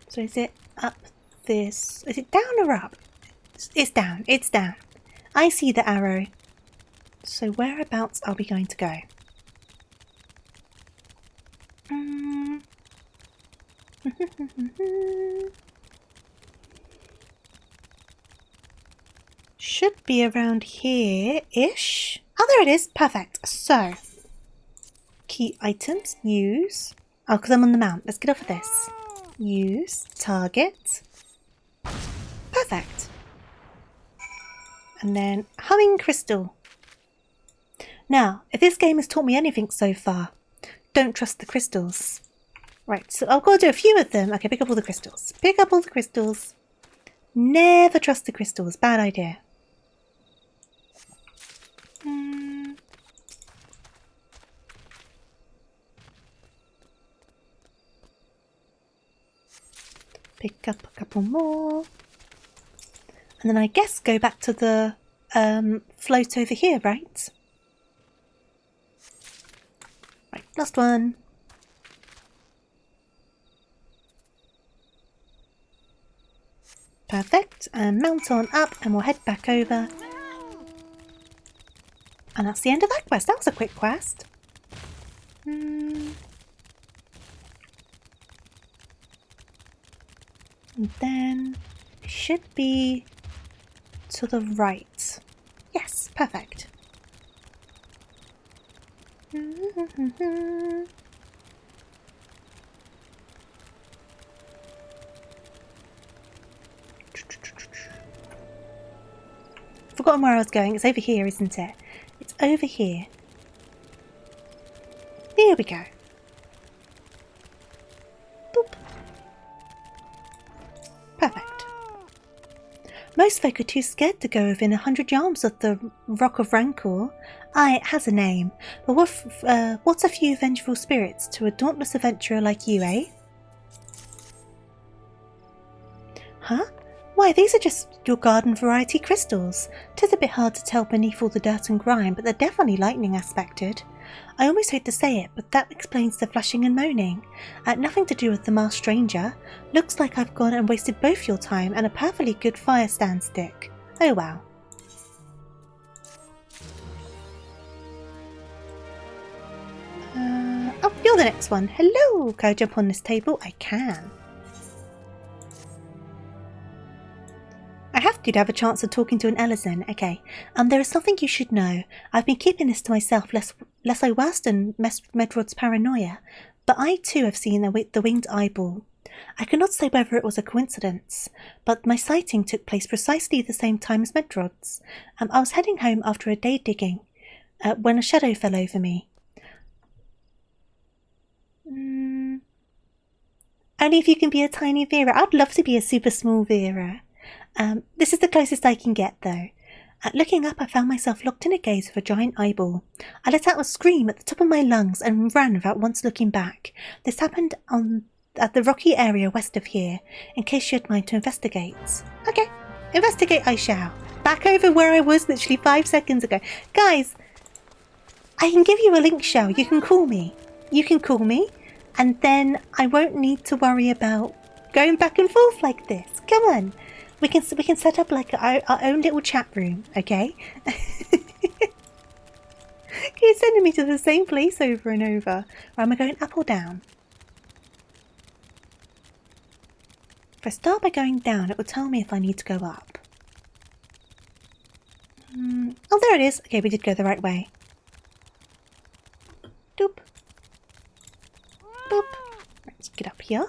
So is it up this? Is it down or up? It's down. It's down. I see the arrow. So whereabouts are we going to go? Should be around here-ish. Oh, there it is. Perfect. So, key items. Use. Oh, because I'm on the mount. Let's get off of this. Use. Target. Perfect. And then humming crystal. Now, if this game has taught me anything so far, don't trust the crystals. Right, so I've got to do a few of them. Okay, pick up all the crystals. Pick up all the crystals. Never trust the crystals. Bad idea. Pick up a couple more. And then I guess go back to the float over here, right? Right, last one. Perfect. And mount on up and we'll head back over. And that's the end of that quest. That was a quick quest. And then it should be to the right. Yes, perfect. Forgotten where I was going. It's over here, isn't it? It's over here. Here we go. Boop. Perfect. Most folk are too scared to go within 100 yards of the Rock of Rancor. Aye, it has a name. But what's a few vengeful spirits to a dauntless adventurer like you, eh? Huh? Why, these are just your garden variety crystals. 'Tis a bit hard to tell beneath all the dirt and grime, but they're definitely lightning aspected. I almost hate to say it, but that explains the flashing and moaning. Nothing to do with the masked stranger. Looks like I've gone and wasted both your time and a perfectly good fire stand stick. Oh well. Oh, you're the next one. Hello! Can I jump on this table? I can. I have to have a chance of talking to an Ellison. Okay. There is something you should know. I've been keeping this to myself lest I worsen Medrod's paranoia, but I too have seen the winged eyeball. I cannot say whether it was a coincidence, but my sighting took place precisely the same time as Medrod's. I was heading home after a day digging, when a shadow fell over me. Only if you can be a tiny Vera. I'd love to be a super small Vera. This is the closest I can get, though. Looking up, I found myself locked in a gaze of a giant eyeball. I let out a scream at the top of my lungs and ran without once looking back. This happened at the rocky area west of here, in case you had mind to investigate. Okay, investigate I shall. Back over where I was literally 5 seconds ago. Guys, I can give you a link show. You can call me. You can call me, and then I won't need to worry about going back and forth like this. Come on. We can set up like our own little chat room, okay? You're sending me to the same place over and over. Or am I going up or down? If I start by going down, it will tell me if I need to go up. Oh, there it is. Okay, we did go the right way. Doop. Boop. Let's get up here.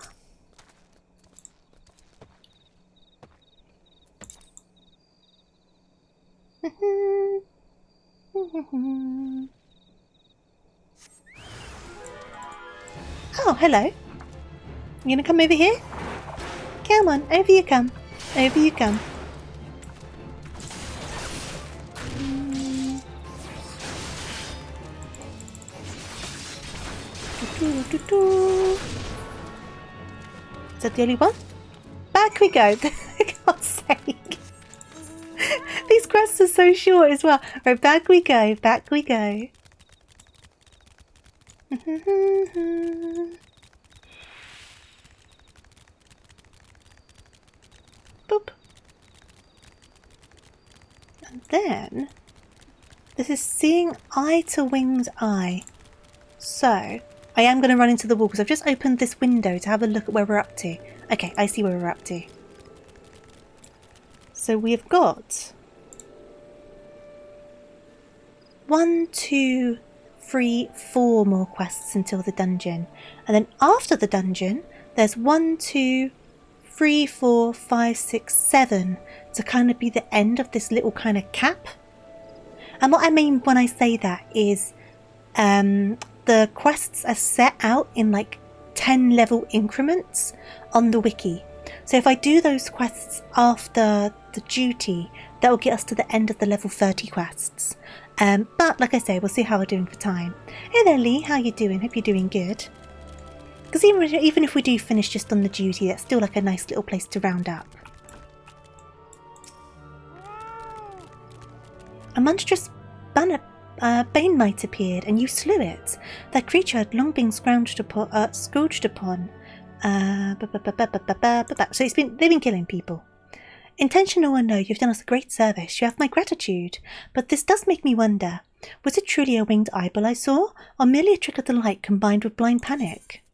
Oh, hello. You gonna come over here? Come on, over you come. Over you come. Is that the only one? Back we go. For God's sake. These quests are so short as well. Right, back we go. Back we go. Boop. And then this is seeing eye to winged eye. So I am going to run into the wall because I've just opened this window to have a look at where we're up to. Okay, I see where we're up to. So we've got 1, 2, 3, 4 more quests until the dungeon. And then after the dungeon, there's 1, 2, 3, 4, 5, 6, 7 to kind of be the end of this little kind of cap. And what I mean when I say that is the quests are set out in like 10 level increments on the wiki. So if I do those quests after the duty, that will get us to the end of the level 30 quests. But like I say, we'll see how we're doing for time. Hey there, Lee, how you doing? Hope you're doing good. Because even if we do finish just on the duty, that's still like a nice little place to round up. A monstrous Bane Knight appeared, and you slew it. That creature had long been scourged upon. So they've been killing people. Intentional or no, you've done us a great service. You have my gratitude. But this does make me wonder, was it truly a winged eyeball I saw, or merely a trick of the light combined with blind panic?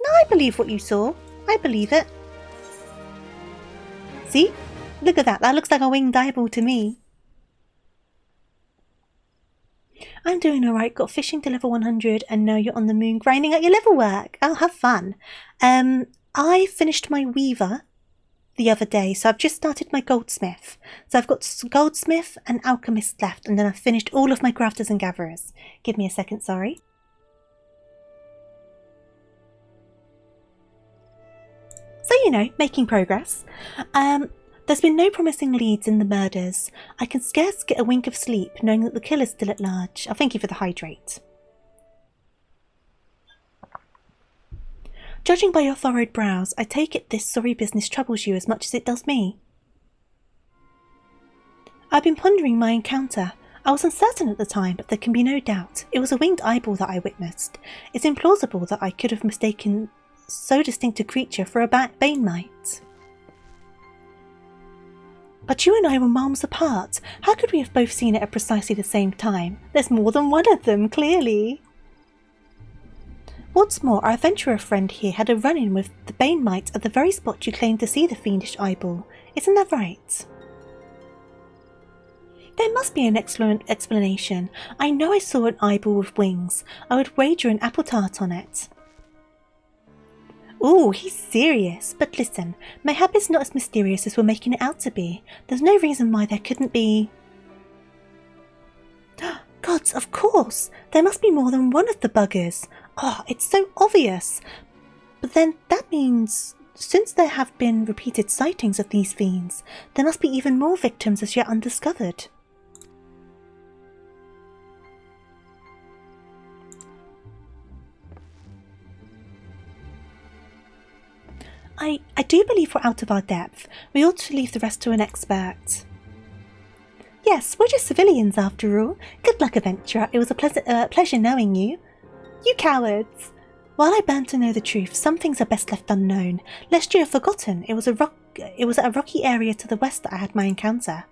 No, I believe what you saw. I believe it. See? Look at that. That looks like a winged eyeball to me. I'm doing alright, got fishing to level 100 and now you're on the moon grinding at your level work. Oh, have fun. I finished my weaver the other day, so I've just started my goldsmith. So I've got goldsmith and alchemist left, and then I've finished all of my crafters and gatherers. Give me a second, sorry. So, you know, making progress. There's been no promising leads in the murders. I can scarce get a wink of sleep, knowing that the killer's still at large. Oh, thank you for the hydrate. Judging by your furrowed brows, I take it this sorry business troubles you as much as it does me. I've been pondering my encounter. I was uncertain at the time, but there can be no doubt. It was a winged eyeball that I witnessed. It's implausible that I could have mistaken so distinct a creature for a bane mite. But you and I were miles apart. How could we have both seen it at precisely the same time? There's more than one of them, clearly. What's more, our adventurer friend here had a run-in with the bane mite at the very spot you claimed to see the fiendish eyeball. Isn't that right? There must be an excellent explanation. I know I saw an eyeball with wings. I would wager an apple tart on it. Ooh, he's serious. But listen, mayhap it's not as mysterious as we're making it out to be. There's no reason why there couldn't be... Gods, of course! There must be more than one of the buggers. Oh, it's so obvious. But then that means... Since there have been repeated sightings of these fiends, there must be even more victims as yet undiscovered. I do believe we're out of our depth. We ought to leave the rest to an expert. Yes, we're just civilians after all. Good luck, adventurer. It was a pleasure knowing you. You cowards! While I burn to know the truth, some things are best left unknown, lest you have forgotten it was at a rocky area to the west that I had my encounter.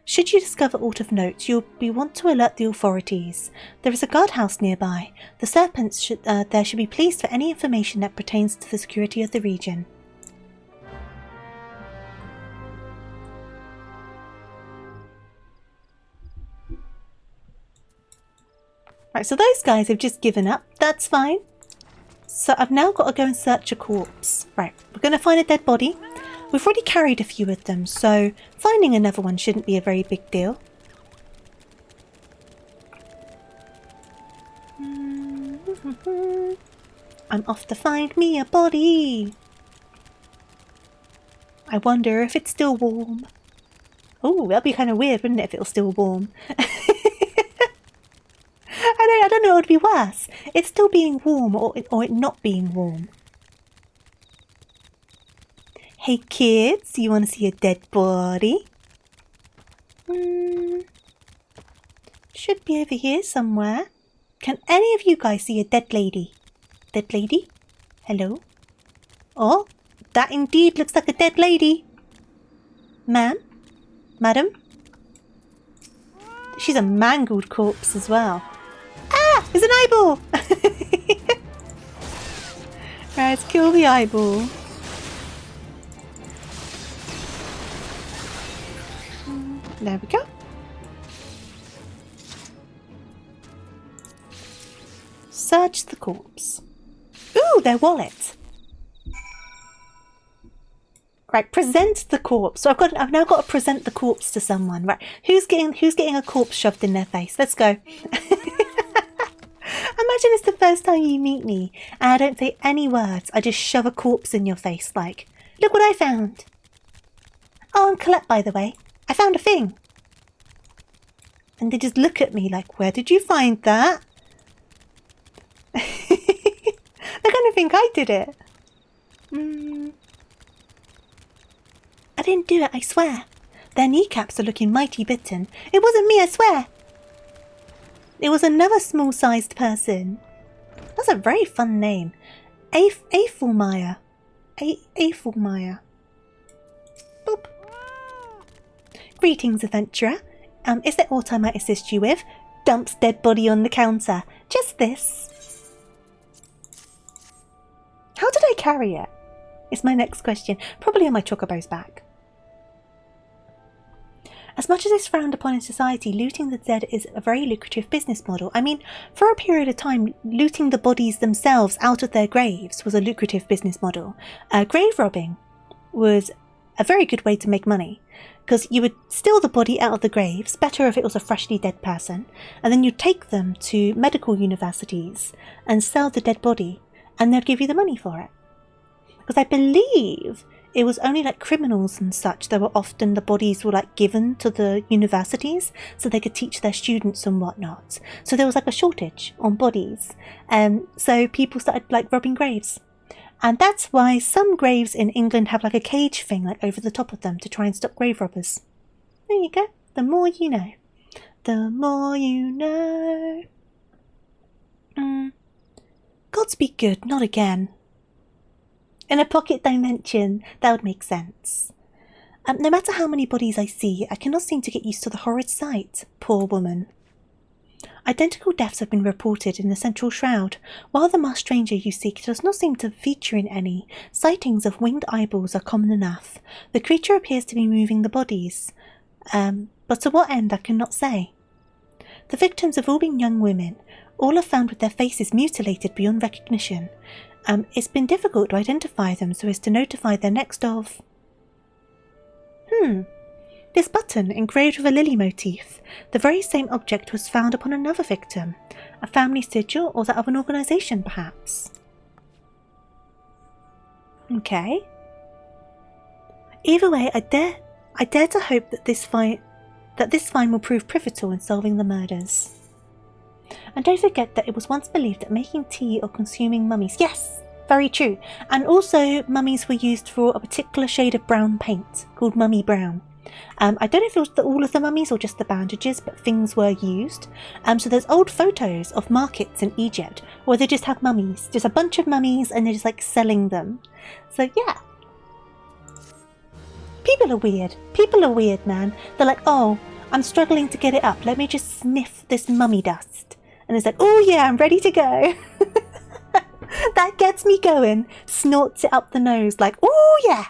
Should you discover aught of note, you'll want to alert the authorities. There is a guardhouse nearby. The serpents there should be pleased for any information that pertains to the security of the region. Right, so those guys have just given up. That's fine. So I've now got to go and search a corpse. Right, we're going to find a dead body. We've already carried a few of them, so finding another one shouldn't be a very big deal. I'm off to find me a body. I wonder if it's still warm. Oh, that'd be kind of weird, wouldn't it, if it was still warm? I don't know what would be worse. It's still being warm or it not being warm. Hey kids, you want to see a dead body? Should be over here somewhere. Can any of you guys see a dead lady? Dead lady? Hello? Oh, that indeed looks like a dead lady. Ma'am? Madam? She's a mangled corpse as well. Ah! There's an eyeball! Right, let's kill the eyeball. There we go. Search the corpse. Ooh, their wallet. Right, present the corpse. So I've now got to present the corpse to someone. Right, who's getting a corpse shoved in their face? Let's go. Imagine it's the first time you meet me and I don't say any words. I just shove a corpse in your face like, look what I found. Oh, I'm Colette, by the way. I found a thing. And they just look at me like, where did you find that? They're going to think I did it. I didn't do it, I swear. Their kneecaps are looking mighty bitten. It wasn't me, I swear. It was another small-sized person. That's a very fun name. Aethelmire. Aethelmire. Boop. Greetings, adventurer. Is there aught I might assist you with? Dumps dead body on the counter. Just this. How did I carry it? Is my next question. Probably on my chocobo's back. As much as it's frowned upon in society, looting the dead is a very lucrative business model. I mean, for a period of time, looting the bodies themselves out of their graves was a lucrative business model. Grave robbing was a very good way to make money, because you would steal the body out of the graves, better if it was a freshly dead person, and then you'd take them to medical universities and sell the dead body, and they'd give you the money for it. Because I believe it was only like criminals and such that were often the bodies were like given to the universities so they could teach their students and whatnot. So there was like a shortage on bodies. So people started like robbing graves. And that's why some graves in England have like a cage thing like over the top of them to try and stop grave robbers. There you go. The more you know. The more you know. Gods be good, not again. In a pocket dimension, that would make sense. No matter how many bodies I see, I cannot seem to get used to the horrid sight. Poor woman. Identical deaths have been reported in the central shroud. While the masked stranger you seek does not seem to feature in any, sightings of winged eyeballs are common enough. The creature appears to be moving the bodies. But to what end I cannot say. The victims have all been young women. All are found with their faces mutilated beyond recognition. It's been difficult to identify them so as to notify their next of... This button, engraved with a lily motif. The very same object was found upon another victim. A family sigil or that of an organisation, perhaps. Okay. Either way, I dare to hope that this find will prove pivotal in solving the murders. And don't forget that it was once believed that making tea or consuming mummies... Yes! Very true. And also, mummies were used for a particular shade of brown paint, called mummy brown. I don't know if it was all of the mummies or just the bandages, but things were used. So there's old photos of markets in Egypt where they just have mummies. Just a bunch of mummies and they're just like selling them. So yeah. People are weird. People are weird, man. They're like, oh, I'm struggling to get it up. Let me just sniff this mummy dust. And it's like, oh yeah, I'm ready to go. That gets me going. Snorts it up the nose like, oh yeah.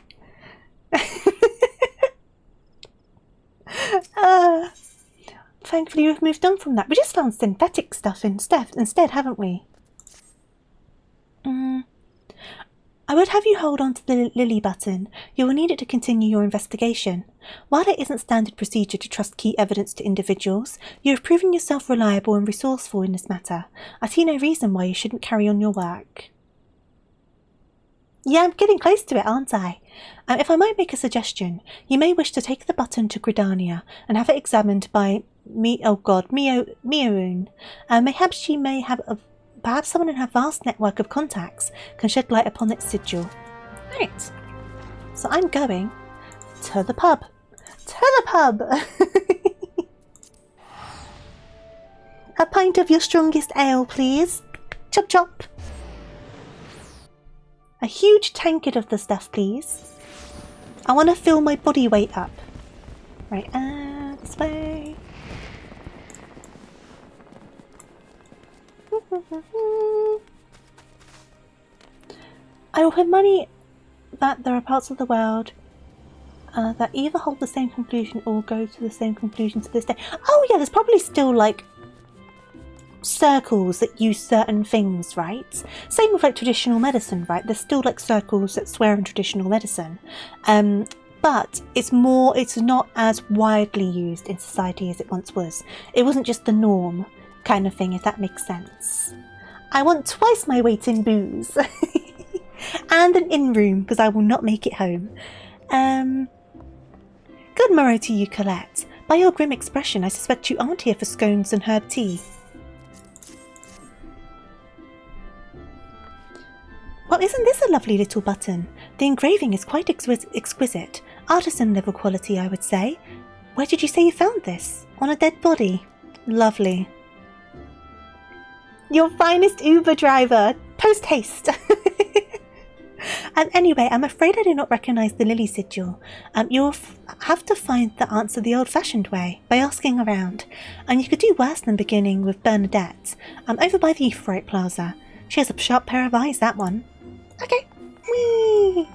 Thankfully we've moved on from that. We just found synthetic stuff instead, haven't we? I would have you hold on to the lily button. You will need it to continue your investigation. While it isn't standard procedure to trust key evidence to individuals, you have proven yourself reliable and resourceful in this matter. I see no reason why you shouldn't carry on your work. Yeah, I'm getting close to it, aren't I? If I might make a suggestion, you may wish to take the button to Gridania and have it examined by Mioun. Perhaps she may have perhaps someone in her vast network of contacts can shed light upon its sigil. Right. So I'm going to the pub. To the pub! A pint of your strongest ale, please. Chop chop. A huge tankard of the stuff, please. I want to fill my body weight up. Right, this way. I will have money that there are parts of the world that either hold the same conclusion or go to the same conclusion to this day. Oh yeah, there's probably still like circles that use certain things, right? Same with like traditional medicine, right? There's still like circles that swear in traditional medicine. But it's not as widely used in society as it once was. It wasn't just the norm kind of thing, if that makes sense. I want twice my weight in booze. And an in-room, because I will not make it home. Good morrow to you, Colette. By your grim expression, I suspect you aren't here for scones and herb tea. Well, isn't this a lovely little button? The engraving is quite exquisite. Artisan level quality, I would say. Where did you say you found this? On a dead body. Lovely. Your finest Uber driver. Post haste. Anyway, I'm afraid I do not recognise the lily sigil. You'll have to find the answer the old-fashioned way, by asking around. And you could do worse than beginning with Bernadette. Over by the Euphorite Plaza. She has a sharp pair of eyes, that one. Okay. Whee!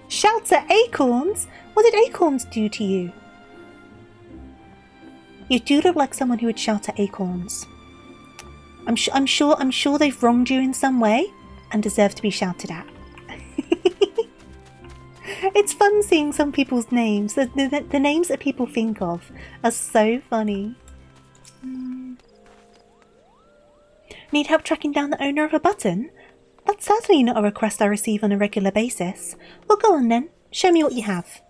Shouts at acorns? What did acorns do to you? You do look like someone who would shout at acorns. I'm sure they've wronged you in some way and deserve to be shouted at. It's fun seeing some people's names. The names that people think of are so funny. Need help tracking down the owner of a button? That's certainly not a request I receive on a regular basis. Well, go on then. Show me what you have.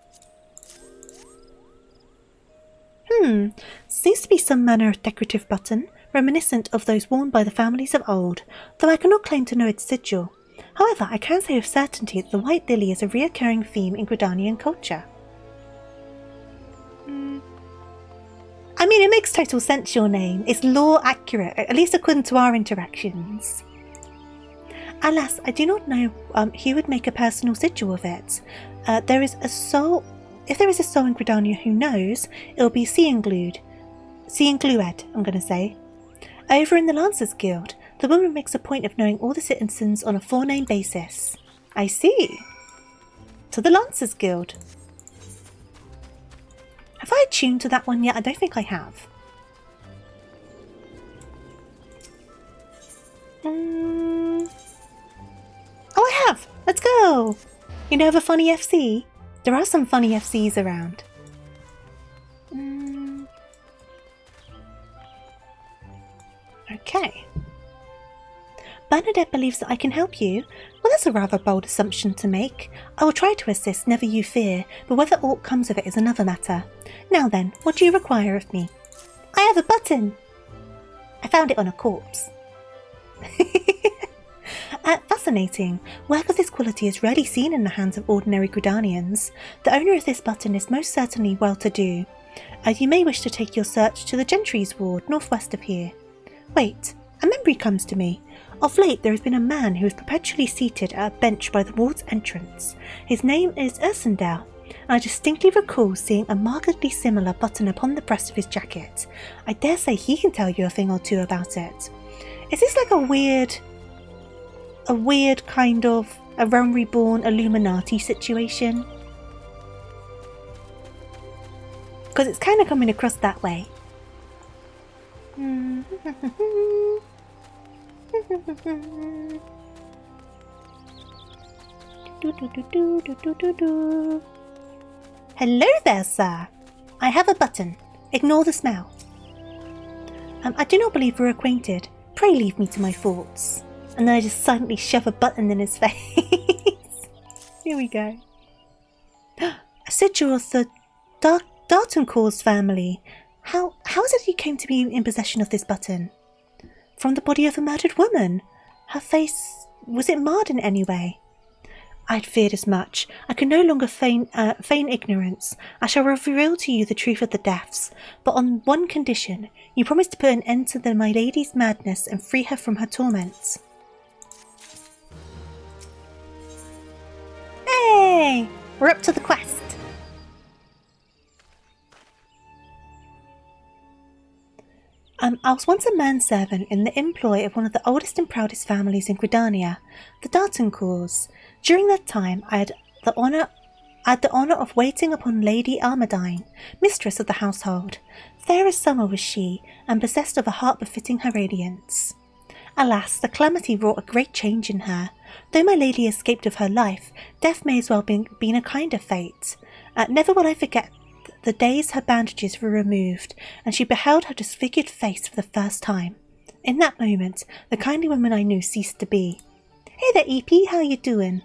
Seems to be some manner of decorative button, reminiscent of those worn by the families of old, though I cannot claim to know its sigil. However, I can say with certainty that the white lily is a reoccurring theme in Gridanian culture. I mean, it makes total sense, your name. It's lore accurate, at least according to our interactions. Alas, I do not know who would make a personal sigil of it. There is a soul... If there is a soul in Gridania who knows, it'll be Seanglued, I'm going to say. Over in the Lancers Guild, the woman makes a point of knowing all the citizens on a four-name basis. I see. To the Lancers Guild. Have I tuned to that one yet? I don't think I have. Oh, I have! Let's go! You know of a funny FC? There are some funny FCs around. Okay. Bernadette believes that I can help you. Well, that's a rather bold assumption to make. I will try to assist, never you fear, but whether aught comes of it is another matter. Now then, what do you require of me? I have a button! I found it on a corpse. Fascinating. Work of this quality is rarely seen in the hands of ordinary Gridanians. The owner of this button is most certainly well-to-do. You may wish to take your search to the Gentry's ward, northwest of here. Wait, a memory comes to me. Of late there has been a man who is perpetually seated at a bench by the ward's entrance. His name is Ursendale, and I distinctly recall seeing a markedly similar button upon the breast of his jacket. I dare say he can tell you a thing or two about it. Is this like a weird kind of a realm reborn Illuminati situation? Because it's kind of coming across that way. Hello there, sir. I have a button. Ignore the smell. I do not believe we're acquainted. Pray leave me to my thoughts. And then I just silently shove a button in his face. Here we go. A sigil of the Dartoncourt's family. How is it you came to be in possession of this button? From the body of a murdered woman. Her face, was it marred in any way? I'd feared as much. I can no longer feign ignorance. I shall reveal to you the truth of the deaths, but on one condition. You promise to put an end to my lady's madness and free her from her torments. Hey! We're up to the quest. I was once a manservant in the employ of one of the oldest and proudest families in Gridania, the Dartoncourts. During that time, I had the honour of waiting upon Lady Armadine, mistress of the household. Fair as summer was she, and possessed of a heart befitting her radiance. Alas, the calamity wrought a great change in her. Though my lady escaped of her life, death may as well been a kinder fate. Never will I forget the days her bandages were removed, and she beheld her disfigured face for the first time. In that moment, the kindly woman I knew ceased to be. Hey there, EP, how you doing?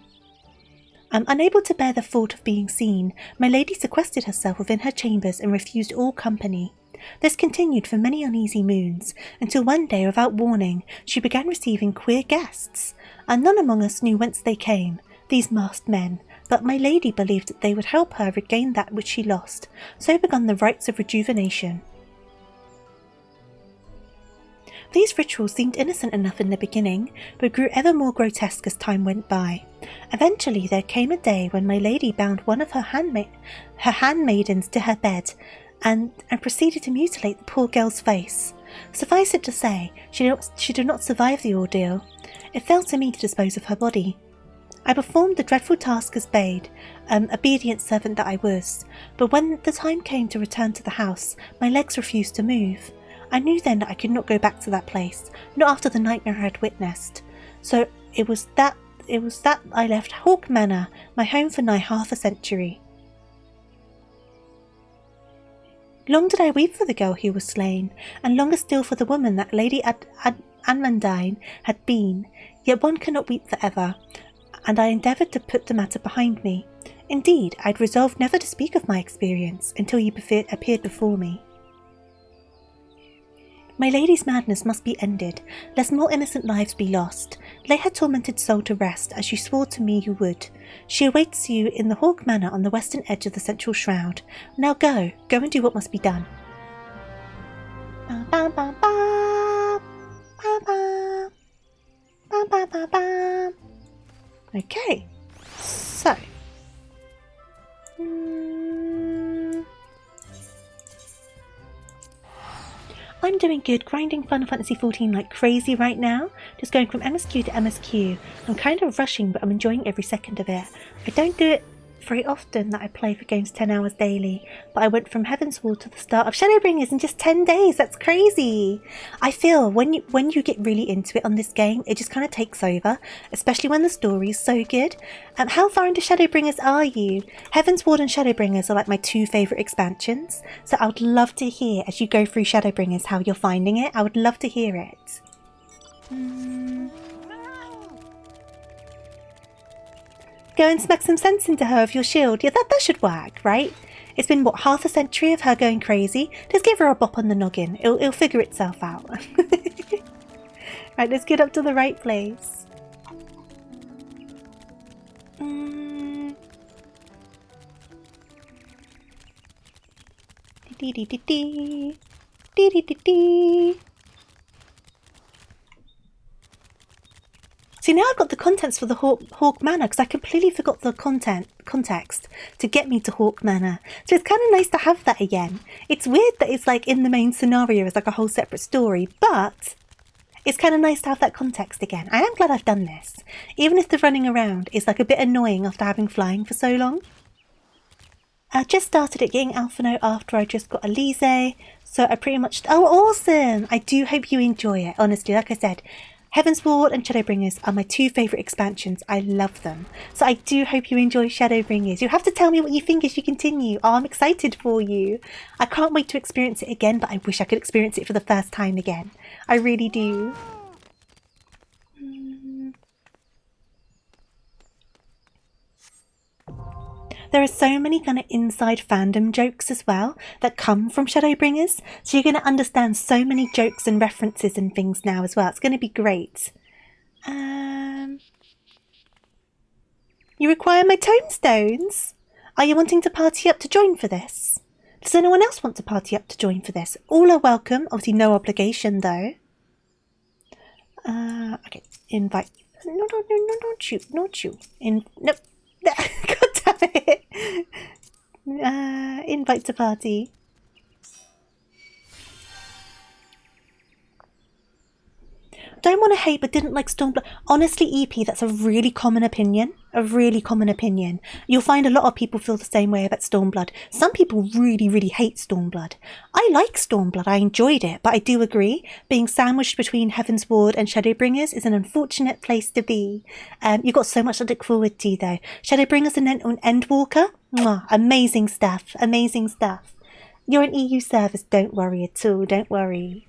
Unable to bear the thought of being seen, my lady sequestered herself within her chambers and refused all company. This continued for many uneasy moons, until one day, without warning, she began receiving queer guests. None among us knew whence they came, these masked men, but my lady believed that they would help her regain that which she lost. So began the rites of rejuvenation. These rituals seemed innocent enough in the beginning, but grew ever more grotesque as time went by. Eventually there came a day when my lady bound one of her handmaidens to her bed, and proceeded to mutilate the poor girl's face. Suffice it to say, she did not survive the ordeal. It fell to me to dispose of her body. I performed the dreadful task as bade, obedient servant that I was, but when the time came to return to the house, my legs refused to move. I knew then that I could not go back to that place, not after the nightmare I had witnessed. So it was that I left Haukke Manor, my home for nigh half a century. Long did I weep for the girl who was slain, and longer still for the woman that Lady Armadine had been, yet one cannot weep for ever, and I endeavoured to put the matter behind me. Indeed, I had resolved never to speak of my experience until you appeared before me. My lady's madness must be ended, lest more innocent lives be lost. Lay her tormented soul to rest, as you swore to me you would. She awaits you in the Haukke Manor on the western edge of the central shroud. Now go and do what must be done. Okay, so... I'm doing good, grinding Final Fantasy XIV like crazy right now. Just going from MSQ to MSQ. I'm kind of rushing, but I'm enjoying every second of it. I don't do it very often that I play for games 10 hours daily, but I went from Heavensward to the start of Shadowbringers in just 10 days. That's crazy. I feel when you get really into it on this game, it just kind of takes over, especially when the story is so good. How far into Shadowbringers are you? Heavensward and Shadowbringers are like my two favourite expansions, so I would love to hear as you go through Shadowbringers how you're finding it. I would love to hear it. Go and smack some sense into her with your shield. Yeah, that should work, right? It's been, what, half a century of her going crazy? Just give her a bop on the noggin. It'll figure itself out. Right, let's get up to the right place. Dee-dee-dee-dee. Dee-dee-dee-dee. See, now I've got the contents for the Haukke Manor because I completely forgot the context to get me to Haukke Manor. So it's kind of nice to have that again. It's weird that it's like in the main scenario as like a whole separate story, but it's kind of nice to have that context again. I am glad I've done this, even if the running around is like a bit annoying after having flying for so long. I just started at getting Alpha Note after I just got Elise, so I pretty much... Oh, awesome! I do hope you enjoy it, honestly. Like I said, Heavensward and Shadowbringers are my two favourite expansions. I love them. So I do hope you enjoy Shadowbringers. You have to tell me what you think as you continue. Oh, I'm excited for you. I can't wait to experience it again, but I wish I could experience it for the first time again. I really do. There are so many kind of inside fandom jokes as well that come from Shadowbringers. So you're going to understand so many jokes and references and things now as well. It's going to be great. You require my tomestones? Are you wanting to party up to join for this? Does anyone else want to party up to join for this? All are welcome. Obviously no obligation though. Okay. Invite. No, not you. Not you. Nope. God damn it. Invite to party. Don't want to hate but didn't like Stormblood. Honestly, EP, that's a really common opinion. A really common opinion. You'll find a lot of people feel the same way about Stormblood. Some people really, really hate Stormblood. I like Stormblood. I enjoyed it. But I do agree, being sandwiched between Heavensward and Shadowbringers is an unfortunate place to be. You've got so much to look forward to, though. Shadowbringers and Endwalker? Mwah, amazing stuff. Amazing stuff. You're an EU service. Don't worry at all. Don't worry.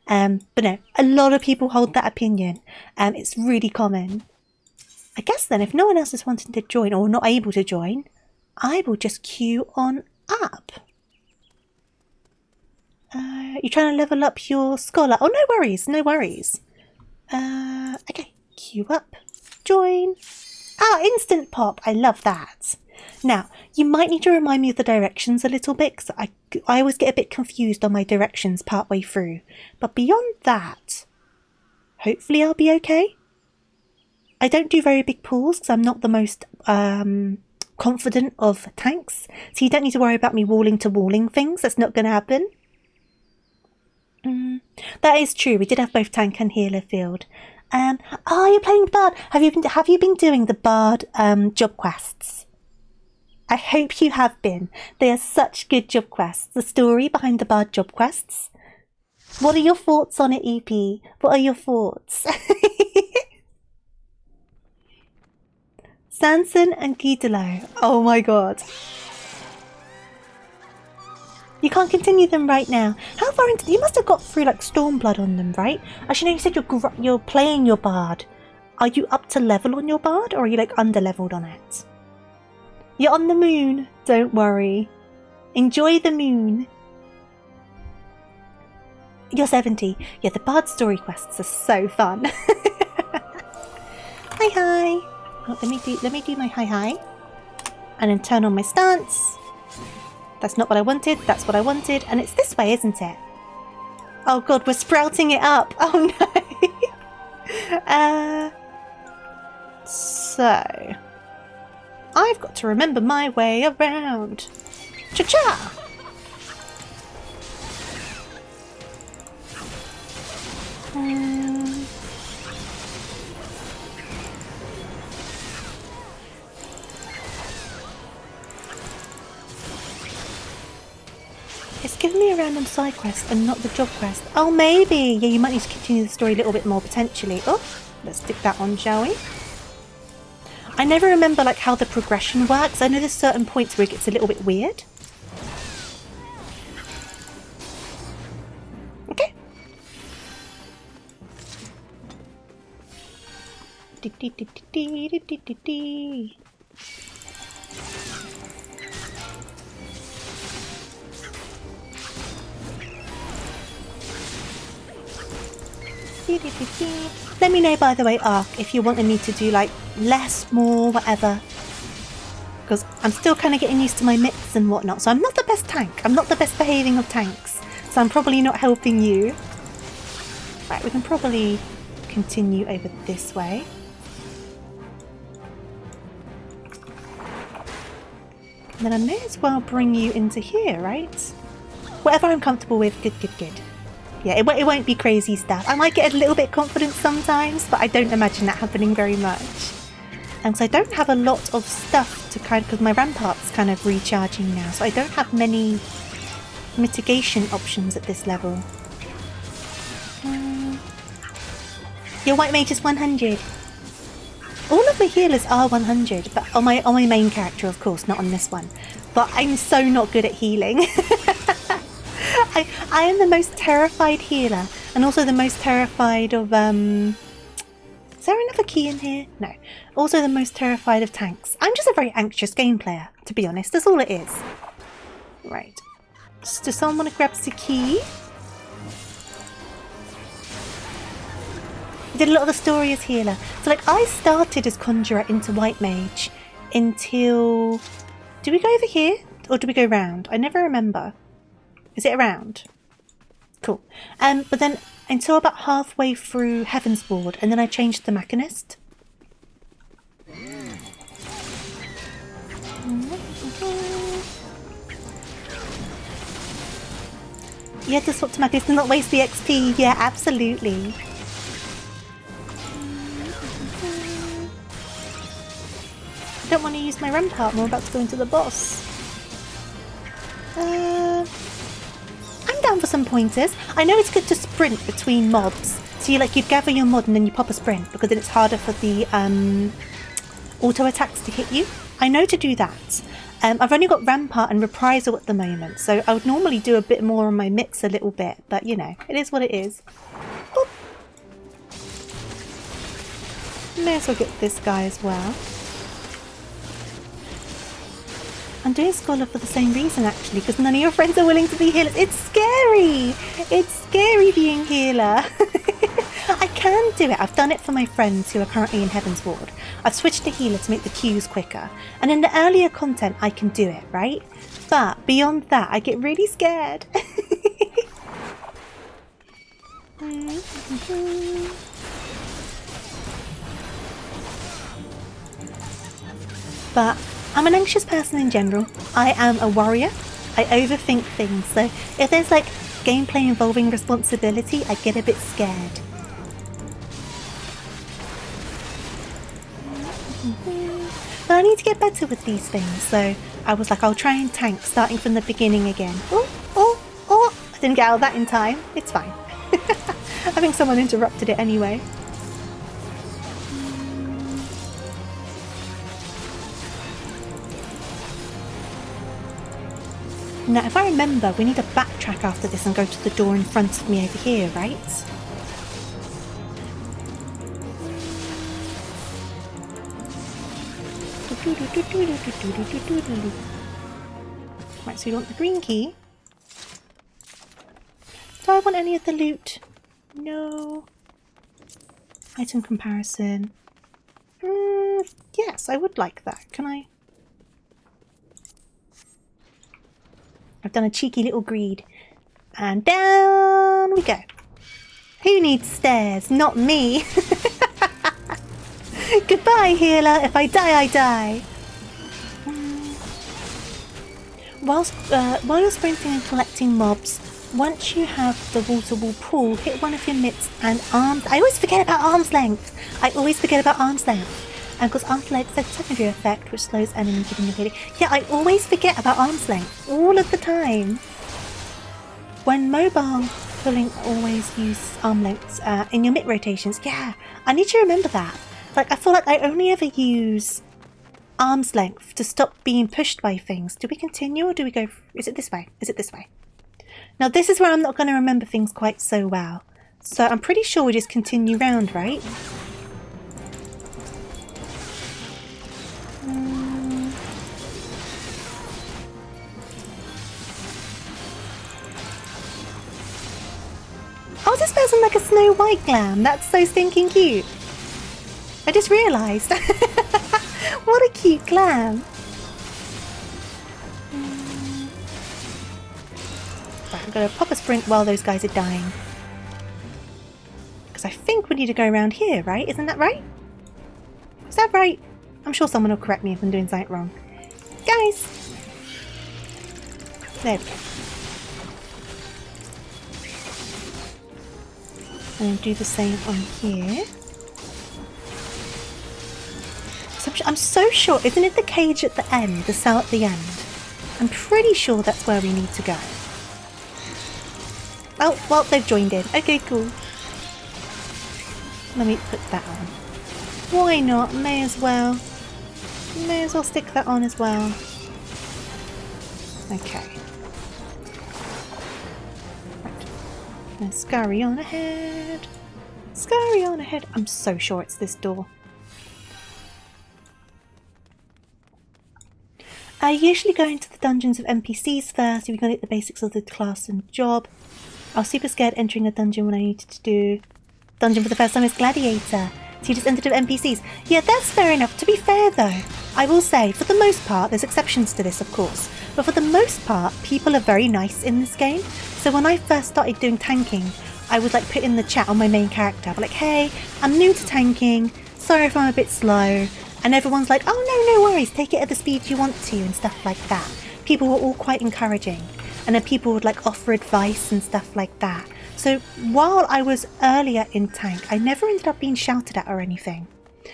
But no, a lot of people hold that opinion. It's really common. I guess then, if no one else is wanting to join or not able to join, I will just queue on up. You're trying to level up your scholar. Oh, no worries, no worries. Okay, queue up, join. Ah, instant pop. I love that. Now, you might need to remind me of the directions a little bit, because I always get a bit confused on my directions partway through. But beyond that, hopefully I'll be okay. I don't do very big pools, because I'm not the most confident of tanks. So you don't need to worry about me walling to walling things. That's not going to happen. That is true. We did have both tank and healer field. You're playing Bard. Have you been doing the Bard job quests? I hope you have been. They are such good job quests. The story behind the Bard job quests. What are your thoughts on it, EP? What are your thoughts? Sanson and Guidolo. Oh my god. You can't continue them right now. How far into... You must have got through like Stormblood on them, right? Actually, no, you said you're playing your Bard. Are you up to level on your Bard, or are you like under-leveled on it? You're on the moon. Don't worry. Enjoy the moon. You're 70. Yeah, the bard story quests are so fun. Hi. Oh, let me do my hi. And then turn on my stance. That's not what I wanted. That's what I wanted. And it's this way, isn't it? Oh god, we're sprouting it up. Oh no. So I've got to remember my way around. Cha-cha! It's giving me a random side quest and not the job quest. Oh, maybe. Yeah, you might need to continue the story a little bit more potentially. Oh, let's stick that on, shall we? I never remember like how the progression works. I know there's certain points where it gets a little bit weird. Okay. Let me know, by the way, Ark, if you're wanting me to do like less, more, whatever. Because I'm still kind of getting used to my mitts and whatnot. So I'm not the best tank. I'm not the best behaving of tanks. So I'm probably not helping you. Right, we can probably continue over this way. And then I may as well bring you into here, right? Whatever I'm comfortable with, good. Yeah, it won't be crazy stuff. I might get a little bit confident sometimes, but I don't imagine that happening very much. And so I don't have a lot of stuff to kind of, because my rampart's kind of recharging now, so I don't have many mitigation options at this level. Your white mage is 100. All of my healers are 100, but on my main character, of course, not on this one. But I'm so not good at healing. I am the most terrified healer, and also the most terrified of, is there another key in here? No. Also the most terrified of tanks. I'm just a very anxious game player, to be honest. That's all it is. Right. Does someone want to grab the key? I did a lot of the story as healer. So, like, I started as conjurer into white mage until... Do we go over here? Or do we go round? I never remember. Is it around? Cool. But then until about halfway through Heaven's Ward, and then I changed the Machinist. You had to swap to Machinist and not waste the XP. Yeah, absolutely. I don't want to use my rampart more. I'm about to go into the boss. I'm down for some pointers. I know it's good to sprint between mobs. So you'd gather your mod and then you pop a sprint, because then it's harder for the auto attacks to hit you. I know to do that. I've only got Rampart and Reprisal at the moment, so I would normally do a bit more on my mitts a little bit, but you know, it is what it is. Oop. May as well get this guy as well. I'm doing Scholar for the same reason, actually, because none of your friends are willing to be healers. It's scary! It's scary being healer. I can do it. I've done it for my friends who are currently in Heaven's Ward. I've switched to healer to make the queues quicker. And in the earlier content, I can do it, right? But beyond that, I get really scared. But I'm an anxious person in general. I am a warrior. I overthink things. So if there's like gameplay involving responsibility, I get a bit scared. But I need to get better with these things. So I was like, I'll try and tank starting from the beginning again. Oh! I didn't get out of that in time. It's fine. I think someone interrupted it anyway. Now, if I remember, we need to backtrack after this and go to the door in front of me over here, right? Right, so we want the green key. Do I want any of the loot? No. Item comparison. Yes, I would like that. Can I? I've done a cheeky little greed. And down we go. Who needs stairs? Not me. Goodbye, healer. If I die, I die. While you're sprinting and collecting mobs, once you have the water-wall pool, hit one of your mitts and arms. I always forget about arm's length. And because arm's length has a secondary effect which slows enemy giving you healing. Yeah, I always forget about arm's length all of the time. When mobile, pulling, always use arm lengths in your mitt rotations. Yeah, I need to remember that. Like, I feel like I only ever use arm's length to stop being pushed by things. Do we continue or do we go? Is it this way? Is it this way? Now this is where I'm not going to remember things quite so well. So I'm pretty sure we just continue round, right? Oh, this person like a Snow White glam. That's so stinking cute. I just realised. What a cute glam. Right, I'm going to pop a sprint while those guys are dying. Because I think we need to go around here, right? Isn't that right? Is that right? I'm sure someone will correct me if I'm doing something wrong. Guys! There we go. And do the same on here. So I'm so sure, isn't it the cage at the end, the cell at the end? I'm pretty sure that's where we need to go. Oh, well, they've joined in. Okay, cool. Let me put that on. Why not? May as well. May as well stick that on as well. Okay. Right. Now scurry on ahead. Scurry on ahead. I'm so sure it's this door. I usually go into the dungeons of NPCs first. We're going to get the basics of the class and job. I was super scared entering a dungeon when I needed to do dungeon for the first time as Gladiator. So you just entered with NPCs. Yeah, that's fair enough. To be fair though, I will say, for the most part, there's exceptions to this of course, but for the most part, people are very nice in this game. So when I first started doing tanking, I would like put in the chat on my main character, but like, hey, I'm new to tanking, sorry if I'm a bit slow. And everyone's like, oh no worries, take it at the speed you want to and stuff like that. People were all quite encouraging. And then people would like offer advice and stuff like that. So while I was earlier in tank, I never ended up being shouted at or anything.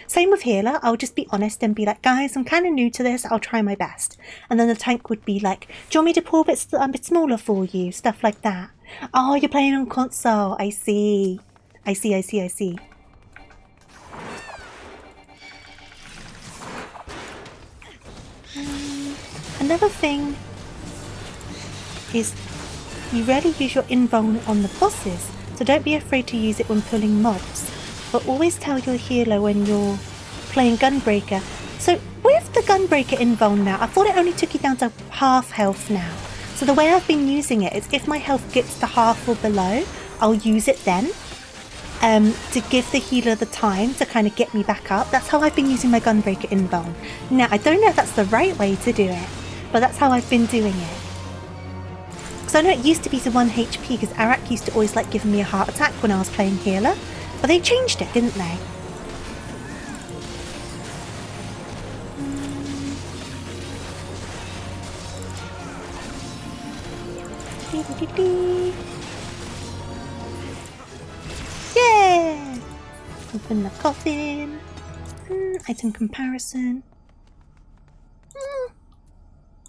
Same with healer, I'll just be honest and be like, guys, I'm kind of new to this, I'll try my best. And then the tank would be like, do you want me to pull a bit smaller for you? Stuff like that. Oh, you're playing on console, I see. I see. Another thing is you rarely use your invuln on the bosses, so don't be afraid to use it when pulling mobs. But always tell your healer when you're playing Gunbreaker. So with the Gunbreaker invuln now, I thought it only took you down to half health now. So the way I've been using it is if my health gets to half or below, I'll use it then. To give the healer the time to kind of get me back up. That's how I've been using my Gunbreaker invuln. Now, I don't know if that's the right way to do it, but that's how I've been doing it. Because I know it used to be to 1 HP, because Arak used to always like giving me a heart attack when I was playing healer. But they changed it, didn't they? Yeah! Open the coffin. Item comparison.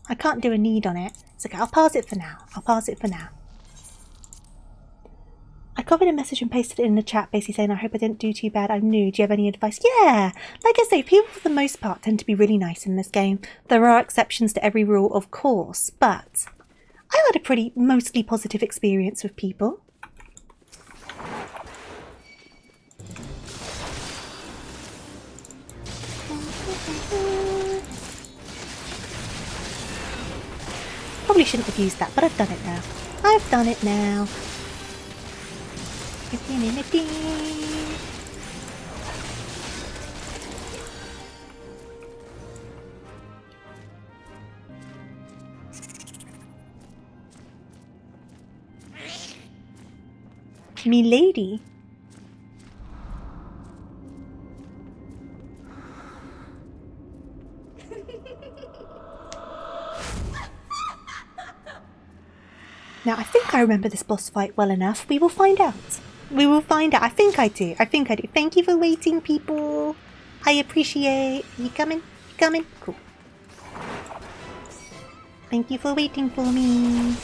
I can't do a need on it. It's okay, I'll pause it for now. I copied a message and pasted it in the chat basically saying, I hope I didn't do too bad, I'm new, do you have any advice? Yeah! Like I say, people for the most part tend to be really nice in this game. There are exceptions to every rule, of course, but I had a pretty mostly positive experience with people. Probably shouldn't have used that, but I've done it now. Me lady. Now, I think I remember this boss fight well enough. We will find out. We will find out. I think I do. Thank you for waiting, people. I appreciate you coming. You coming? Cool. Thank you for waiting for me.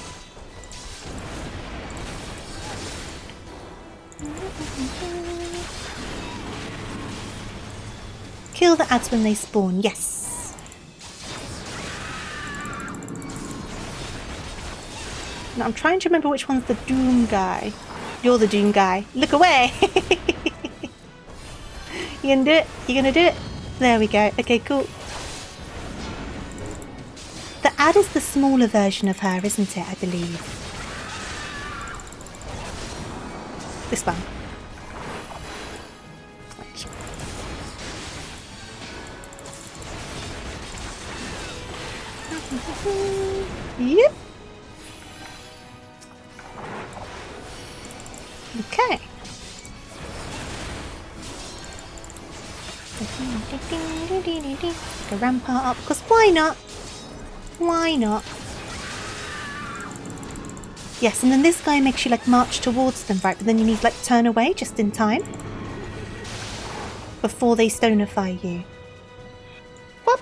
Kill the ads when they spawn. Yes. Now I'm trying to remember which one's the Doom guy. You're the Doom guy. Look away! You gonna do it? You gonna do it? There we go. Okay, cool. The ad is the smaller version of her, isn't it? I believe. This one. Yep. Okay. Go rampart up, because why not? Why not? Yes, and then this guy makes you like march towards them, right? But then you need like turn away just in time before they stonify you. Whoop.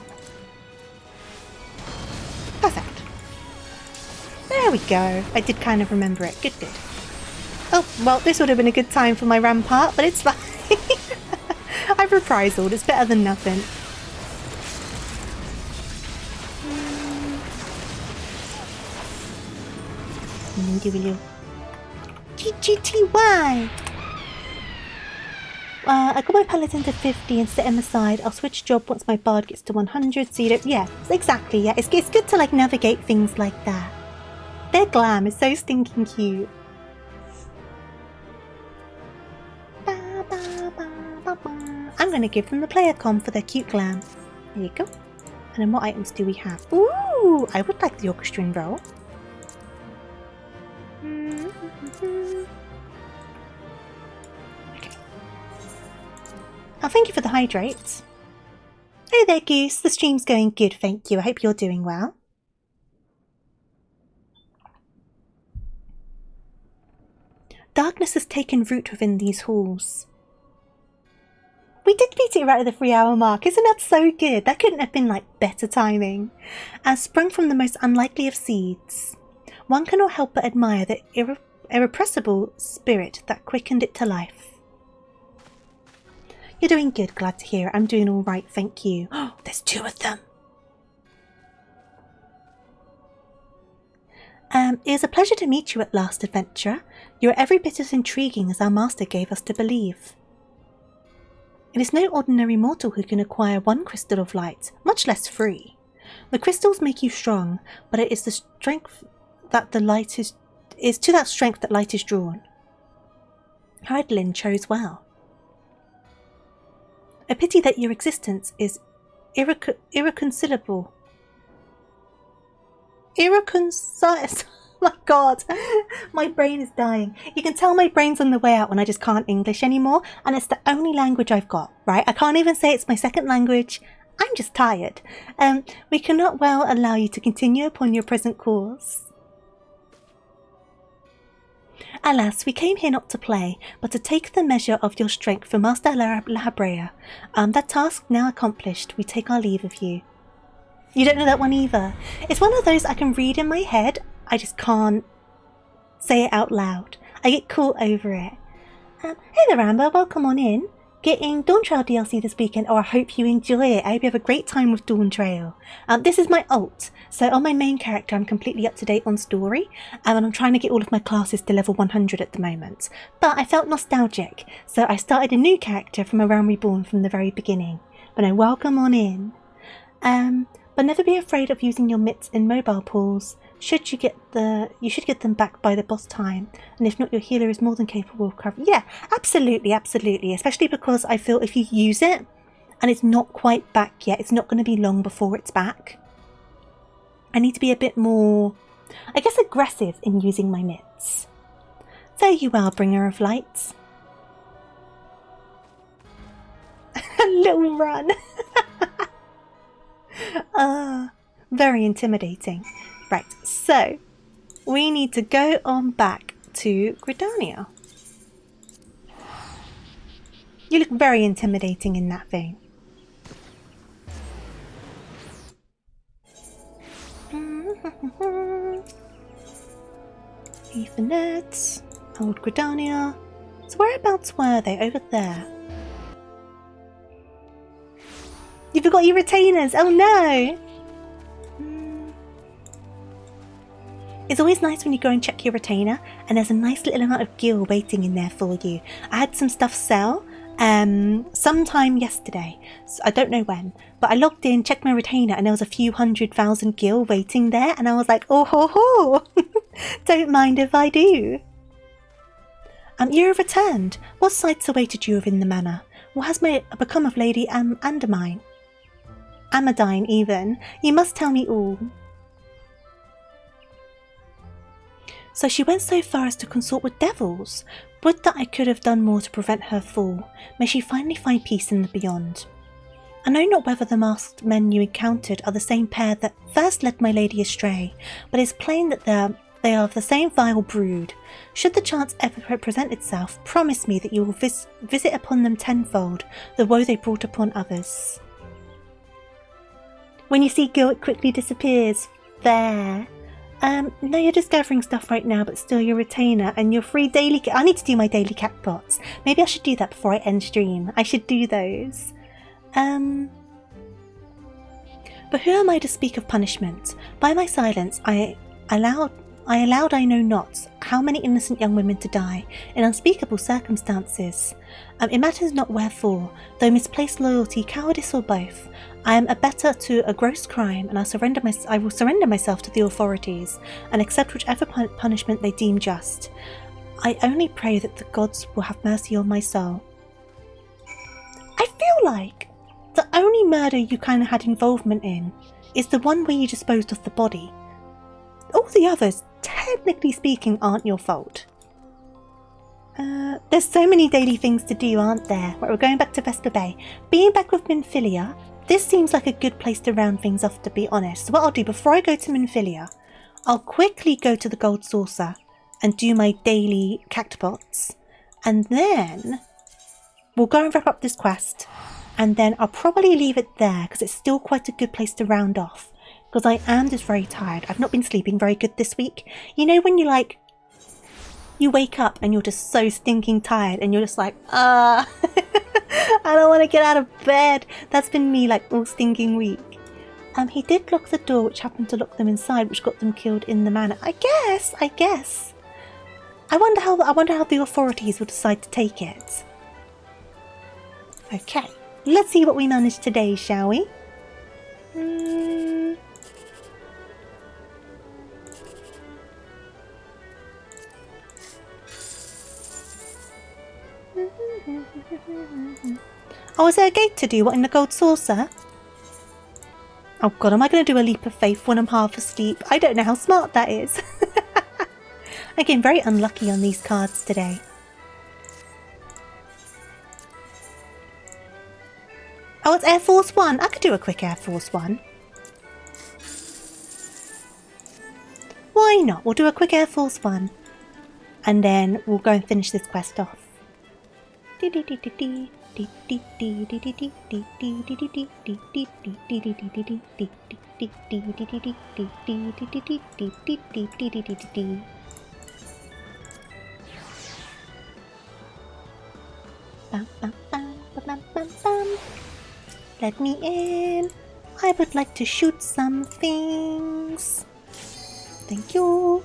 Perfect. There we go. I did kind of remember it. Good, good. Oh, well, this would have been a good time for my rampart, but it's fine. I've reprisal. It's better than nothing. GGTY! I got my paladin to 50 and set him aside. I'll switch job once my bard gets to 100, so you don't... Yeah, exactly, yeah. It's good to, like, navigate things like that. Their glam is so stinking cute. I'm going to give them the player com for their cute glam. There you go. And then what items do we have? Ooh, I would like the orchestrion roll. Okay. Oh, thank you for the hydrates. Hey there, Goose. The stream's going good, thank you. I hope you're doing well. Darkness has taken root within these halls. We did beat it right at the 3-hour mark. Isn't that so good? That couldn't have been, like, better timing. As sprung from the most unlikely of seeds, one cannot help but admire the irrepressible spirit that quickened it to life. You're doing good, glad to hear it. I'm doing all right, thank you. Oh, there's 2 of them. It is a pleasure to meet you at last, adventurer. You are every bit as intriguing as our master gave us to believe. It is no ordinary mortal who can acquire 1 crystal of light, much less 3. The crystals make you strong, but it is the strength that the light is to that strength that light is drawn. Hydelin chose well. A pity that your existence is irreconcilable. My god, my brain is dying. You can tell my brain's on the way out when I just can't English anymore, and it's the only language I've got, right? I can't even say it's my second language. I'm just tired. We cannot well allow you to continue upon your present course. Alas, we came here not to play, but to take the measure of your strength for Master Lahabrea. That task now accomplished, we take our leave of you. You don't know that one either. It's one of those I can read in my head, I just can't say it out loud. I get caught over it. Hey there, Amber, welcome on in. Getting Dawn Trail DLC this weekend, I hope you enjoy it. I hope you have a great time with Dawn Trail. This is my alt, so on my main character I'm completely up to date on story, and I'm trying to get all of my classes to level 100 at the moment. But I felt nostalgic, so I started a new character from A Realm Reborn from the very beginning. But no, welcome on in. But But never be afraid of using your mitts in mobile pools. You should get them back by the boss time, and if not, your healer is more than capable of covering. Yeah, absolutely, absolutely. Especially because I feel if you use it and it's not quite back yet, it's not going to be long before it's back. I need to be a bit more, I guess, aggressive in using my mitts. There you are, bringer of lights. A little run. Very intimidating. Right, so we need to go on back to Gridania. You look very intimidating in that vein. Ethernet, old Gridania. So whereabouts were they? Over there. You forgot your retainers! Oh no! It's always nice when you go and check your retainer and there's a nice little amount of gil waiting in there for you. I had some stuff sell sometime yesterday. So I don't know when, but I logged in, checked my retainer, and there was a few 100,000 gil waiting there, and I was like, oh ho ho! Don't mind if I do. You have returned. What sights awaited you within the manor? What has become of Lady Andamine? Amadine, even. You must tell me all. So she went so far as to consort with devils. Would that I could have done more to prevent her fall. May she finally find peace in the beyond. I know not whether the masked men you encountered are the same pair that first led my lady astray, but it is plain that they are of the same vile brood. Should the chance ever present itself, promise me that you will visit upon them tenfold the woe they brought upon others. When you see gil, it quickly disappears. There. No, you're just gathering stuff right now, but still your retainer and your free daily... I need to do my daily cat pots. Maybe I should do that before I end stream. I should do those. But who am I to speak of punishment? By my silence, I allowed I know not how many innocent young women to die in unspeakable circumstances. It matters not wherefore, though misplaced loyalty, cowardice, or both. I am abettor to a gross crime, and I will surrender myself to the authorities, and accept whichever punishment they deem just. I only pray that the gods will have mercy on my soul. I feel like the only murder you kind of had involvement in is the one where you disposed of the body. All the others, technically speaking, aren't your fault. There's so many daily things to do, aren't there? Right, we're going back to Vesper Bay. Being back with Minfilia, this seems like a good place to round things off, to be honest. So what I'll do, before I go to Minfilia, I'll quickly go to the Gold Saucer and do my daily cactpots. And then we'll go and wrap up this quest. And then I'll probably leave it there, because it's still quite a good place to round off. Because I am just very tired. I've not been sleeping very good this week. You know when you wake up and you're just so stinking tired and you're just like, I don't want to get out of bed. That's been me like all stinking week. He did lock the door, which happened to lock them inside, which got them killed in the manor. I guess. I wonder how the authorities will decide to take it. Okay, let's see what we managed today, shall we? Oh, is there a gate to do? What, in the Gold Saucer? Oh god, am I going to do a leap of faith when I'm half asleep? I don't know how smart that is. I'm getting very unlucky on these cards today. Oh, it's Air Force One. I could do a quick Air Force One. Why not? We'll do a quick Air Force One. And then we'll go and finish this quest off. Let me in. I would like to shoot some things. Thank you.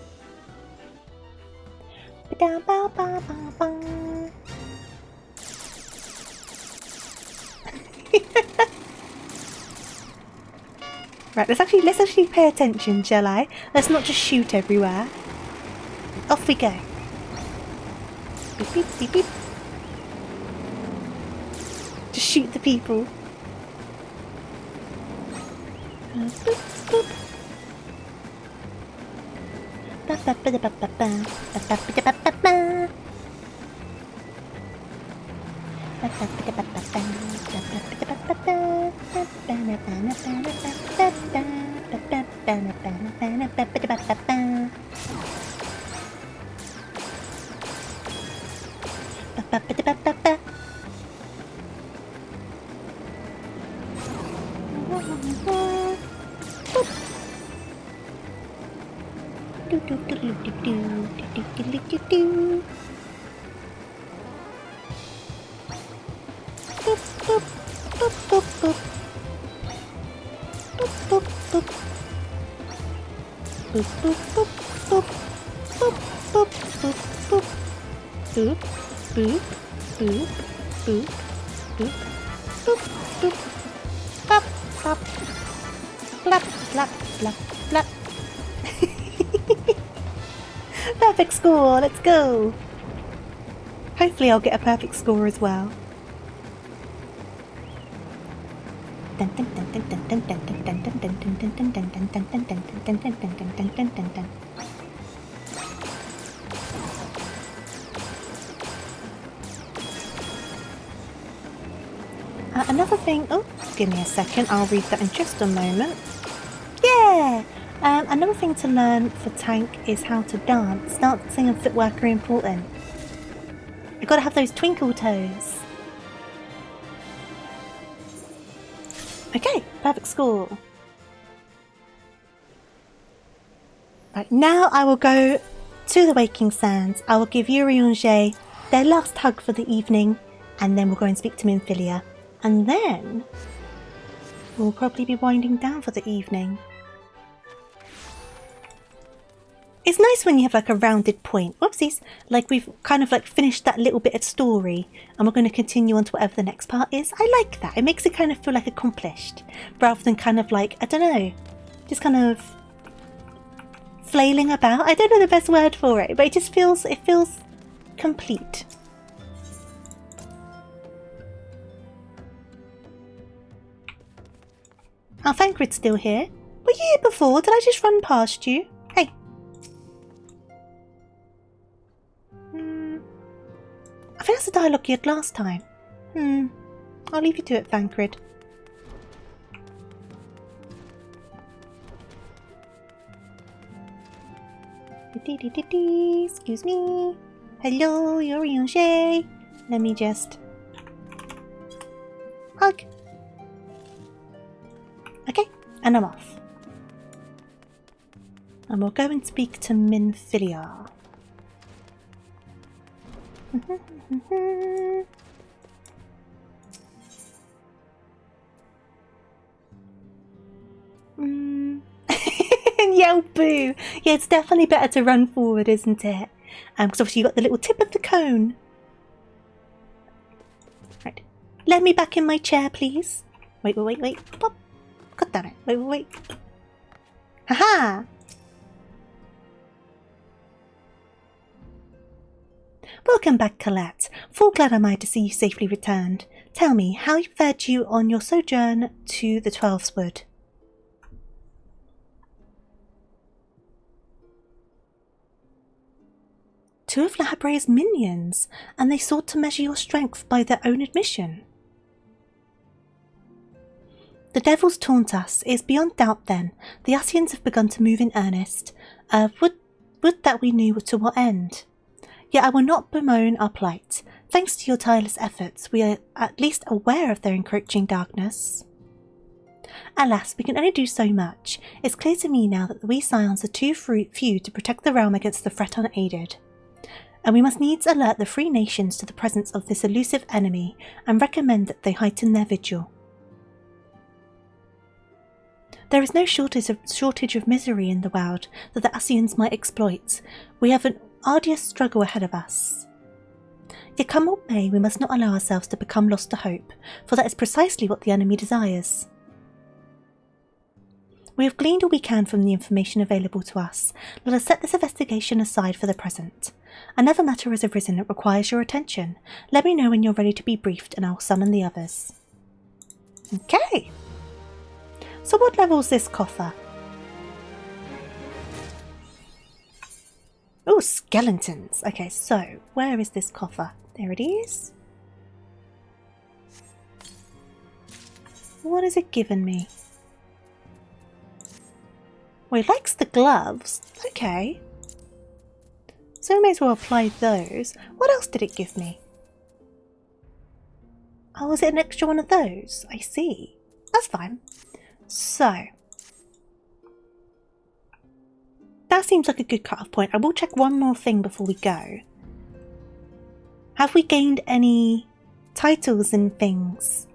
Right, let's actually pay attention, shall I? Let's not just shoot everywhere. Off we go. Beep, beep, beep, beep. Just shoot the people. Boop, boop. Ba, ba, ba, ba, ba, ba. Ba, ba, ba, ba, ba, ba. Ba, ba, ba, ba, ba, ba. Ba, ba, ba, ba, ba, ba. Ba, ba, na, ba, na, ba, na, ba, ba, ba. Ba, ba, ba, na, ba, na, ba, na, ba, ba, ba, ba, ba. Ba, ba, ba, ba, ba, ba. Boop. Do, do, do, do, do, do, do, do, do, do, do. Boop, boop, boop, boop, boop. Boop, boop, boop. Boop, boop, boop, boop. Boop, boop, boop, boop. Boop, boop, boop, boop, boop, boop, boop. Pop, pop. Blap, blap, blap, blap. Perfect score, let's go. Hopefully I'll get a perfect score as well. Another thing, oh, give me a second, I'll read that in just a moment. Yeah! Another thing to learn for Tank is how to dance. Dancing and footwork are important. You've got to have those twinkle toes. Okay, perfect score. Right, now I will go to the Waking Sands. I will give Yuri and Jay their last hug for the evening, and then we'll go and speak to Minfilia. And then we'll probably be winding down for the evening. It's nice when you have like a rounded point. Whoopsies. Like we've kind of like finished that little bit of story and we're going to continue on to whatever the next part is. I like that. It makes it kind of feel like accomplished rather than kind of like, I don't know, just kind of flailing about. I don't know the best word for it, but it just feels, complete. Oh, Thancred's still here. Were you here before? Did I just run past you? Hey. I think that's the dialogue you had last time. I'll leave you to it, Thancred. Excuse me. Hello, Yuri and Shay. Let me just hug. Okay, and I'm off. And we'll go and speak to Minfilia. Yo, boo! Yeah, it's definitely better to run forward, isn't it? Because obviously you got the little tip of the cone. Right. Let me back in my chair, please. Wait. Pop. God damn it. Wait. Haha! Welcome back, Colette. Full glad am I to see you safely returned. Tell me, how fared you on your sojourn to the Twelf's Wood? Two of Labre's minions, and they sought to measure your strength by their own admission. The devils taunt us. It is beyond doubt then. The Asians have begun to move in earnest. Would that we knew to what end. Yet I will not bemoan our plight. Thanks to your tireless efforts, we are at least aware of their encroaching darkness. Alas, we can only do so much. It's clear to me now that we Scions are too few to protect the realm against the threat unaided. And we must needs alert the free nations to the presence of this elusive enemy, and recommend that they heighten their vigil. There is no shortage of misery in the world that the Asians might exploit. We have an arduous struggle ahead of us. Yet come what may, we must not allow ourselves to become lost to hope, for that is precisely what the enemy desires. We have gleaned all we can from the information available to us. Let us set this investigation aside for the present. Another matter has arisen that requires your attention. Let me know when you're ready to be briefed and I'll summon the others. Okay. So what level's this coffer? Oh, skeletons. Okay, so where is this coffer? There it is. What has it given me? Well, it likes the gloves. Okay. So we may as well apply those. What else did it give me? Oh, is it an extra one of those? I see. That's fine. So. That seems like a good cut-off point. I will check one more thing before we go. Have we gained any titles and things?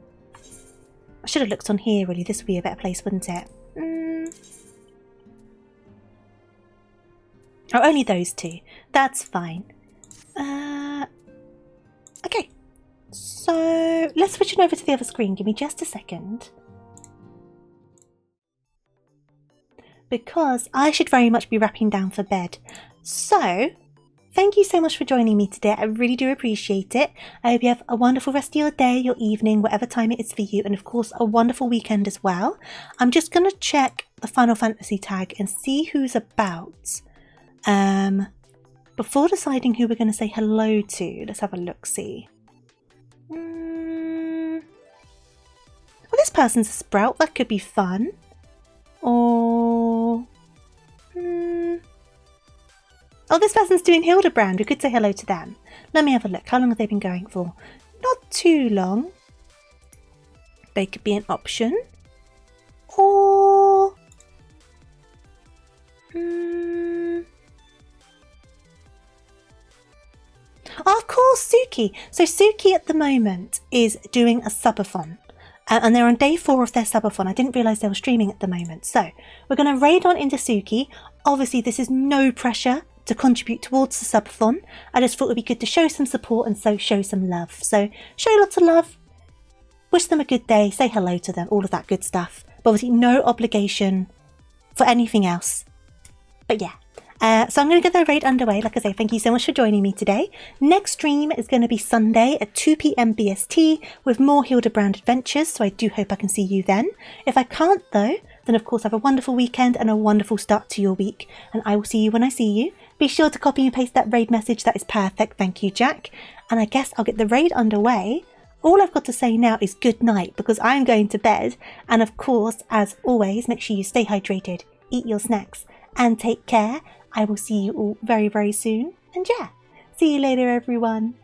I should have looked on here, really. This would be a better place, wouldn't it? Oh, only those two. That's fine. Okay. So, let's switch it over to the other screen. Give me just a second. Because I should very much be wrapping down for bed. So, thank you so much for joining me today. I really do appreciate it. I hope you have a wonderful rest of your day, your evening, whatever time it is for you. And of course, a wonderful weekend as well. I'm just going to check the Final Fantasy tag and see who's about. Before deciding who we're going to say hello to, let's have a look-see. Well, this person's a sprout. That could be fun. Or... Oh, this person's doing Hildebrand. We could say hello to them. Let me have a look. How long have they been going for? Not too long. They could be an option. Or... Oh, of course, Suki. So Suki at the moment is doing a subathon. And they're on day 4 of their subathon. I didn't realise they were streaming at the moment. So we're going to raid on into Suki. Obviously, this is no pressure to contribute towards the subathon. I just thought it would be good to show some support and so show some love. So show lots of love. Wish them a good day. Say hello to them. All of that good stuff. But obviously, no obligation for anything else. But yeah. So I'm going to get the raid underway. Like I say, thank you so much for joining me today. Next stream is going to be Sunday at 2 PM BST with more Hildebrand adventures. So I do hope I can see you then. If I can't though, then of course have a wonderful weekend and a wonderful start to your week. And I will see you when I see you. Be sure to copy and paste that raid message. That is perfect. Thank you, Jack. And I guess I'll get the raid underway. All I've got to say now is good night because I'm going to bed. And of course, as always, make sure you stay hydrated, eat your snacks and take care. I will see you all very, very soon. And yeah, see you later, everyone.